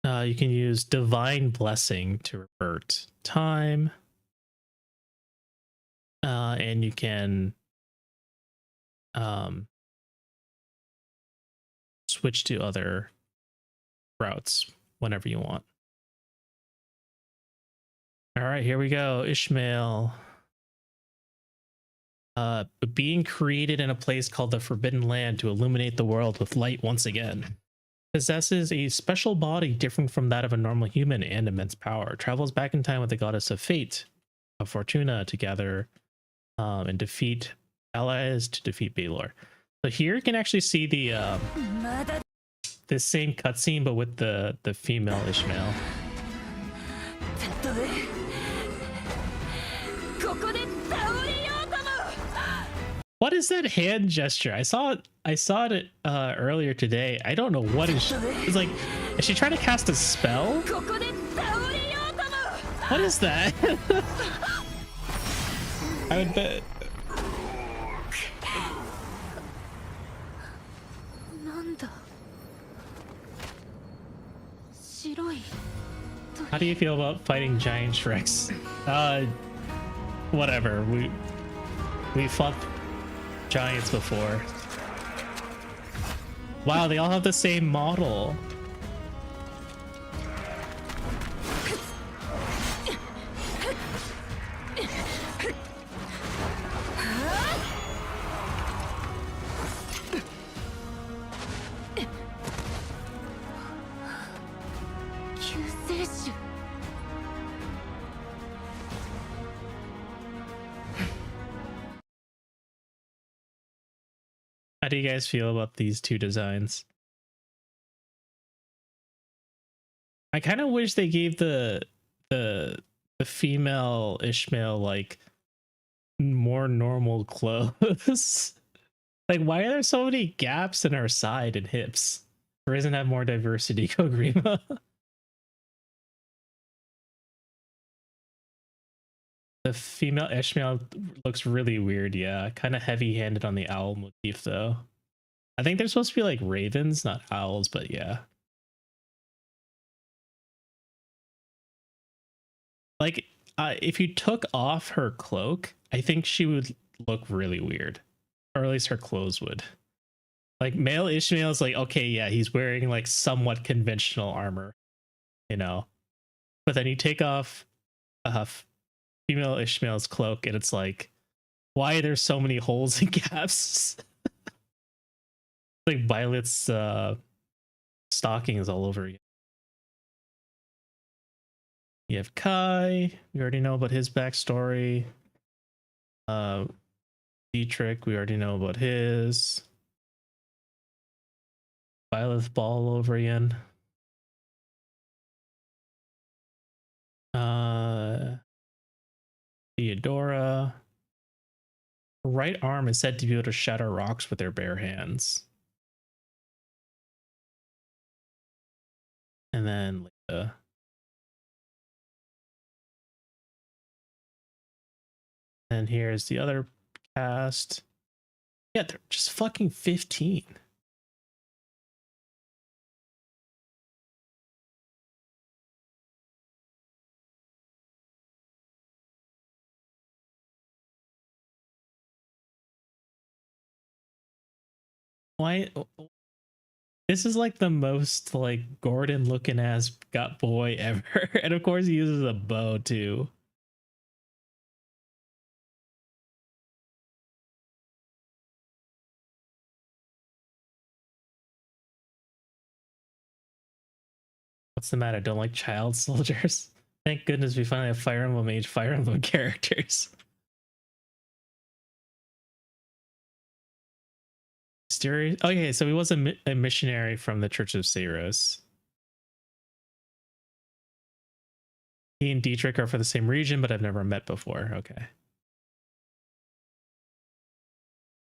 Speaker 1: You can use Divine Blessing to revert time. And you can switch to other routes whenever you want. All right, here we go. Ishmael. Being created in a place called the Forbidden Land to illuminate the world with light once again. Possesses a special body different from that of a normal human and immense power. Travels back in time with the goddess of fate, of Fortuna, to gather and defeat allies to defeat Baelor. So here you can actually see the same cutscene, but with the female Ishmael. What is that hand gesture? I saw it earlier today. I don't know what is. It's like, is she trying to cast a spell? What is that? I would bet. How do you feel about fighting giant Shreks? Whatever. We fought giants before. Wow, they all have the same model. How do you guys feel about these two designs? I kind of wish they gave the female Ishmael like more normal clothes. Like, why are there so many gaps in her side and hips? Or doesn't have more diversity, Kogrima? The female Ishmael looks really weird, yeah. Kind of heavy-handed on the owl motif, though. I think they're supposed to be like ravens, not owls, but yeah. Like, if you took off her cloak, I think she would look really weird. Or at least her clothes would. Like, male Ishmael is like, okay, yeah, he's wearing like somewhat conventional armor, you know? But then you take off female Ishmael's cloak and it's like, why are there so many holes and gaps? Like Violet's stockings all over you. You have Kai, we already know about his backstory. Dietrich, we already know about his. Violet's ball over again. Theodora. Her right arm is said to be able to shatter rocks with their bare hands. And then Lita. And here's the other cast. Yeah, they're just fucking 15. Why? This is like the most like Gordon looking ass gut boy ever. And of course he uses a bow too. What's the matter? Don't like child soldiers? Thank goodness we finally have Fire Emblem Age Fire Emblem characters. Okay, so he was a missionary from the Church of Saros. He and Dietrich are for the same region, but I've never met before. Okay.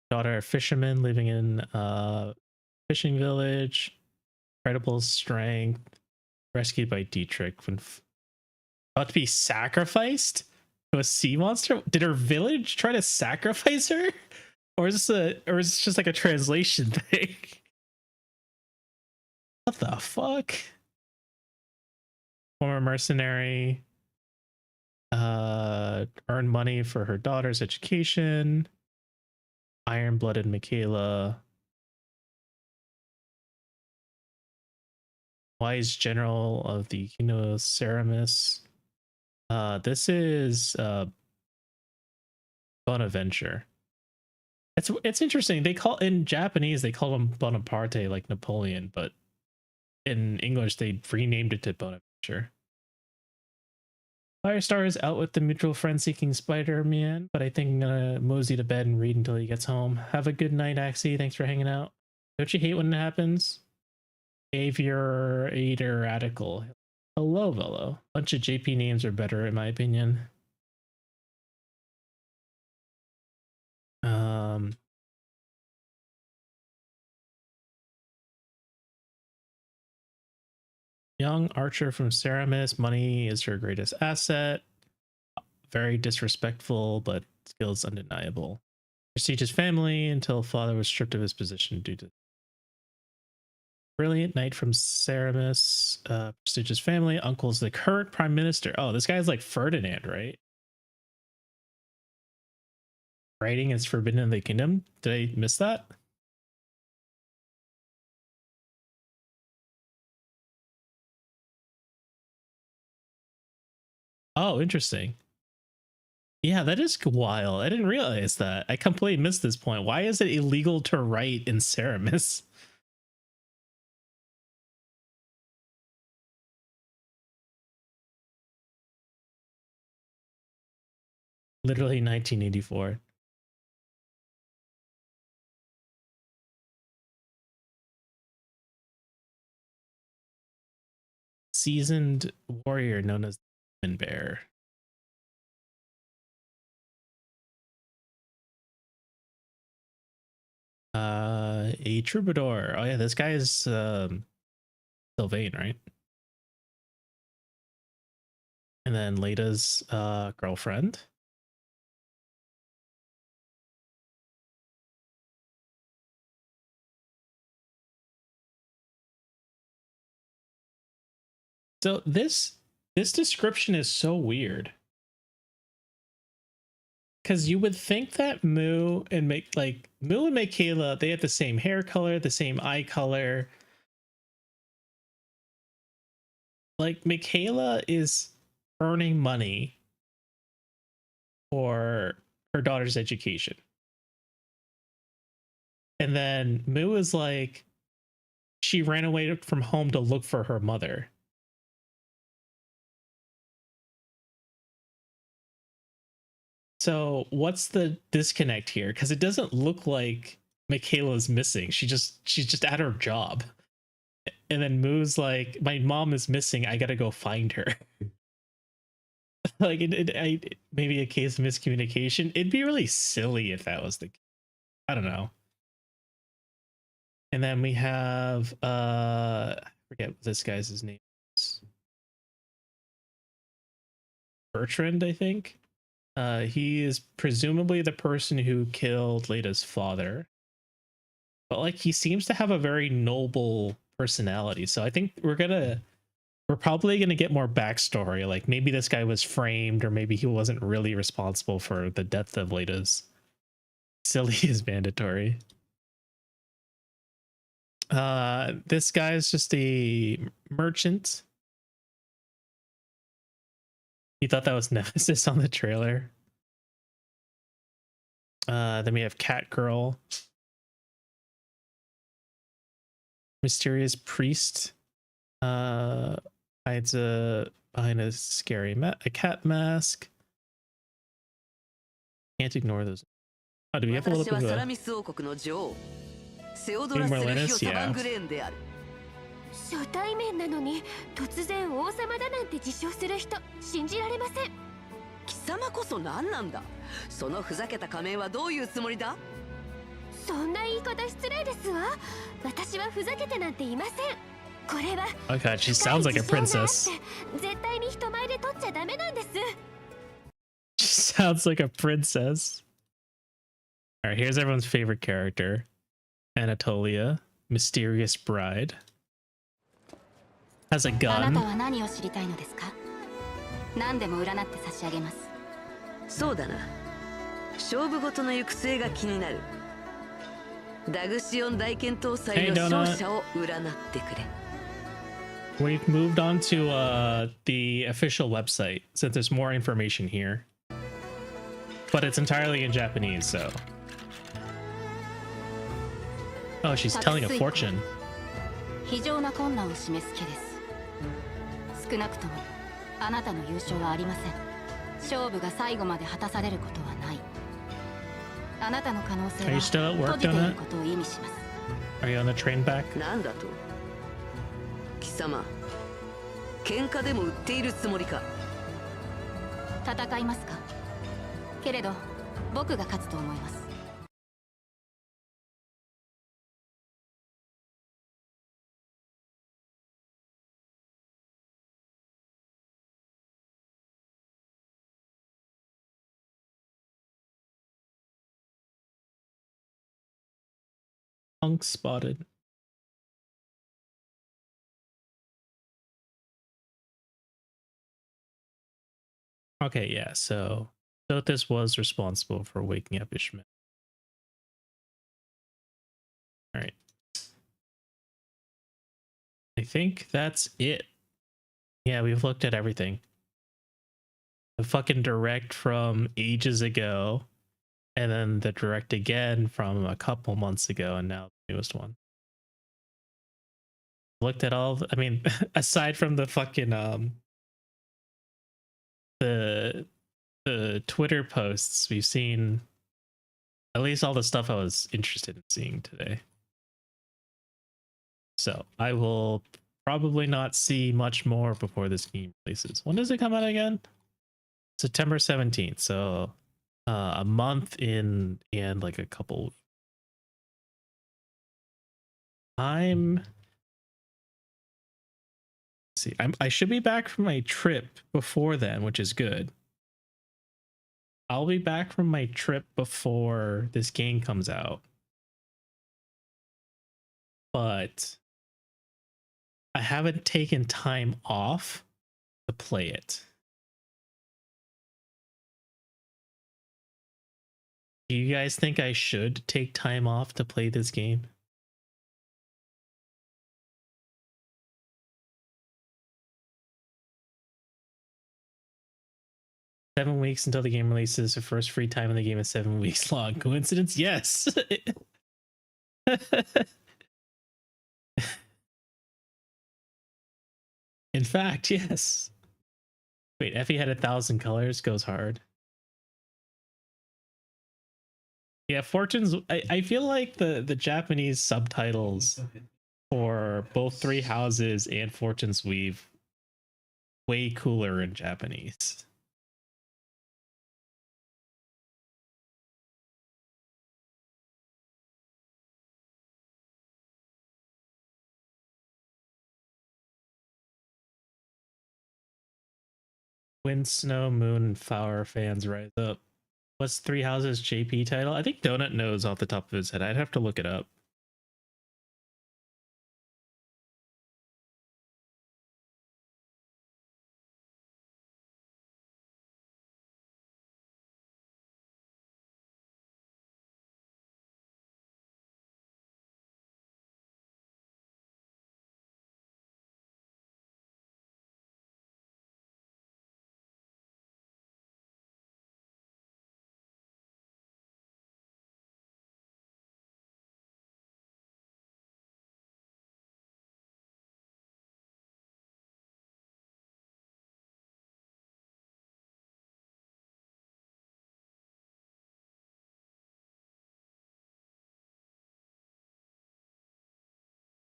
Speaker 1: Daughter of fisherman living in fishing village, incredible strength, rescued by Dietrich when about to be sacrificed to a sea monster. Did her village try to sacrifice her, or is this just like a translation thing? What the fuck? Former mercenary. Earn money for her daughter's education. Iron-blooded Michaela. Wise general of the Ceramus. This is Bonaventure. It's interesting. They call in Japanese they call him Bonaparte like Napoleon, but in English they renamed it to Bonaventure. Firestar is out with the mutual friend seeking Spider-Man, but I think I'm gonna mosey to bed and read until he gets home. Have a good night, Axie. Thanks for hanging out. Don't you hate when it happens? Aviator Radical. Hello, Velo. Bunch of JP names are better in my opinion. Young archer from Ceramus. Money is her greatest asset. Very disrespectful, but skills undeniable. Prestigious family until father was stripped of his position due to brilliant knight from Ceramus. Prestigious family. Uncle's the current prime minister. Oh, this guy's like Ferdinand, right? Writing is forbidden in the kingdom. Did I miss that? Oh, interesting. Yeah, that is wild. I didn't realize that. I completely missed this point. Why is it illegal to write in Ceramus? Literally 1984. Seasoned warrior known as the Demon Bear. A troubadour. Oh yeah, this guy is Sylvain, right? And then Lada's girlfriend. So this description is so weird. Because you would think that Moo and Michaela, they have the same hair color, the same eye color. Like Michaela is earning money for her daughter's education. And then Moo is like, she ran away from home to look for her mother. So what's the disconnect here? Because it doesn't look like Michaela's missing. She's just at her job. And then Moo's like, my mom is missing. I gotta go find her. Like maybe a case of miscommunication. It'd be really silly if that was the case. I don't know. And then we have I forget what this guy's name is. Bertrand, I think. He is presumably the person who killed Lada's father. But like he seems to have a very noble personality. So I think we're probably gonna get more backstory. Like maybe this guy was framed, or maybe he wasn't really responsible for the death of Lada's. Silly is mandatory. This guy is just a merchant. You thought that was Nemesis on the trailer. Then we have Cat Girl. Mysterious priest. Hides behind a scary a cat mask. Can't ignore those. Oh, do we have a little bit of a... Yeah.
Speaker 11: 初対面なのに突然王様だなんて自称する人信じられません。
Speaker 6: 貴様こそ何なんだ。そのふざけた仮面はどういうつもりだ。
Speaker 11: そんな言い方失礼ですわ。私はふざけてなんていません。これは
Speaker 1: Oh god, she sounds like a princess.
Speaker 11: 絶対に人前で撮っちゃダメなんです。
Speaker 1: She sounds like a princess. All right, here's everyone's favorite character. Anatolia, mysterious bride. Has a
Speaker 8: あなた
Speaker 1: gun.
Speaker 8: は何を知りたいのですか？何でも占って差し上げます。
Speaker 12: そうだな。勝負事の行く末が気になる。ダグシオン大剣闘祭の勝者を占ってくれ。
Speaker 1: We've moved on to the official website since there's more information here. But it's entirely in Japanese, so. Oh, she's telling a fortune.
Speaker 8: 非常な困難を示す毛です。少なくともあなたの優勝はありません。勝負が最後まで果たされることはない。あなたの可能性
Speaker 1: Are you
Speaker 8: は
Speaker 1: still at
Speaker 8: 閉
Speaker 1: work
Speaker 8: じてい
Speaker 1: on
Speaker 8: る
Speaker 1: it?
Speaker 8: ことを意味します。
Speaker 1: Are you on the train back?
Speaker 12: なんだと？貴様、喧嘩でも売っているつもりか？
Speaker 8: 戦いますか？けれど僕が勝つと思います。
Speaker 1: Punk spotted. Okay, yeah, so Sothis was responsible for waking up Ishmael. Alright. I think that's it. Yeah, we've looked at everything. The fucking direct from ages ago, and then the direct again from a couple months ago, and now the newest one. Looked at all, I mean, aside from the fucking the Twitter posts, we've seen at least all the stuff I was interested in seeing today. So I will probably not see much more before this game releases. When does it come out again? September 17th. So a month in and like a couple. I should be back from my trip before then, which is good. I'll be back from my trip before this game comes out. But I haven't taken time off to play it. Do you guys think I should take time off to play this game? Seven weeks until the game releases. The first free time in the game is 7 weeks long. Coincidence? Yes. In fact, yes. Wait, Effie had 1,000 colors. Goes hard. Yeah, Fortunes. I feel like the Japanese subtitles for both Three Houses and Fortune's Weave way cooler in Japanese. Wind, Snow, Moon, and Flower fans rise up. What's Three Houses JP title? I think Donut knows off the top of his head. I'd have to look it up.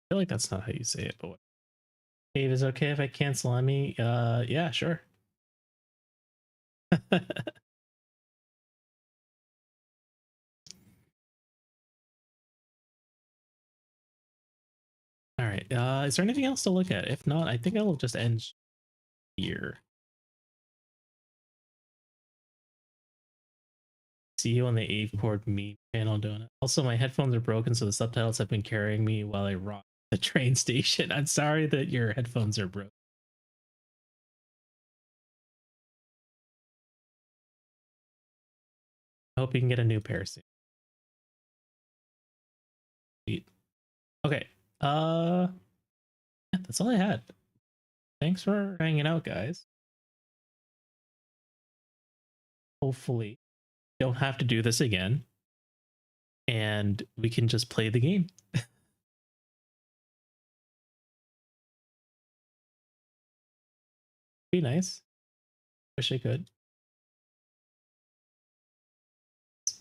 Speaker 1: I feel like that's not how you say it, but what? Dave, is it okay if I cancel on me? Yeah, sure. Is there anything else to look at? If not, I think I'll just end here. See you on the Ave Chord meme channel doing it. Also, my headphones are broken, so the subtitles have been carrying me while I rock the train station. I'm sorry that your headphones are broken. I hope you can get a new pair soon. Sweet. Okay. Yeah, that's all I had. Thanks for hanging out, guys. Hopefully, don't have to do this again, and we can just play the game. Be nice. Wish I could.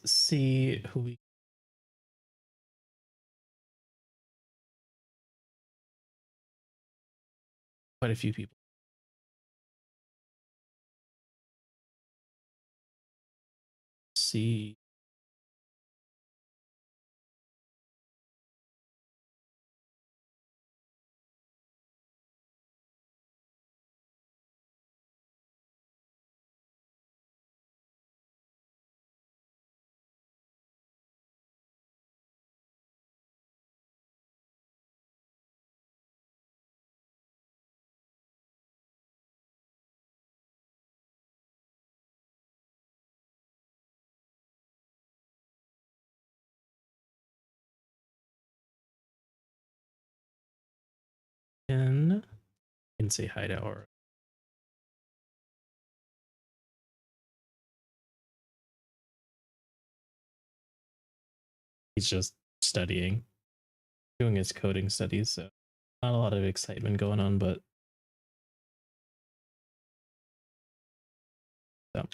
Speaker 1: See who we. Quite a few people. See. Can say hi to Aura. He's just studying, doing his coding studies, so not a lot of excitement going on, but so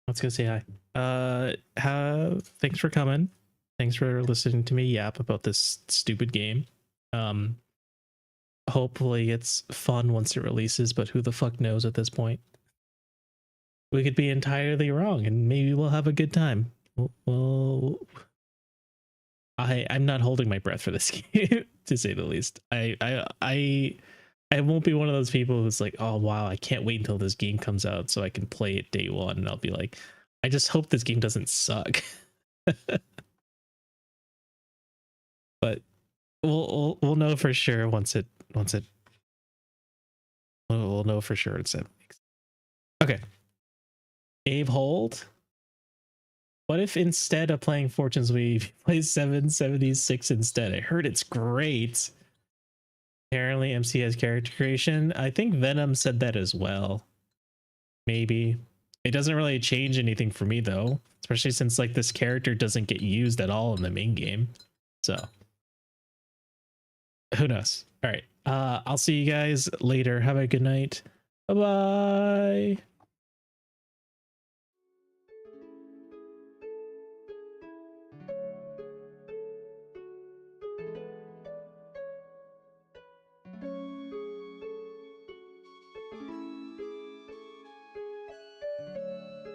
Speaker 1: let's go say hi. Thanks for coming. Thanks for listening to me yap about this stupid game. Hopefully it's fun once it releases, but who the fuck knows at this point? We could be entirely wrong, and maybe we'll have a good time. Well, I'm not holding my breath for this game, to say the least. I won't be one of those people who's like, oh wow, I can't wait until this game comes out so I can play it day one, and I'll be like, I just hope this game doesn't suck. But we'll know for sure once it we'll know for sure it's it. Okay. Abe Hold. What if instead of playing Fortune's Weave, you play 776 instead? I heard it's great. Apparently MC has character creation. I think Venom said that as well. Maybe. It doesn't really change anything for me though, especially since like this character doesn't get used at all in the main game. So who knows? All right. I'll see you guys later. Have a good night. Bye-bye.